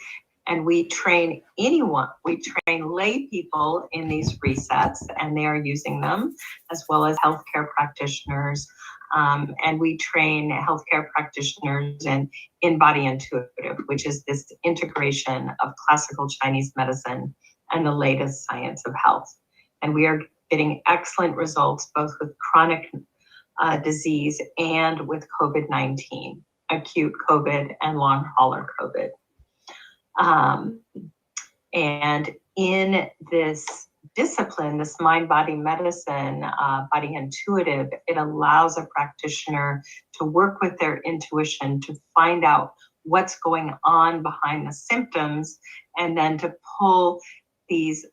And we train lay people in these resets, and they are using them, as well as healthcare practitioners. And we train healthcare practitioners in Body Intuitive, which is this integration of classical Chinese medicine and the latest science of health. And we are getting excellent results both with chronic disease and with COVID-19, acute COVID and long hauler COVID. And in this discipline, this mind-body medicine, Body Intuitive, it allows a practitioner to work with their intuition to find out what's going on behind the symptoms, and then to pull these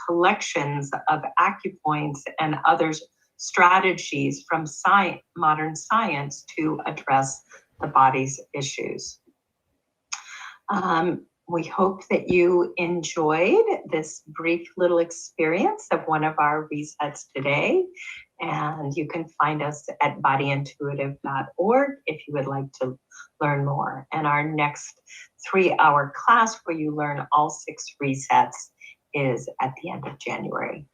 collections of acupoints and other strategies from modern science to address the body's issues. We hope that you enjoyed this brief little experience of one of our resets today. And you can find us at bodyintuitive.org if you would like to learn more. And our next 3-hour class where you learn all 6 resets is at the end of January.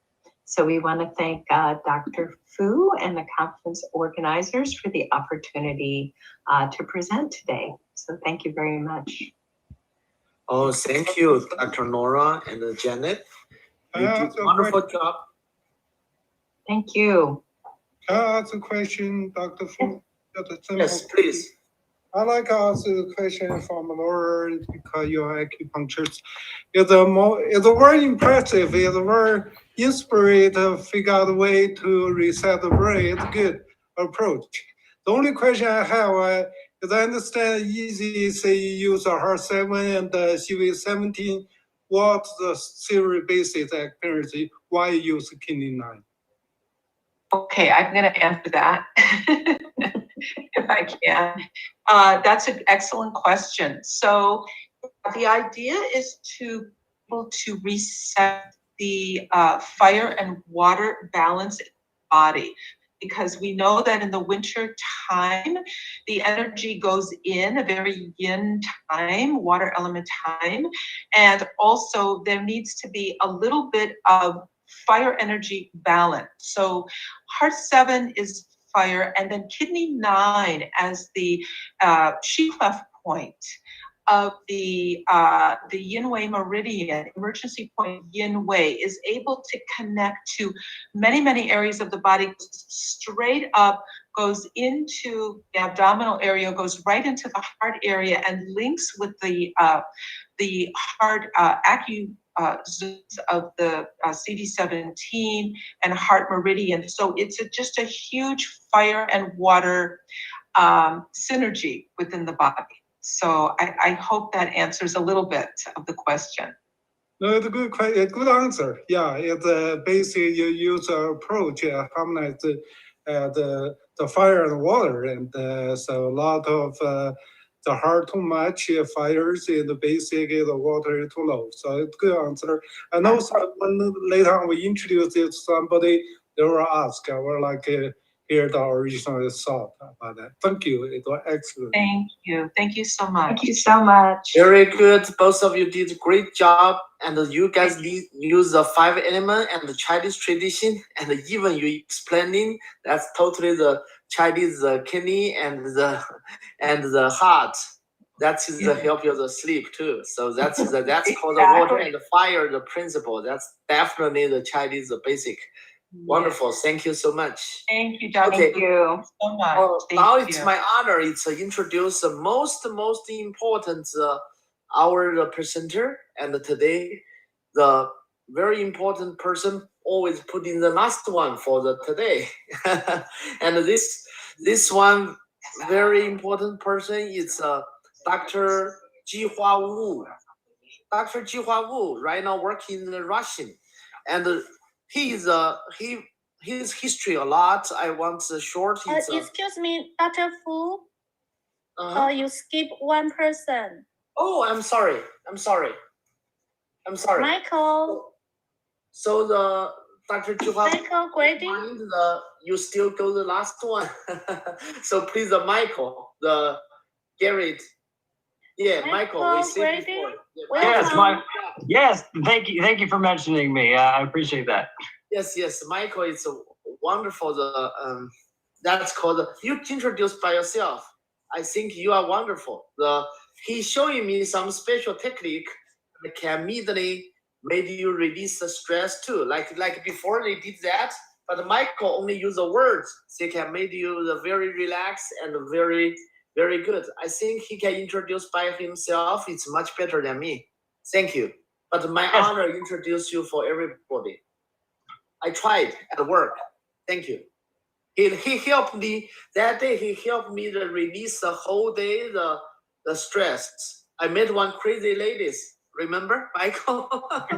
So we want to thank Dr. Fu and the conference organizers for the opportunity to present today. So thank you very much. Oh, thank you, Dr. Nora and Janet. You did a wonderful job. Thank you. Can I ask a question, Dr. Fu? Yes, please. I like to ask a question from Laura because you're acupuncturist. It's very impressive. It's very inspiring to figure out a way to reset the brain. It's a good approach. The only question I have is I understand easy say you use a HER7 and CV17. What's the theory basis accuracy? Why you use kidney 9? Okay, I'm going to answer that if I can. That's an excellent question. So the idea is to be able to reset the fire and water balance in the body, because we know that in the winter time, the energy goes in a very yin time, water element time, and also there needs to be a little bit of fire energy balance. So heart 7 is fire, and then kidney 9 as the chi clef point of the yin wei meridian, emergency point yin wei, is able to connect to many areas of the body, straight up, goes into the abdominal area, goes right into the heart area, and links with the heart zones of the CD17 and heart meridian. So it's just a huge fire and water synergy within the body. So I hope that answers a little bit of the question. No, it's a good question. Good answer. Yeah, it's basically you use an approach, harmonize the fire and water, and so a lot of the heart too much fires, and basically the water too low. So it's a good answer. And also when later on we introduce it to somebody, they will ask, I will like hear the original thought about that. Thank you. It was excellent. Thank you. Thank you so much. Thank you so much. Very good. Both of you did a great job. And you guys use the 5 element and the Chinese tradition. And even you explaining, that's totally the Chinese kidney and the heart. That's the help you to sleep too. So that's called the water and the fire, the principle. That's definitely the Chinese basic. Wonderful. Thank you so much. Thank you, Dr. Thank you so much. Now it's my honor. It's introduce the most important our presenter, and today the very important person always put in the last one for the today. And this one very important person is Dr. Ji Hua Wu. Dr. Ji Hua Wu right now working in Russian, and his history a lot. I want the short. Excuse me, Dr. Fu. You skip one person. Oh, I'm sorry. Michael. So the Dr. Ji Hua. Michael grading. You still go the last one. So please, Michael, the Garrett. Yeah, Michael. We said before. Yes, yes. Thank you for mentioning me. I appreciate that. Yes, Michael. It's wonderful. That's called. You introduced by yourself. I think you are wonderful. He's showing me some special technique that can immediately made you release the stress too. Like before they did that, but Michael only use the words. So he can make you very relaxed and very, very good. I think he can introduce by himself. It's much better than me. Thank you. But my honor introduce you for everybody. I tried at work. Thank you. He helped me that day. He helped me to release the whole day the stress. I met one crazy ladies. Remember, Michael?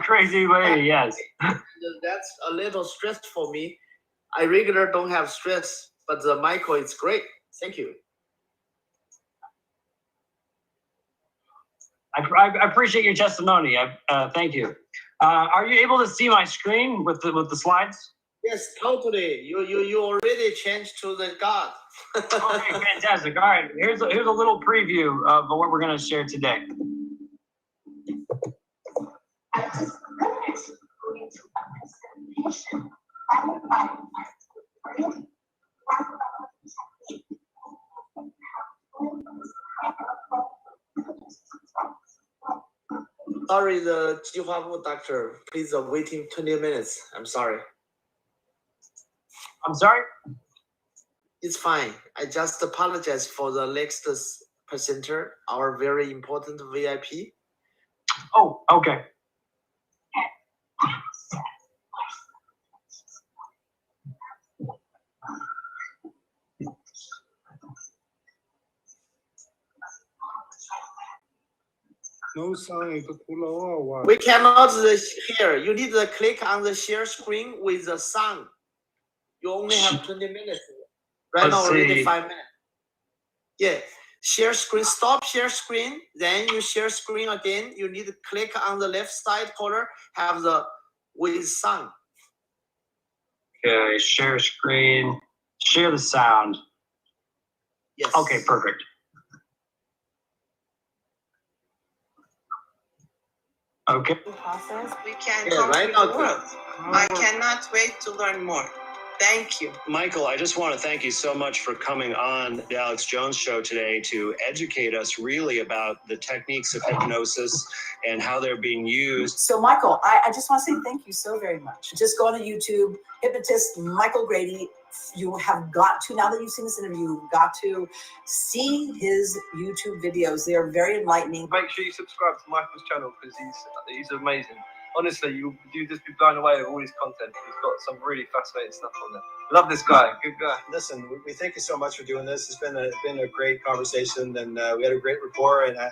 Crazy lady, yes. That's a little stress for me. I regular don't have stress, but the Michael is great. Thank you. I appreciate your testimony. Thank you. Are you able to see my screen with the slides? Yes, totally. You already changed to the God. Okay, fantastic. All right, here's a little preview of what we're going to share today. Sorry, the Ji Hua Wu doctor. Please waiting 20 minutes. I'm sorry. I'm sorry? It's fine. I just apologize for the next presenter, our very important VIP. Oh, okay. No sign to pull We cannot hear. You need to click on the share screen with the sound. You only have 20 minutes. Right now, already 5 minutes. Yeah. Share screen, stop share screen. Then you share screen again. You need to click on the left side corner, have the with sound. Okay, share screen, share the sound. Yes. Okay, perfect. Okay. Process. We can Yeah, come right to now, the world. I cannot wait to learn more. Thank you. Michael, I just want to thank you so much for coming on the Alex Jones Show today to educate us really about the techniques of hypnosis and how they're being used. So, Michael, I just want to say thank you so very much. Just go on to YouTube, hypnotist Michael Grady. You have got to, now that you've seen this interview, you've got to see his YouTube videos. They are very enlightening. Make sure you subscribe to Michael's channel because he's amazing. Honestly, you'll just be blown away with all his content. He's got some really fascinating stuff on there. Love this guy. Good guy. Listen, we thank you so much for doing this. It's been a great conversation, and we had a great rapport. And I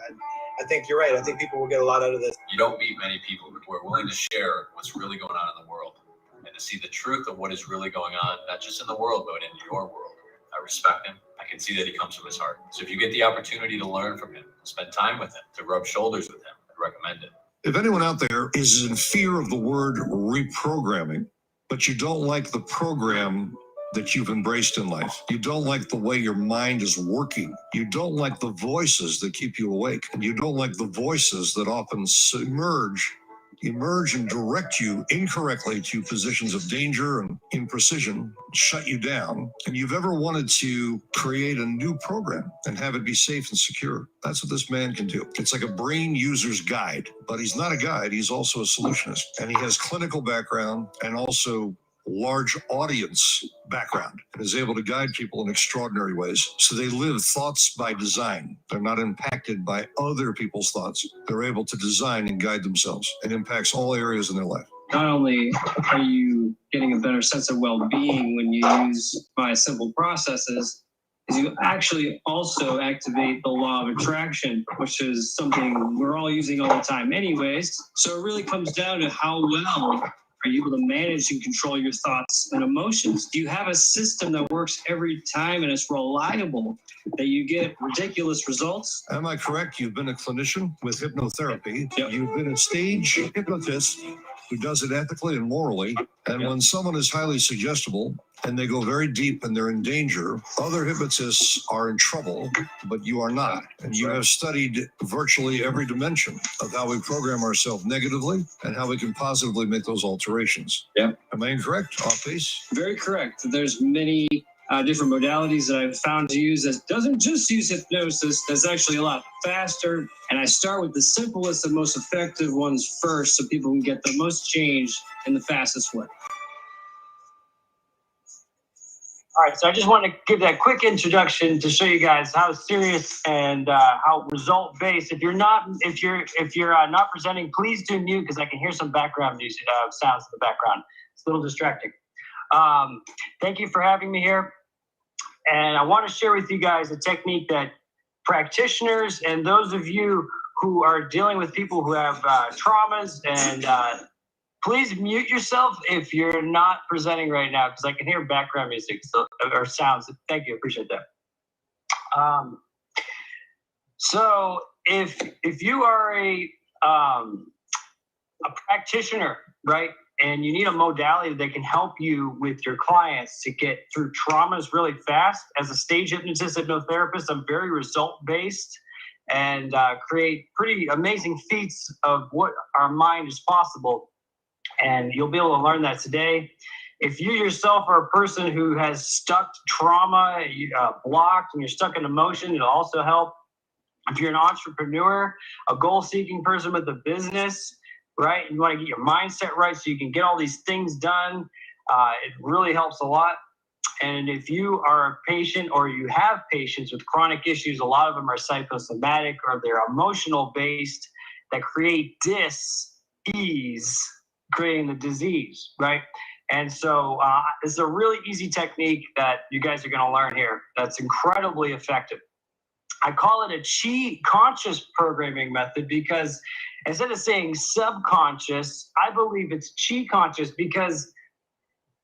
think you're right. I think people will get a lot out of this. You don't meet many people who are willing to share what's really going on in the world and to see the truth of what is really going on, not just in the world, but in your world. I respect him. I can see that he comes from his heart. So if you get the opportunity to learn from him, to spend time with him, to rub shoulders with him, I'd recommend it. If anyone out there is in fear of the word reprogramming, but you don't like the program that you've embraced in life, you don't like the way your mind is working, you don't like the voices that keep you awake, and you don't like the voices that often emerge and direct you incorrectly to positions of danger and imprecision, shut you down, and you've ever wanted to create a new program and have it be safe and secure, that's what this man can do. It's like a brain user's guide, but he's not a guide, he's also a solutionist. And he has clinical background and also large audience background and is able to guide people in extraordinary ways. So they live thoughts by design. They're not impacted by other people's thoughts. They're able to design and guide themselves. It impacts all areas in their life. Not only are you getting a better sense of well-being when you use my simple processes, is you actually also activate the law of attraction, which is something we're all using all the time anyways. So it really comes down to how well are you able to manage and control your thoughts and emotions? Do you have a system that works every time and it's reliable, that you get ridiculous results? Am I correct? You've been a clinician with hypnotherapy. Yep. You've been a stage hypnotist who does it ethically and morally. And when someone is highly suggestible and they go very deep and they're in danger, other hypnotists are in trouble, but you are not. And you have studied virtually every dimension of how we program ourselves negatively and how we can positively make those alterations. Yeah. Am I incorrect? Off base? Very correct. There's many different modalities that I've found to use that doesn't just use hypnosis, that's actually a lot faster. And I start with the simplest and most effective ones first so people can get the most change in the fastest way. All right, so I just want to give that quick introduction to show you guys how serious and how result-based. If you're not presenting, please do mute because I can hear some background music sounds in the background. It's a little distracting. Thank you for having me here, and I want to share with you guys a technique that practitioners and those of you who are dealing with people who have traumas and please mute yourself if you're not presenting right now, because I can hear background music or sounds. Thank you, appreciate that. So if you are a practitioner, right, and you need a modality that can help you with your clients to get through traumas really fast, as a stage hypnotist, hypnotherapist, I'm very result-based and create pretty amazing feats of what our mind is possible. And you'll be able to learn that today. If you yourself are a person who has stuck trauma, blocked, and you're stuck in emotion, it'll also help. If you're an entrepreneur, a goal-seeking person with a business, right? You want to get your mindset right so you can get all these things done. It really helps a lot. And if you are a patient or you have patients with chronic issues, a lot of them are psychosomatic or they're emotional based that create dis-ease, creating the disease, right? And so this is a really easy technique that you guys are going to learn here that's incredibly effective. I call it a Qi conscious programming method because instead of saying subconscious, I believe it's Qi conscious because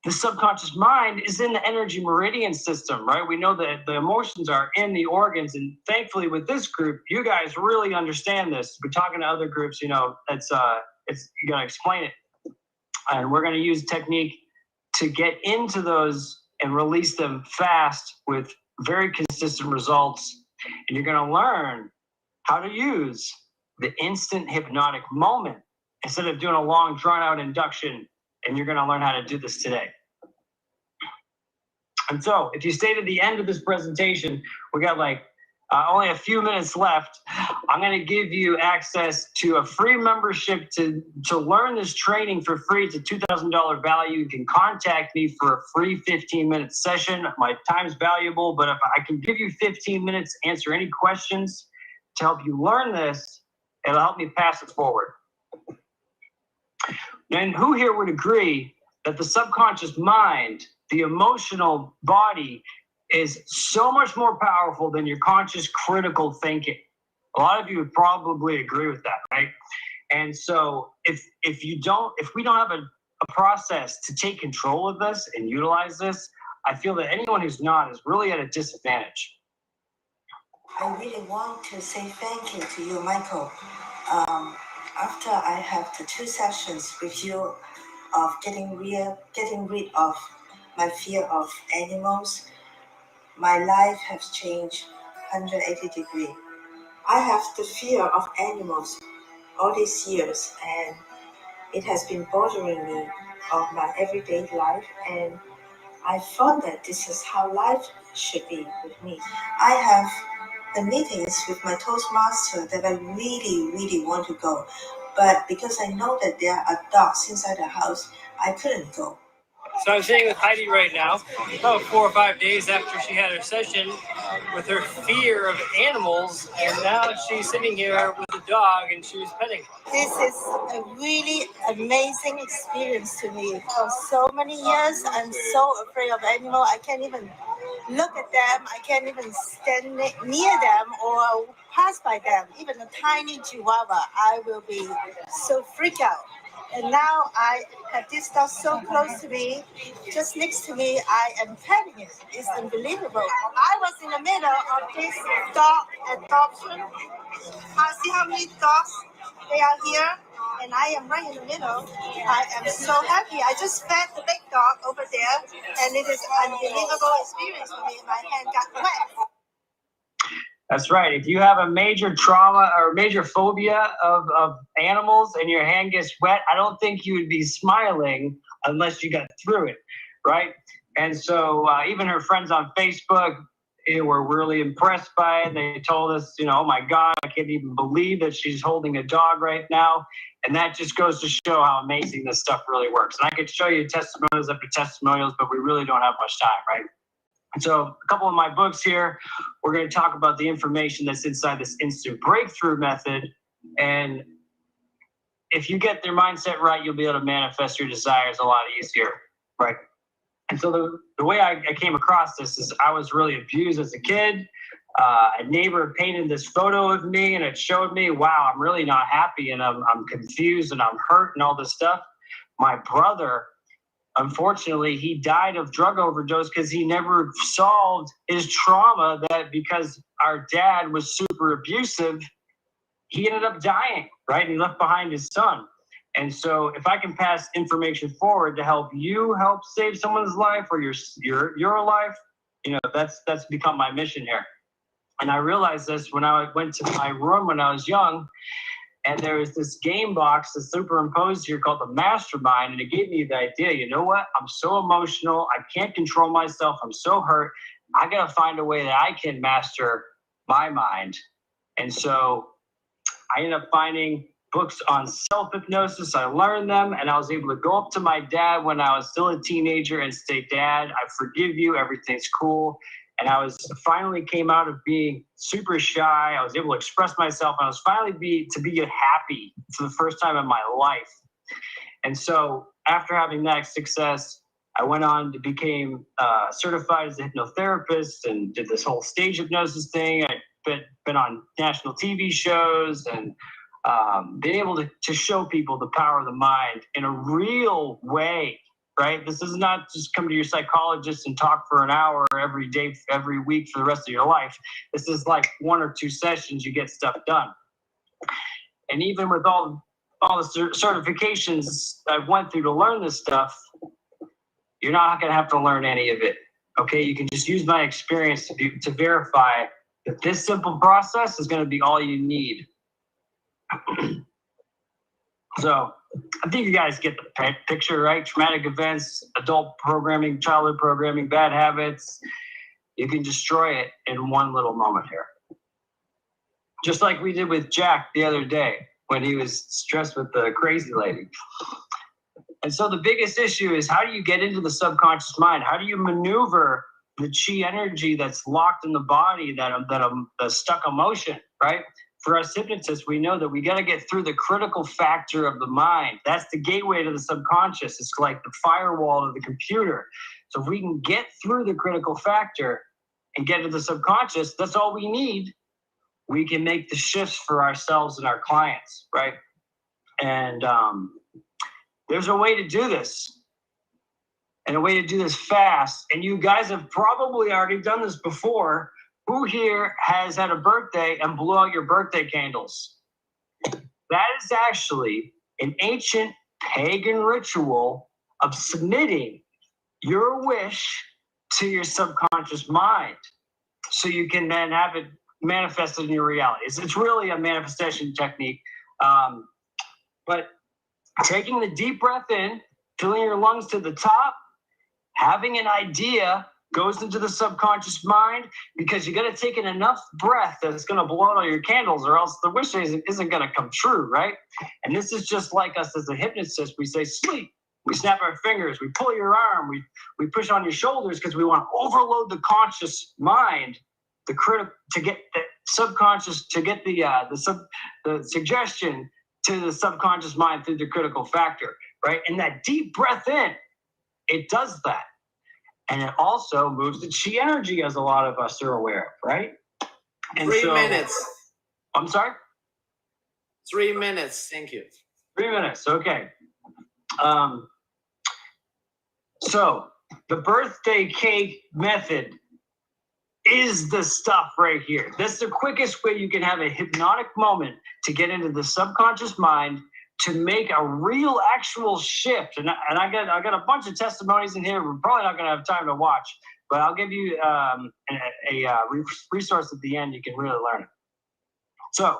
the subconscious mind is in the energy meridian system, right? We know that the emotions are in the organs, and thankfully with this group, you guys really understand this. We're talking to other groups, you know, it's you gotta explain it. And we're gonna use technique to get into those and release them fast with very consistent results. And you're gonna learn how to use the instant hypnotic moment instead of doing a long drawn out induction. And you're gonna learn how to do this today. And so if you stay to the end of this presentation, we got like only a few minutes left. I'm gonna give you access to a free membership to learn this training for free. It's a $2,000 value. You can contact me for a free 15-minute session. My time's valuable, but if I can give you 15 minutes, answer any questions to help you learn this, it'll help me pass it forward. And who here would agree that the subconscious mind, the emotional body, is so much more powerful than your conscious critical thinking? A lot of you would probably agree with that, right? And so if we don't have a process to take control of this and utilize this, I feel that anyone who's not is really at a disadvantage. I really want to say thank you to you, Michael. After I have the 2 sessions with you of getting rid of my fear of animals, my life has changed 180 degrees. I have the fear of animals all these years, and it has been bothering me of my everyday life, and I thought that this is how life should be with me. I have the meetings with my Toastmaster that I really, really want to go, but because I know that there are dogs inside the house, I couldn't go. So I'm sitting with Heidi right now, about 4 or 5 days after she had her session with her fear of animals, and now she's sitting here with a dog and she was petting. This is a really amazing experience to me. For so many years, I'm so afraid of animals. I can't even look at them. I can't even stand near them or pass by them. Even a tiny chihuahua, I will be so freaked out. And now I have this dog so close to me, just next to me, I am petting it. It's unbelievable. I was in the middle of this dog adoption. See how many dogs they are here? And I am right in the middle. I am so happy. I just fed the big dog over there, and it is an unbelievable experience for me. My hand got wet. That's right. If you have a major trauma or major phobia of animals and your hand gets wet, I don't think you would be smiling unless you got through it, right? And so even her friends on Facebook were really impressed by it. They told us, you know, oh my God, I can't even believe that she's holding a dog right now. And that just goes to show how amazing this stuff really works. And I could show you testimonials after testimonials, but we really don't have much time, right? And so a couple of my books here, we're going to talk about the information that's inside this instant breakthrough method. And if you get their mindset right, you'll be able to manifest your desires a lot easier, right? And so the way I came across this is I was really abused as a kid. A neighbor painted this photo of me and it showed me, wow, I'm really not happy and I'm confused and I'm hurt and all this stuff. my brother, unfortunately, he died of drug overdose because he never solved his trauma that because our dad was super abusive, he ended up dying, right? And he left behind his son. And so if I can pass information forward to help you help save someone's life or your life, you know, that's become my mission here. And I realized this when I went to my room when I was young, and there was this game box that's superimposed here called the Mastermind, and it gave me the idea, you know what? I'm so emotional. I can't control myself. I'm so hurt. I got to find a way that I can master my mind. And so I ended up finding books on self-hypnosis. I learned them, and I was able to go up to my dad when I was still a teenager and say, Dad, I forgive you. Everything's cool. And I was finally came out of being super shy. I was able to express myself. And I was finally be happy for the first time in my life. And so after having that success, I went on to became certified as a hypnotherapist and did this whole stage hypnosis thing. I've been on national TV shows and been able to show people the power of the mind in a real way. Right? This is not just come to your psychologist and talk for an hour every day, every week for the rest of your life. This is like 1 or 2 sessions, you get stuff done. And even with all the certifications I went through to learn this stuff, you're not going to have to learn any of it. Okay? You can just use my experience to verify that this simple process is going to be all you need. So I think you guys get the picture, right? Traumatic events, adult programming, childhood programming, bad habits. You can destroy it in one little moment here. Just like we did with Jack the other day when he was stressed with the crazy lady. And so the biggest issue is, how do you get into the subconscious mind? How do you maneuver the chi energy that's locked in the body, that stuck emotion, right? For us hypnotists, we know that we got to get through the critical factor of the mind. That's the gateway to the subconscious. It's like the firewall to the computer. So if we can get through the critical factor and get to the subconscious, that's all we need. We can make the shifts for ourselves and our clients, right? And there's a way to do this, and a way to do this fast. And you guys have probably already done this before. Who here has had a birthday and blew out your birthday candles? That is actually an ancient pagan ritual of submitting your wish to your subconscious mind, so you can then have it manifested in your reality. It's really a manifestation technique. But taking the deep breath in, filling your lungs to the top, having an idea goes into the subconscious mind, because you got to take in enough breath that it's going to blow out all your candles, or else the wish isn't going to come true, right? And this is just like us as a hypnotist. We say sleep, we snap our fingers, we pull your arm, we push on your shoulders, because we want to overload the conscious mind, to get the subconscious, to get the suggestion to the subconscious mind through the critical factor, right? And that deep breath in, it does that. And it also moves the chi energy, as a lot of us are aware of, right? And 3 minutes. I'm sorry? 3 minutes. Thank you. 3 minutes. Okay. So the birthday cake method is the stuff right here. That's the quickest way you can have a hypnotic moment to get into the subconscious mind, to make a real actual shift. And I got a bunch of testimonies in here. We're probably not going to have time to watch, but I'll give you a resource at the end. You can really learn it. So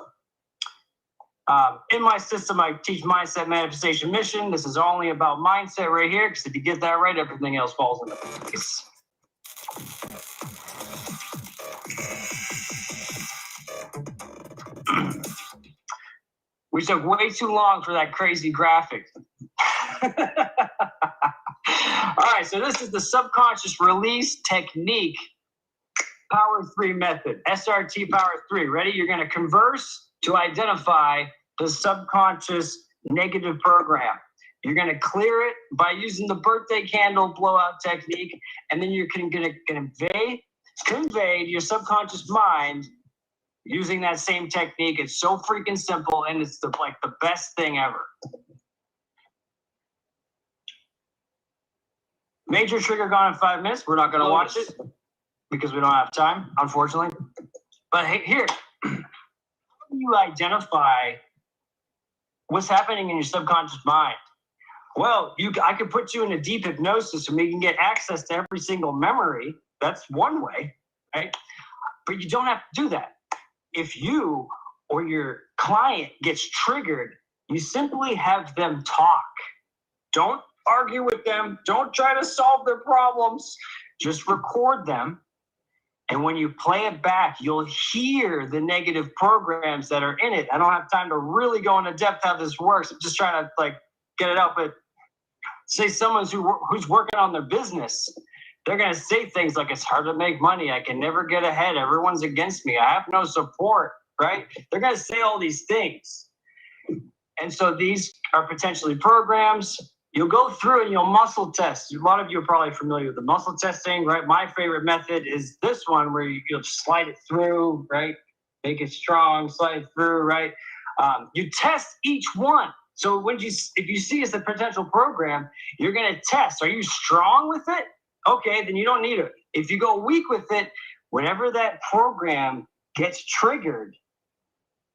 in my system, I teach mindset, manifestation, mission. This is only about mindset right here, because if you get that right, everything else falls into place. We took way too long for that crazy graphic. All right, so this is the subconscious release technique, power 3 method, SRT power 3. Ready? You're going to converse to identify the subconscious negative program. You're going to clear it by using the birthday candle blowout technique, and then you're going to convey to your subconscious mind using that same technique. It's so freaking simple, and it's the best thing ever. Major trigger gone in 5 minutes. We're not going to watch it because we don't have time, unfortunately. But hey, here, how do you identify what's happening in your subconscious mind? Well, I could put you in a deep hypnosis and we can get access to every single memory. That's one way, right? But you don't have to do that. If you or your client gets triggered, you simply have them talk. Don't argue with them. Don't try to solve their problems. Just record them. And when you play it back, you'll hear the negative programs that are in it. I don't have time to really go into depth how this works. I'm just trying to get it out. But say someone who's working on their business, they're going to say things like, it's hard to make money. I can never get ahead. Everyone's against me. I have no support, right? They're going to say all these things. And so these are potentially programs. You'll go through and you'll muscle test. A lot of you are probably familiar with the muscle testing, right? My favorite method is this one where you'll slide it through, right? Make it strong, slide it through, right? You test each one. So if you see it's a potential program, you're going to test. Are you strong with it? Okay, then you don't need it. If you go weak with it, whenever that program gets triggered,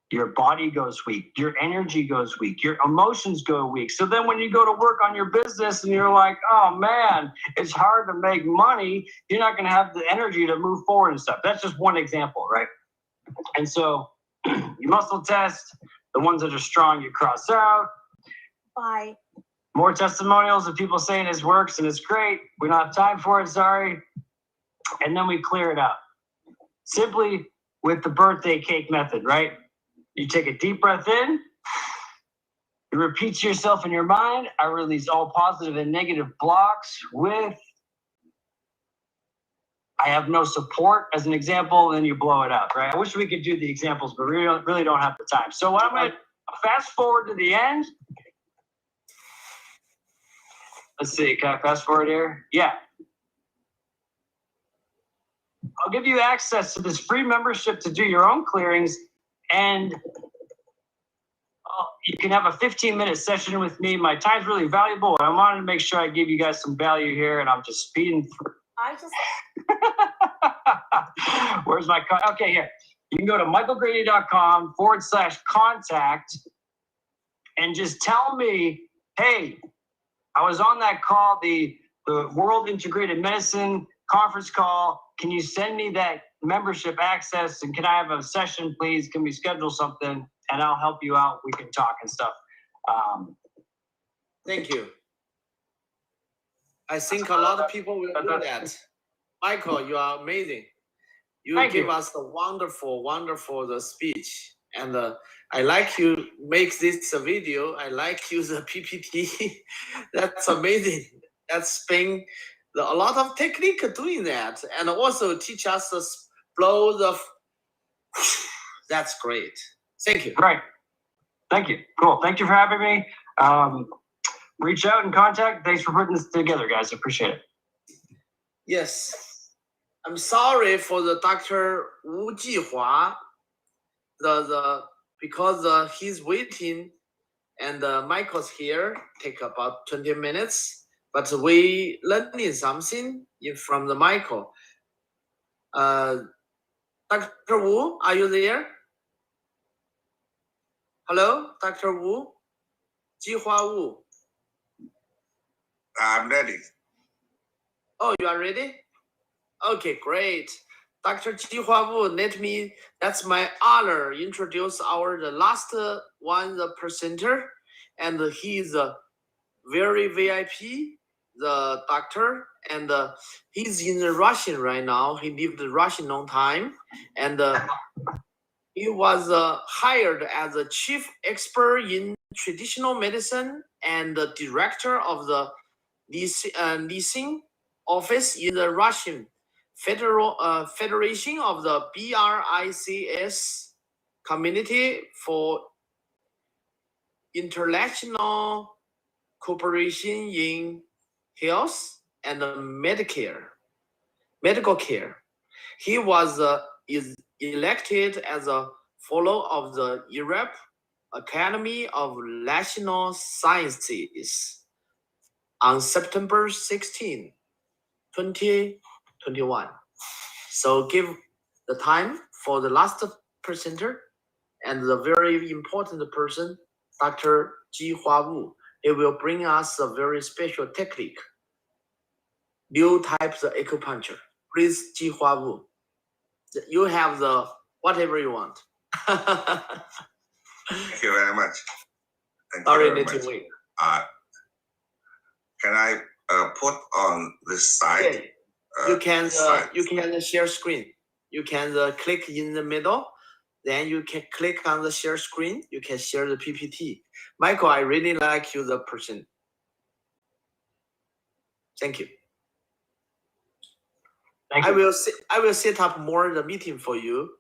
your body goes weak, your energy goes weak, your emotions go weak. So then when you go to work on your business and you're like, oh man, it's hard to make money, you're not going to have the energy to move forward and stuff. That's just one example, right? And so you muscle test. The ones that are strong, you cross out. Bye. More testimonials of people saying this works and it's great. We don't have time for it, sorry. And then we clear it out. Simply with the birthday cake method, right? You take a deep breath in. You repeat to yourself in your mind, I release all positive and negative blocks with I have no support as an example, and then you blow it out, right? I wish we could do the examples, but we really don't have the time. So what I'm going to fast forward to the end. Let's see, can I fast forward here? Yeah. I'll give you access to this free membership to do your own clearings, and you can have a 15-minute session with me. My time's really valuable. I wanted to make sure I give you guys some value here, and I'm just speeding through. Where's my okay, here. You can go to michaelgrady.com/contact and just tell me, hey, I was on that call, the World Integrated Medicine conference call. Can you send me that membership access? And can I have a session, please? Can we schedule something? And I'll help you out. We can talk and stuff. Thank you. I think a lot of people will do that. Michael, you are amazing. You give us the wonderful speech. And I like you make this video. I like you the PPT. That's amazing. That's been a lot of technique doing that. And also teach us to blow the... That's great. Thank you. Right. Thank you. Cool. Thank you for having me. Reach out and contact. Thanks for putting this together, guys. I appreciate it. Yes. I'm sorry for the Dr. Wu Ji Hua. Because he's waiting and Michael's here. Take about 20 minutes. But we learning something from the Michael. Dr. Wu, are you there? Hello, Dr. Wu? Ji Hua Wu. I'm ready. Oh, you are ready? Okay, great. Dr. Ji Hua Wu, that's my honor, introduce the last one, the presenter. And he's a very VIP, the doctor. And he's in Russian right now. He lived in Russian long time. And he was hired as a chief expert in traditional medicine and the director of the leasing office in the Russian Federation of the BRICS Community for International Cooperation in Health and medical care. He was is elected as a fellow of the Europe Academy of National Sciences on September 16. 2021. So give the time for the last presenter and the very important person, Dr. Ji Hua Wu. He will bring us a very special technique, new types of acupuncture. Please, Ji Hua Wu, you have the whatever you want. Thank you very much. Sorry, need to wait. Can I put on this side? Yeah. You can share screen. You can click in the middle. Then you can click on the share screen. You can share the PPT. Michael, I really like you, the person. Thank you. I will set up more the meeting for you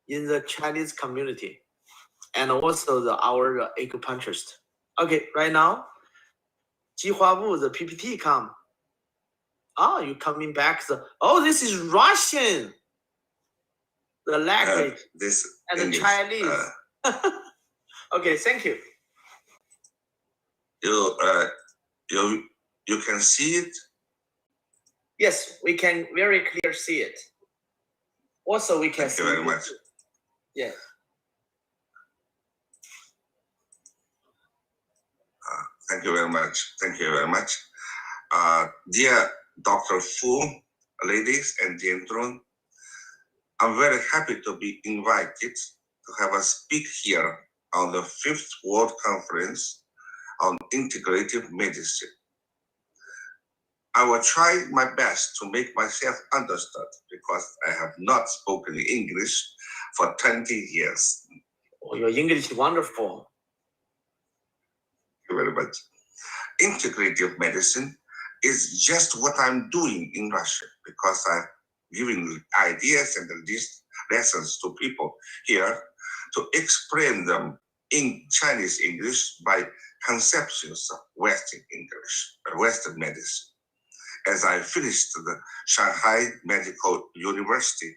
in the Chinese community and also our acupuncturist. Okay, right now, Ji Hua Wu, the PPT come. Oh, you coming back? This is Russian. The language and English, the Chinese. Okay, thank you. You can see it. Yes, we can very clear see it. Also, we can see. Thank you very much. Yes. Thank you very much. Thank you very much. Dear Dr. Fu, ladies and gentlemen, I'm very happy to be invited to have a speak here on the 5th World Conference on Integrative Medicine. I will try my best to make myself understood because I have not spoken English for 20 years. Oh, your English is wonderful. Thank you very much. Integrative medicine is just what I'm doing in Russia because I'm giving ideas and lessons to people here to explain them in Chinese English by conceptions of Western English, Western medicine. As I finished the Shanghai Medical University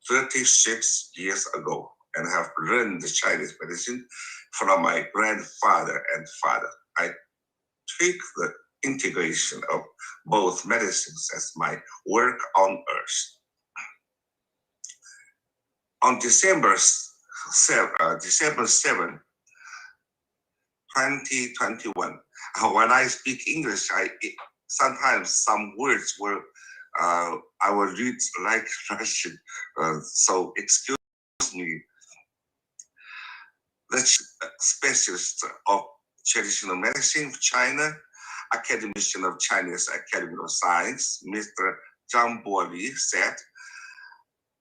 36 years ago and have learned the Chinese medicine from my grandfather and father, I take the integration of both medicines as my work on earth. On December 7, 2021, when I speak English, sometimes some words were I will read like Russian, so excuse me. The specialist of traditional medicine of China, academician of Chinese Academy of Science, Mr. Zhang Boli, said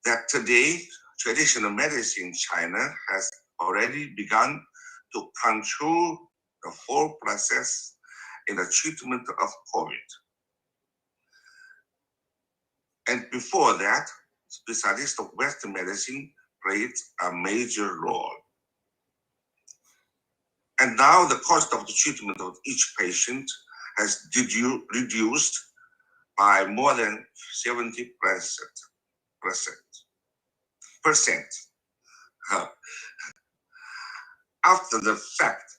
that today traditional medicine in China has already begun to control the whole process in the treatment of COVID. And before that, specialists of Western medicine played a major role. And now the cost of the treatment of each patient has reduced by more than 70%. After the fact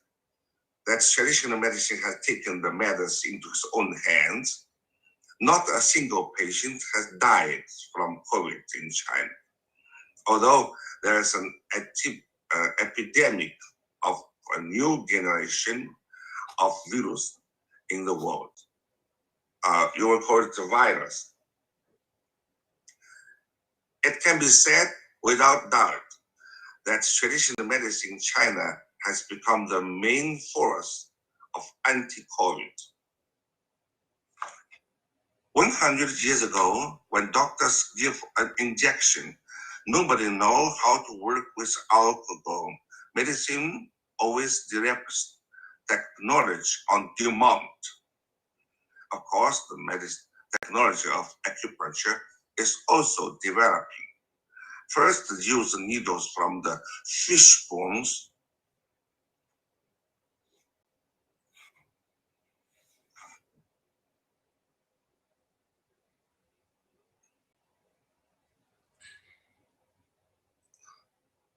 that traditional medicine has taken the matters into its own hands, not a single patient has died from COVID in China, although there is an epidemic of a new generation of virus in the world. You will call it a virus. It can be said without doubt that traditional medicine in China has become the main force of anti-COVID. 100 years ago, when doctors give an injection, nobody knows how to work with alcohol. Medicine always develops technology on demand. Of course, the technology of acupuncture is also developing. First, use needles from the fish bones.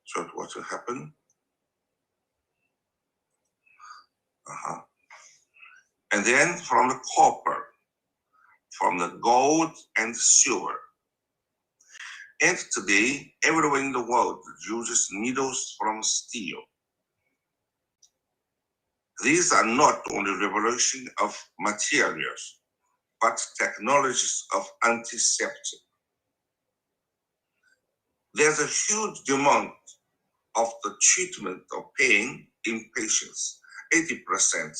So what will happen? And then from the copper from the gold and silver. And today, everyone in the world uses needles from steel. These are not only revolution of materials, but technologies of antiseptic. There's a huge demand of the treatment of pain in patients. 80%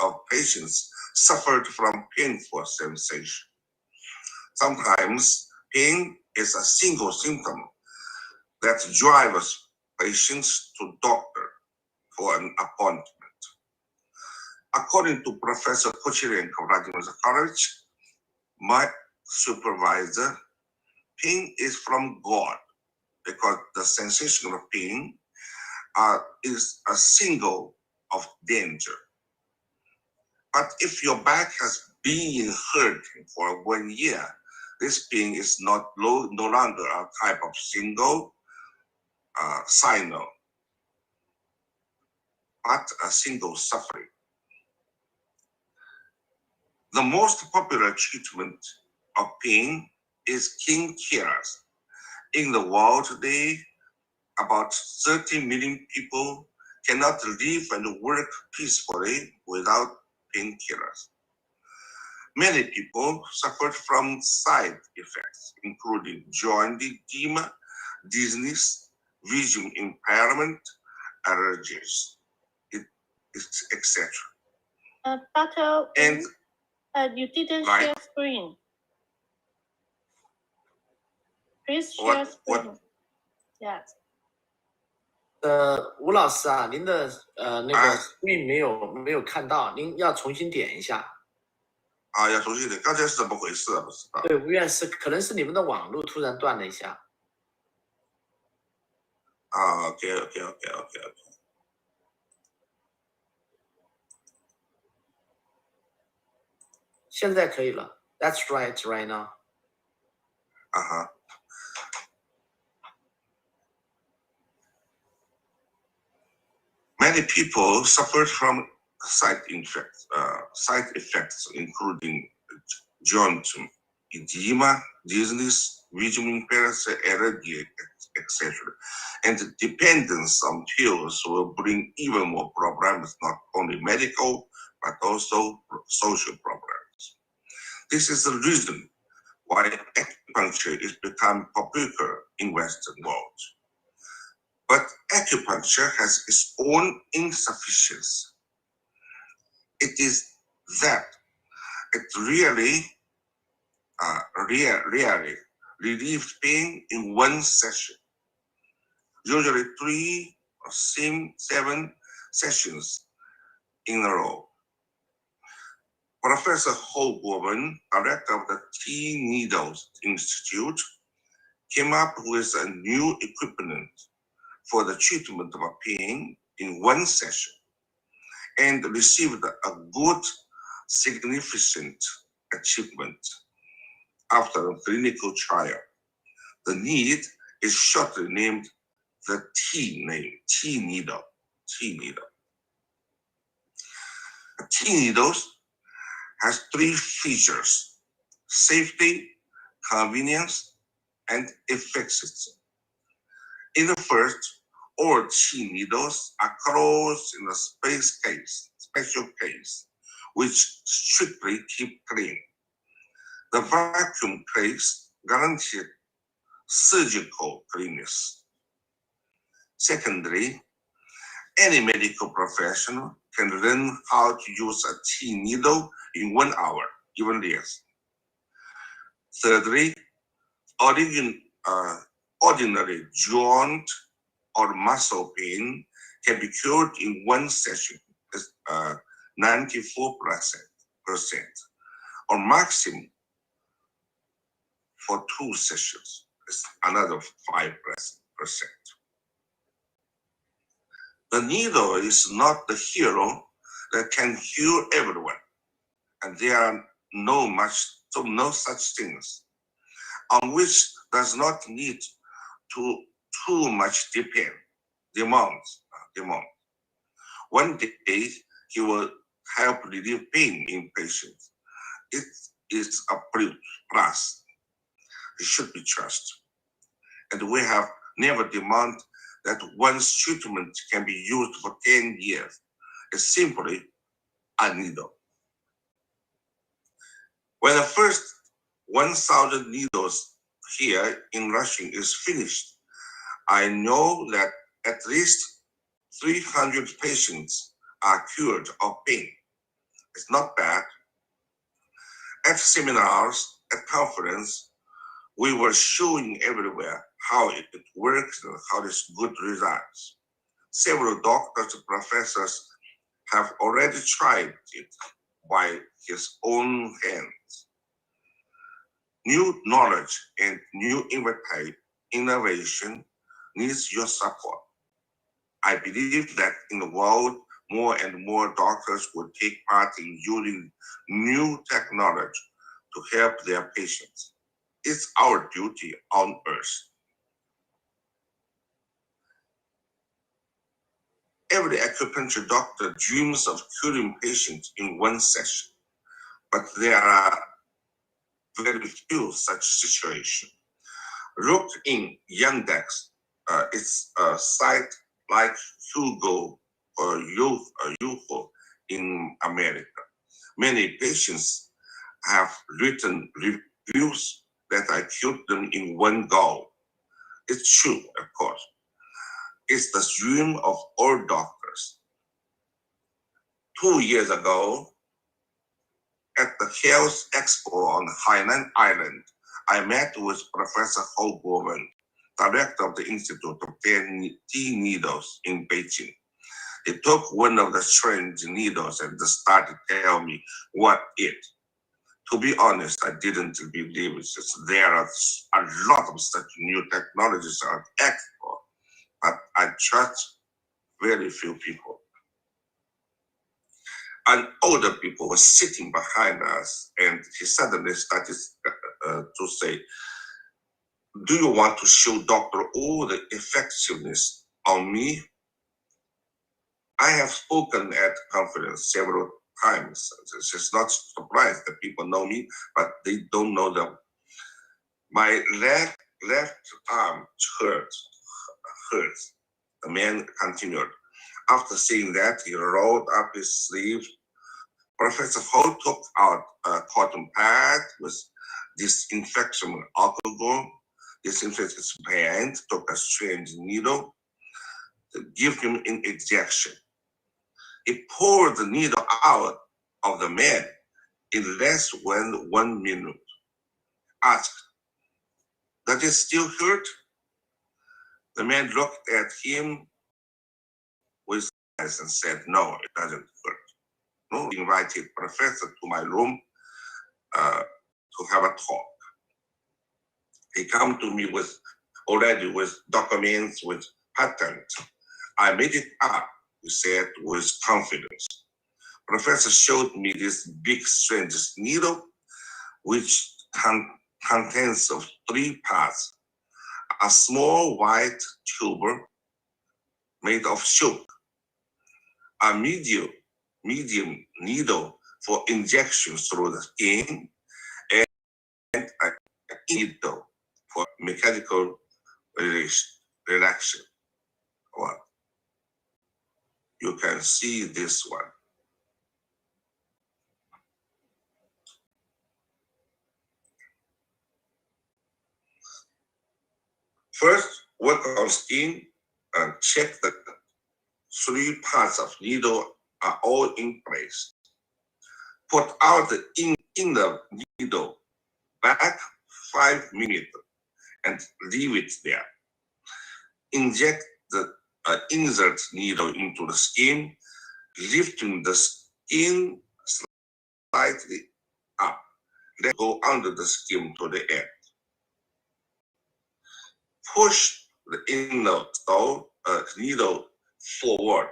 of patients suffered from painful sensation. Sometimes pain is a single symptom that drives patients to doctor for an appointment. According to Professor Kochirenko of Vladimir College, my supervisor, pain is from God because the sensation of pain is a signal of danger. But if your back has been hurting for 1 year, this pain is no longer a type of single signal, but a single suffering. The most popular treatment of pain is painkillers. In the world today, about 30 million people cannot live and work peacefully without painkillers. Many people suffered from side effects, including joint edema, dizziness, vision impairment, allergies, etc. Dr. And you didn't right. share screen. Please share screen. Yes. 吴老师啊，您的那个 screen 没有看到，您要重新点一下。要重新点，刚才是怎么回事啊？不知道。对，吴院士，可能是你们的网络突然断了一下。OK。现在可以了。That's right now. Many people suffered from side effects, including joint edema, dizziness, vision impairment, allergy, etc. And dependence on pills will bring even more problems, not only medical, but also social problems. This is the reason why acupuncture is becoming popular in Western world. But acupuncture has its own insufficiency. It is that it really relieves pain in one session, usually 3 or 7 sessions in a row. Professor Holborn, director of the T Needles Institute, came up with a new equipment for the treatment of pain in one session and received a good, significant achievement after a clinical trial. The need is shortly named the T needle. A T needles has 3 features: safety, convenience, and efficacy. In the first, all T needles are closed in a special case, which strictly keep clean. The vacuum case guaranteed surgical cleanness. Secondly, any medical professional can learn how to use a T needle in 1 hour, even less. Thirdly, ordinary joint or muscle pain can be cured in 1 session, 94%, or maximum for 2 sessions, another 5%. The needle is not the hero that can heal everyone, and there are no such things, on which does not need too much demand. One day he will help relieve pain in patients, it is approved, plus it should be trusted. And we have never demanded that one's treatment can be used for 10 years. It's simply a needle. When the first 1,000 needles here in Russian is finished, I know that at least 300 patients are cured of pain. It's not bad. At seminars, at conference, we were showing everywhere how it works and how it's good results. Several doctors and professors have already tried it by his own hands. New knowledge and new innovation needs your support. I believe that in the world, more and more doctors will take part in using new technology to help their patients. It's our duty on earth. Every acupuncture doctor dreams of curing patients in one session, but there are very few such situations. Look in Yandex. It's a site like Hugo or Youthful in America. Many patients have written reviews that I cured them in one go. It's true, of course. It's the dream of all doctors. 2 years ago, at the Health Expo on Hainan Island, I met with Professor Hou Guowen, director of the Institute of Tea Needles in Beijing. He took one of the strange needles and started telling me what it. To be honest, I didn't believe it. There are a lot of such new technologies at Expo, but I trust very few people. And older people were sitting behind us, and he suddenly started to say, "Do you want to show Dr. Wu the effectiveness on me?" I have spoken at conference several times. It's not surprised that people know me, but they don't know them. My left arm hurts. The man continued. After saying that, he rolled up his sleeve. Professor Ho took out a cotton pad with disinfection alcohol, disinfected his hand, took a strange needle, to give him an injection. He poured the needle out of the man in less than 1 minute. Asked, "Does it still hurt?" The man looked at him with eyes and said, "No, it doesn't hurt." No, invited professor to my room to have a talk. He come to me already with documents, with patent. I made it up, he said, with confidence. Professor showed me this big strange needle, which contains of 3 parts. A small white tube made of silk, a medium needle for injection through the skin, and a needle for mechanical relaxation. Well, you can see this one. First, work on skin and check that 3 parts of needle are all in place. Put out the inner needle back 5 minutes and leave it there. Inject the insert needle into the skin, lifting the skin slightly up. Let go under the skin to the end. Push the inner needle forward,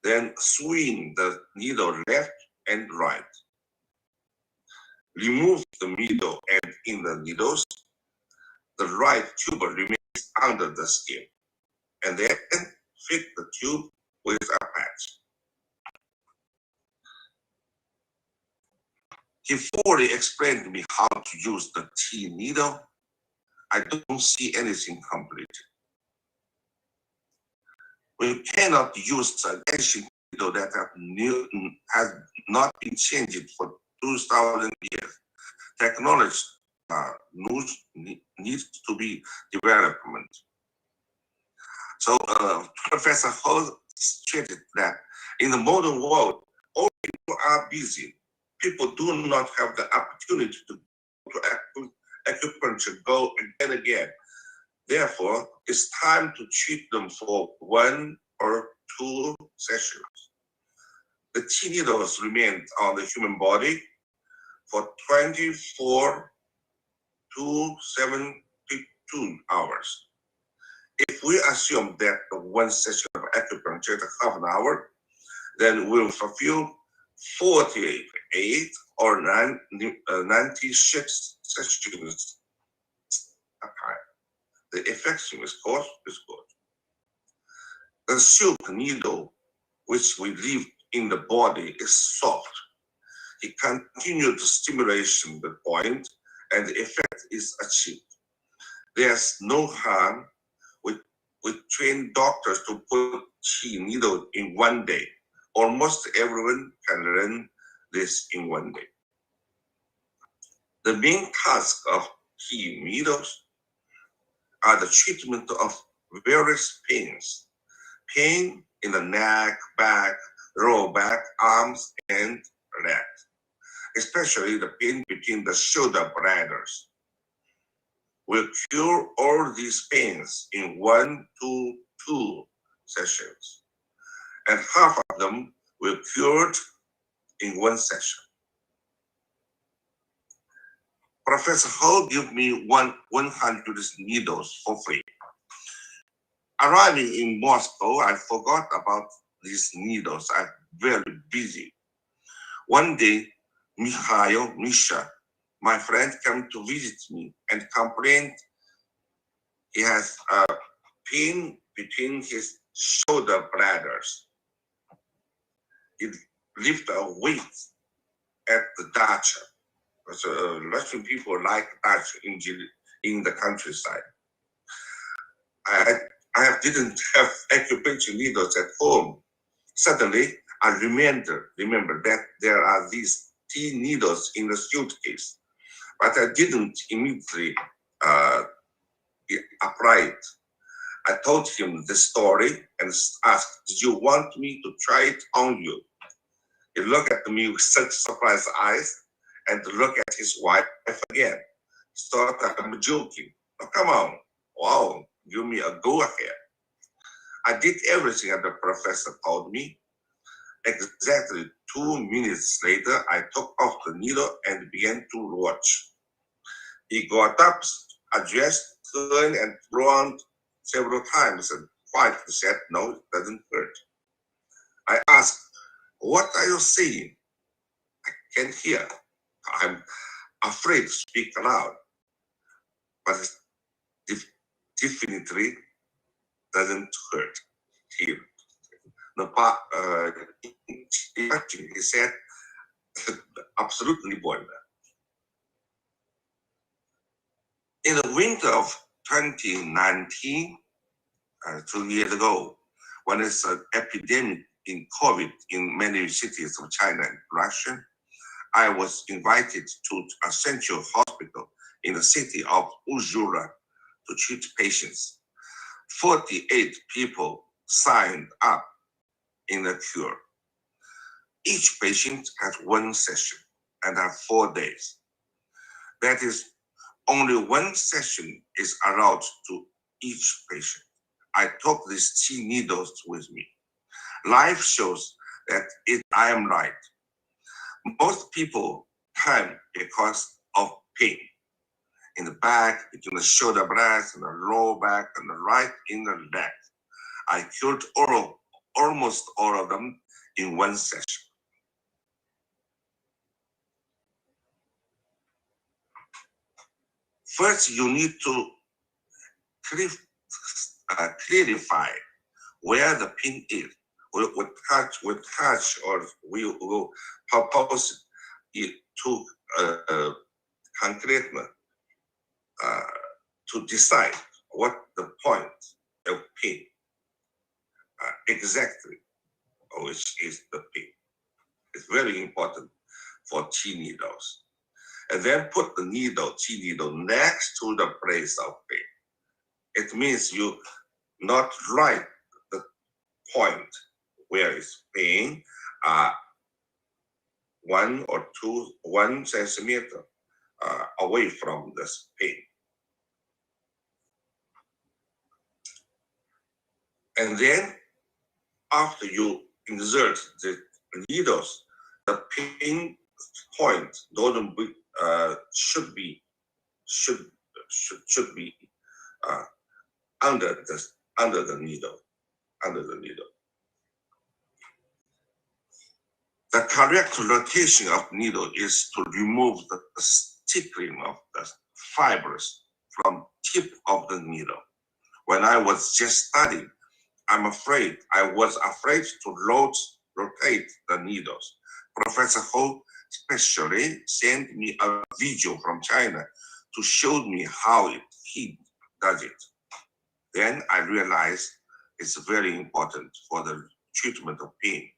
then swing the needle left and right. Remove the middle and inner needles. The right tube remains under the skin, and then fit the tube with a patch. He fully explained to me how to use the T needle. I don't see anything complete. We cannot use an ancient needle that has not been changed for 2,000 years. Technology needs to be development. So Professor Ho stated that in the modern world, all people are busy. People do not have the opportunity to go to acupuncture, go again and again. Therefore, it's time to treat them for 1 or 2 sessions. The T needles remain on the human body for 24 to 72 hours. If we assume that the 1 session of acupuncture is half an hour, then we'll fulfill 48 or 96 sessions a time. The effectiveness course is good. The silk needle, which we leave in the body, is soft. It continues stimulation the point, and the effect is achieved. There's no harm with trained doctors to put Qi needle in 1 day. Almost everyone can learn this in 1 day. The main task of Qi needles are the treatment of various pains. Pain in the neck, back, lower back, arms, and legs, especially the pain between the shoulder bladders. We'll cure all these pains in 1 to 2 sessions, and half of them will cured in 1 session. Professor Ho gave me 100 needles for free. Arriving in Moscow, I forgot about these needles. I'm very busy. One day, Misha, my friend, came to visit me and complained he has a pain between his shoulder bladders. He lifted a weight at the dacha. So Russian people like dacha in the countryside. I didn't have acupuncture needles at home. Suddenly, I remember that there are these T needles in the suitcase, but I didn't immediately apply it. I told him the story and asked, "Did you want me to try it on you?" He looked at me with such surprised eyes and looked at his wife again. He thought I'm joking. Oh, come on, wow, give me a go ahead. I did everything that the professor told me. Exactly 2 minutes later, I took off the needle and began to watch. He got up, adjusted, turned, and round several times and quietly said, "No, it doesn't hurt." I asked, "What are you saying?" "I can't hear. I'm afraid to speak aloud." But it definitely doesn't hurt here. He said, absolutely больно. In the winter of 2019, 2 years ago, when it's an epidemic in COVID in many cities of China and Russia, I was invited to a central hospital in the city of Uzhura to treat patients. 48 people signed up in the cure. Each patient had 1 session and have 4 days. That is, only 1 session is allowed to each patient. I took these Qi needles with me. Life shows that I am right. Most people time because of pain in the back, between the shoulder blades and the lower back and the right inner leg. I cured almost all of them in 1 session. First, you need to clarify where the pin is. We'll touch, or we will propose it to concrete to decide what the point of pain exactly, which is the pain. It's very important for Qi needles. And then put the needle, Qi needle, next to the place of pain. It means you not right the point where it's pain, 1 centimeter away from this pain. And then after you insert the needles, the pain point should be under the needle. The correct location of needle is to remove the stickling of the fibers from tip of the needle. When I was just studying, I was afraid to rotate the needles. Professor Ho specially sent me a video from China to show me how he does it. Then I realized it's very important for the treatment of pain.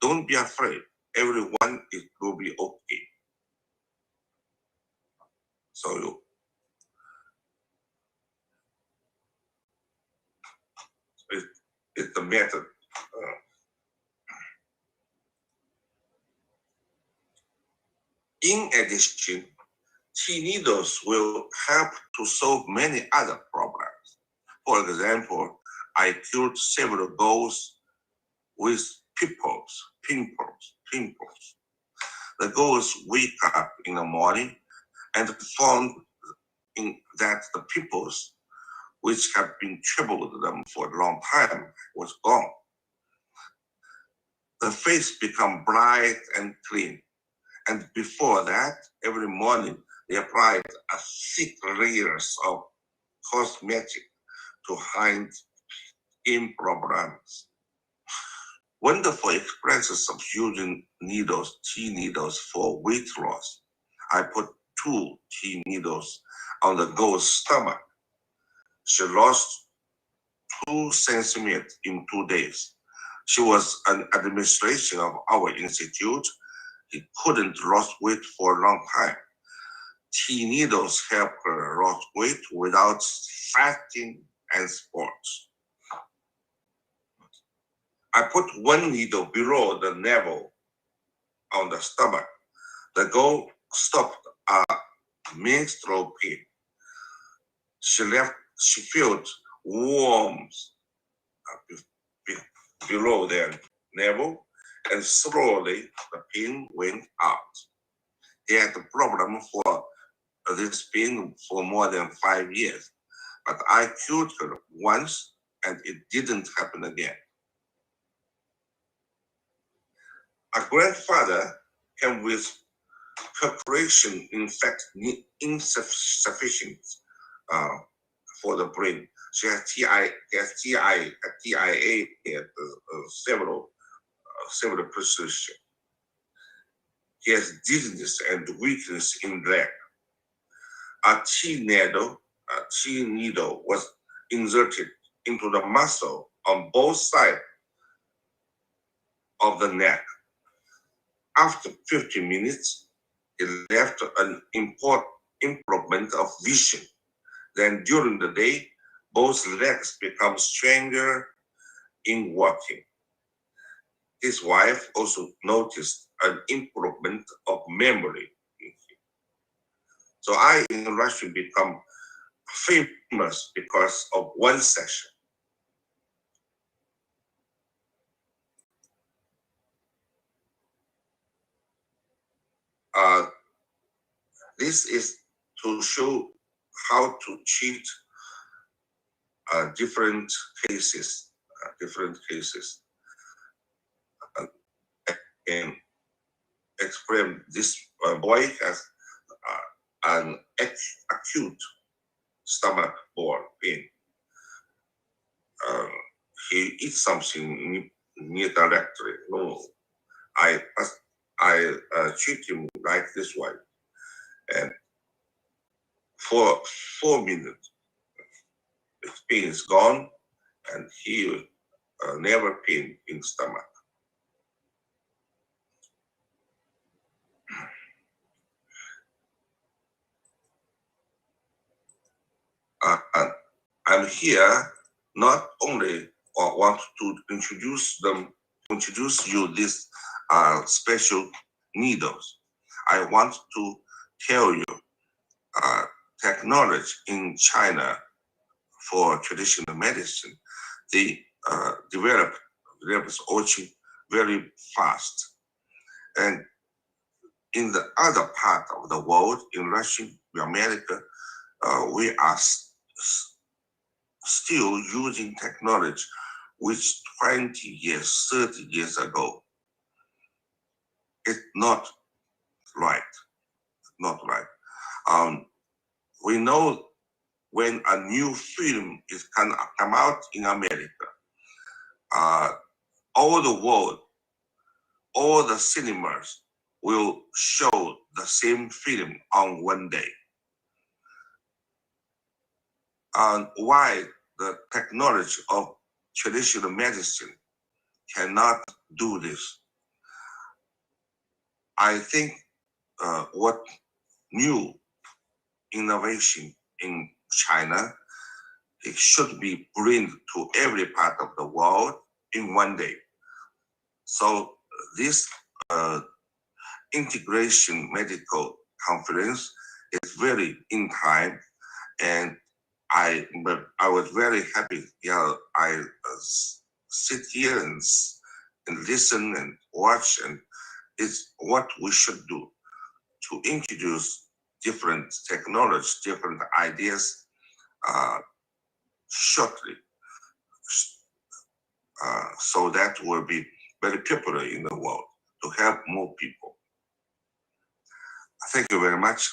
Don't be afraid. Everyone, it will be okay. So it's the method. In addition, Qi needles will help to solve many other problems. For example, I cured several girls with pimples. The girls wake up in the morning and found that the pimples, which have been troubled them for a long time, was gone. The face become bright and clean. And before that, every morning they applied a thick layers of cosmetic to hide skin problems. Wonderful experiences of using needles, Qi needles for weight loss. I put 2 Qi needles on the girl's stomach. She lost 2 centimeters in 2 days. She was an administration of our institute. He couldn't lose weight for a long time. Qi needles help her lose weight without fasting and sports. I put 1 needle below the navel on the stomach. The girl stopped a menstrual pain. She felt warmth below their navel, and slowly the pain went out. He had a problem for this pain for more than 5 years, but I cured her once and it didn't happen again. A grandfather came with perforation, in fact, insufficient for the brain. She has TIA, several procedures. He has dizziness and weakness in leg. A Qi needle was inserted into the muscle on both sides of the neck. After 50 minutes, it left an improvement of vision. Then during the day, both legs become stronger in walking. His wife also noticed an improvement of memory. So I, in Russia, become famous because of 1 session. This is to show how to treat different cases. And explain this boy has an acute stomach bore pain. He eats something near directly. No, I treat him like this way. And for 4 minutes, the pain is gone, and he never pain in stomach. And I'm here not only want to introduce you this special needles. I want to tell you technology in China for traditional medicine, they develop very fast. And in the other part of the world, in Russia, America, we are still using technology which 20 years, 30 years ago. It's not right. Not right. We know when a new film is come out in America, all the world, all the cinemas will show the same film on one day. And why the technology of traditional medicine cannot do this? I think what new innovation in China, it should be bring to every part of the world in one day. So this integration medical conference is very in time, and I was very happy. Yeah, I sit here and listen and watch, and it's what we should do to introduce different technologies, different ideas shortly, so that will be very popular in the world to help more people. Thank you very much.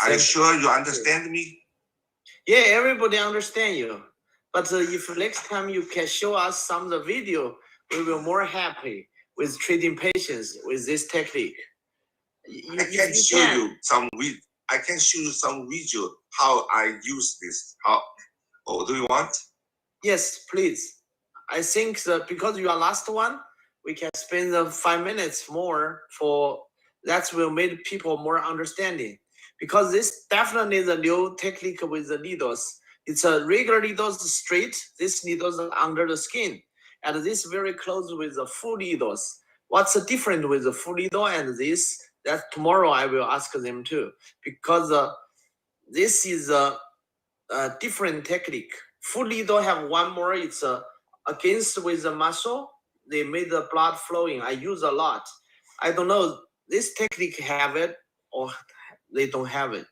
Are you sure you understand me? Yeah, everybody understand you. But if next time you can show us some of the video, we will more happy with treating patients with this technique. I can show you some video how I use this. Oh, do you want? Yes, please. I think that because you are last one, we can spend 5 minutes more for that will make people more understanding. Because this definitely is a new technique with the needles. It's a regular needles straight. This needles are under the skin, and this very close with the full needles. What's the difference with the full needle and this? That tomorrow I will ask them too, because this is a different technique. Full needle have one more. It's against with the muscle. They made the blood flowing. I use a lot. I don't know this technique have it or they don't have it.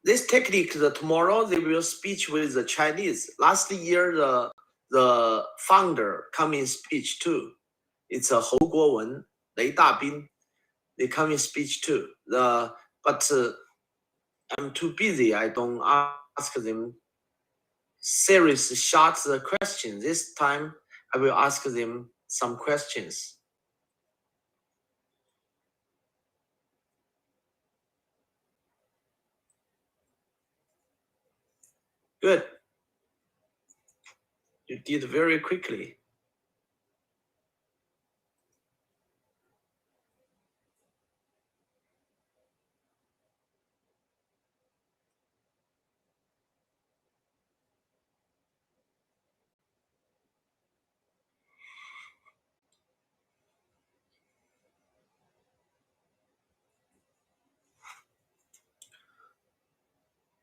This technique, tomorrow they will speak with the Chinese. Last year, the founder come in speech too. It's a Hou Guowen, Lei Dabing. They come in speech too. But I'm too busy. I don't ask them serious short questions. This time I will ask them some questions. Good. You did very quickly.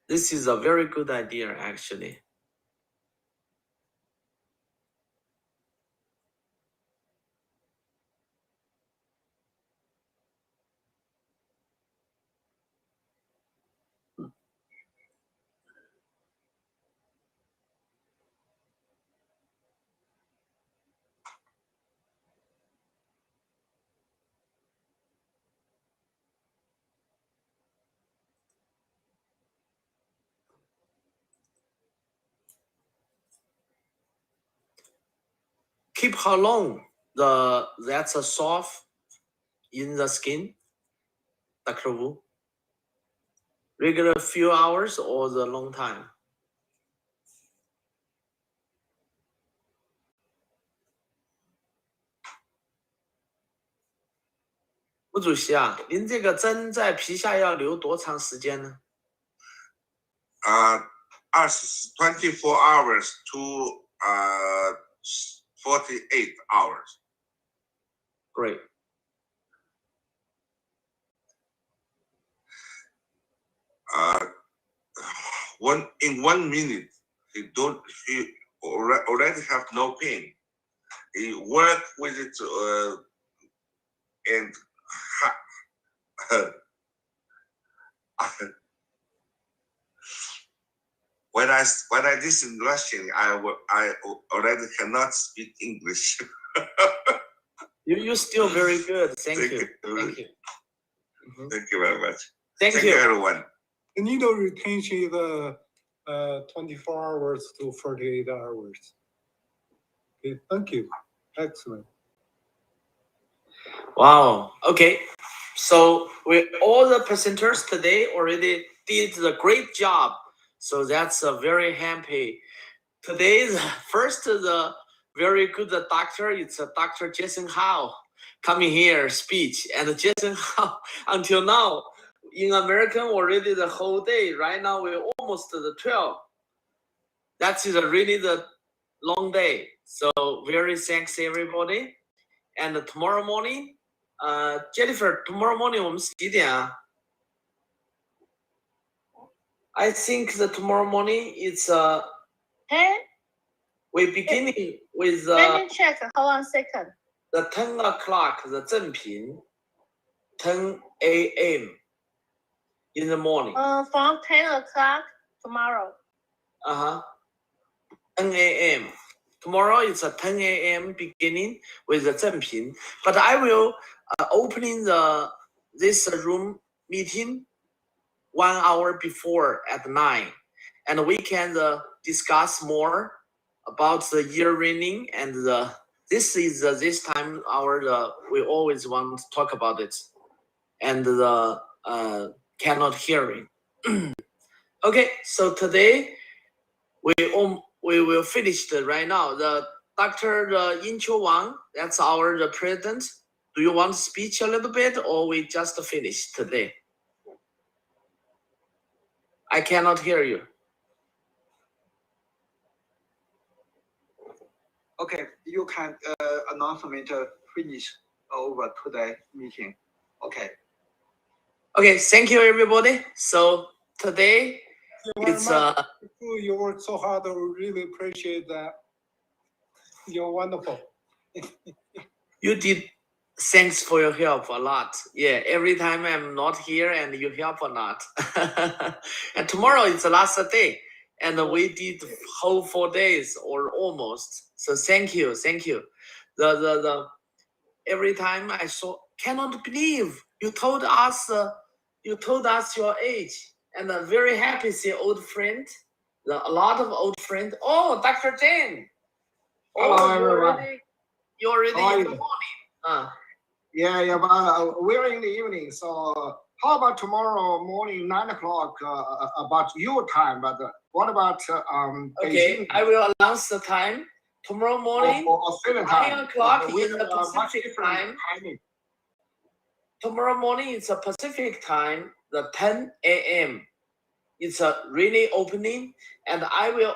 This is a very good idea, actually. keep how long that's a soft in the skin, Dr. Wu? Regular few hours or the long time?吴主席啊，您这个针在皮下要留多长时间呢？24 hours to 48 hours. Great. In 1 minute, he already have no pain. He work with it and when I listen Russian, I already cannot speak English. You're still very good. Thank you. Thank you. Thank you very much. Thank you, everyone. The needle retention is 24 hours to 48 hours. Okay, thank you. Excellent. Wow. Okay. So all the presenters today already did a great job. So that's very happy. Today's first the very good doctor. It's Dr. Jason Howe coming here speech, and Jason Howe until now in American already the whole day. Right now we're almost the 12. That's really the long day. So very thanks everybody. And tomorrow morning, Jennifer, tomorrow morning 我们是几点啊？ I think that tomorrow morning it's 10. we beginning with Let me check. Hold on a second. The 10 o'clock, the 正品 10 a.m. in the morning. From 10 o'clock tomorrow. 10 a.m. Tomorrow it's a 10 a.m. beginning with the 正品. But I will opening this room meeting 1 hour before at 9, and we can discuss more about the year reading, and this is this time we always want to talk about it, and the cannot hearing. Okay, so today we will finish right now. The Dr. Yinqiu Wang, that's our president. Do you want to speak a little bit, or we just finish today? I cannot hear you. Okay, you can announcement finish over today meeting. Okay. Okay, thank you everybody. So today it's you worked so hard. I really appreciate that. You're wonderful. You did. Thanks for your help a lot. Yeah, every time I'm not here and you help a lot. And tomorrow is the last day, and we did whole 4 days or almost. So thank you. The every time I saw, cannot believe you told us your age, and I'm very happy to see old friend, a lot of old friends. Oh, Dr. Jane. Hello, everyone. You already in the morning. Yeah, but we're in the evening. So how about tomorrow morning, 9 o'clock, about your time? But what about Okay, Beijing? I will announce the time. Tomorrow morning, Australian 9 time. o'clock We in the have much Pacific different time. timing. Tomorrow morning, it's a Pacific time, the 10 a.m. It's a really opening, and I will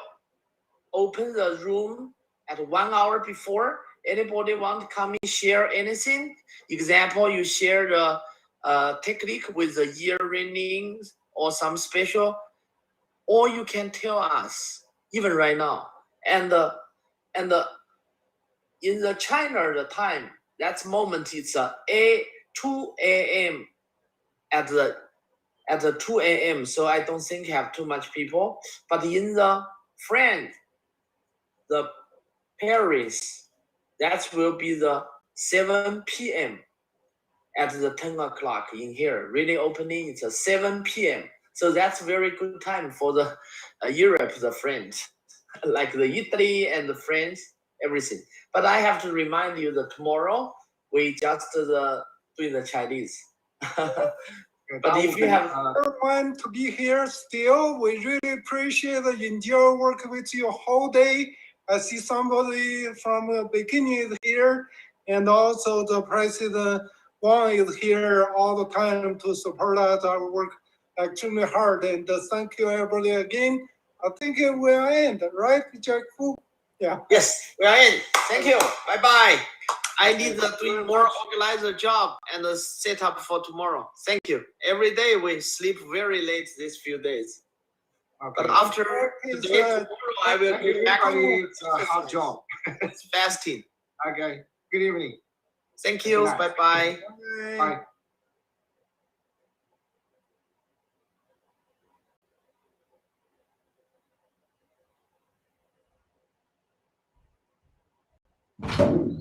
open the room at 1 hour before. Anybody want to come and share anything? Example, you share the technique with the year readings or some special, or you can tell us even right now. And in the China the time, that moment it's 2 a.m. at the 2 a.m. So I don't think have too much people. But in the France, the Paris, that will be the 7 p.m. at the 10 o'clock in here. Really opening, it's a 7 p.m. So that's very good time for the Europe, the French, like the Italy and the France. everything. But I have to remind you that tomorrow we just doing the Chinese. But if you have everyone to be here still, we really appreciate and enjoy working with you whole day. I see somebody from the beginning is here, and also the President Gong is here all the time to support us. Our work extremely hard, and thank you everybody again. I think it will end, right, Jack Fu? Yeah. Yes, we are in. Thank you. Bye bye. I need to do more organizer job and set up for tomorrow. Thank you. Every day we sleep very late these few days. Okay. But after today, tomorrow I will be back. It's a hot job. It's fasting. Okay. Good evening. Thank you. Bye bye. Bye. Bye.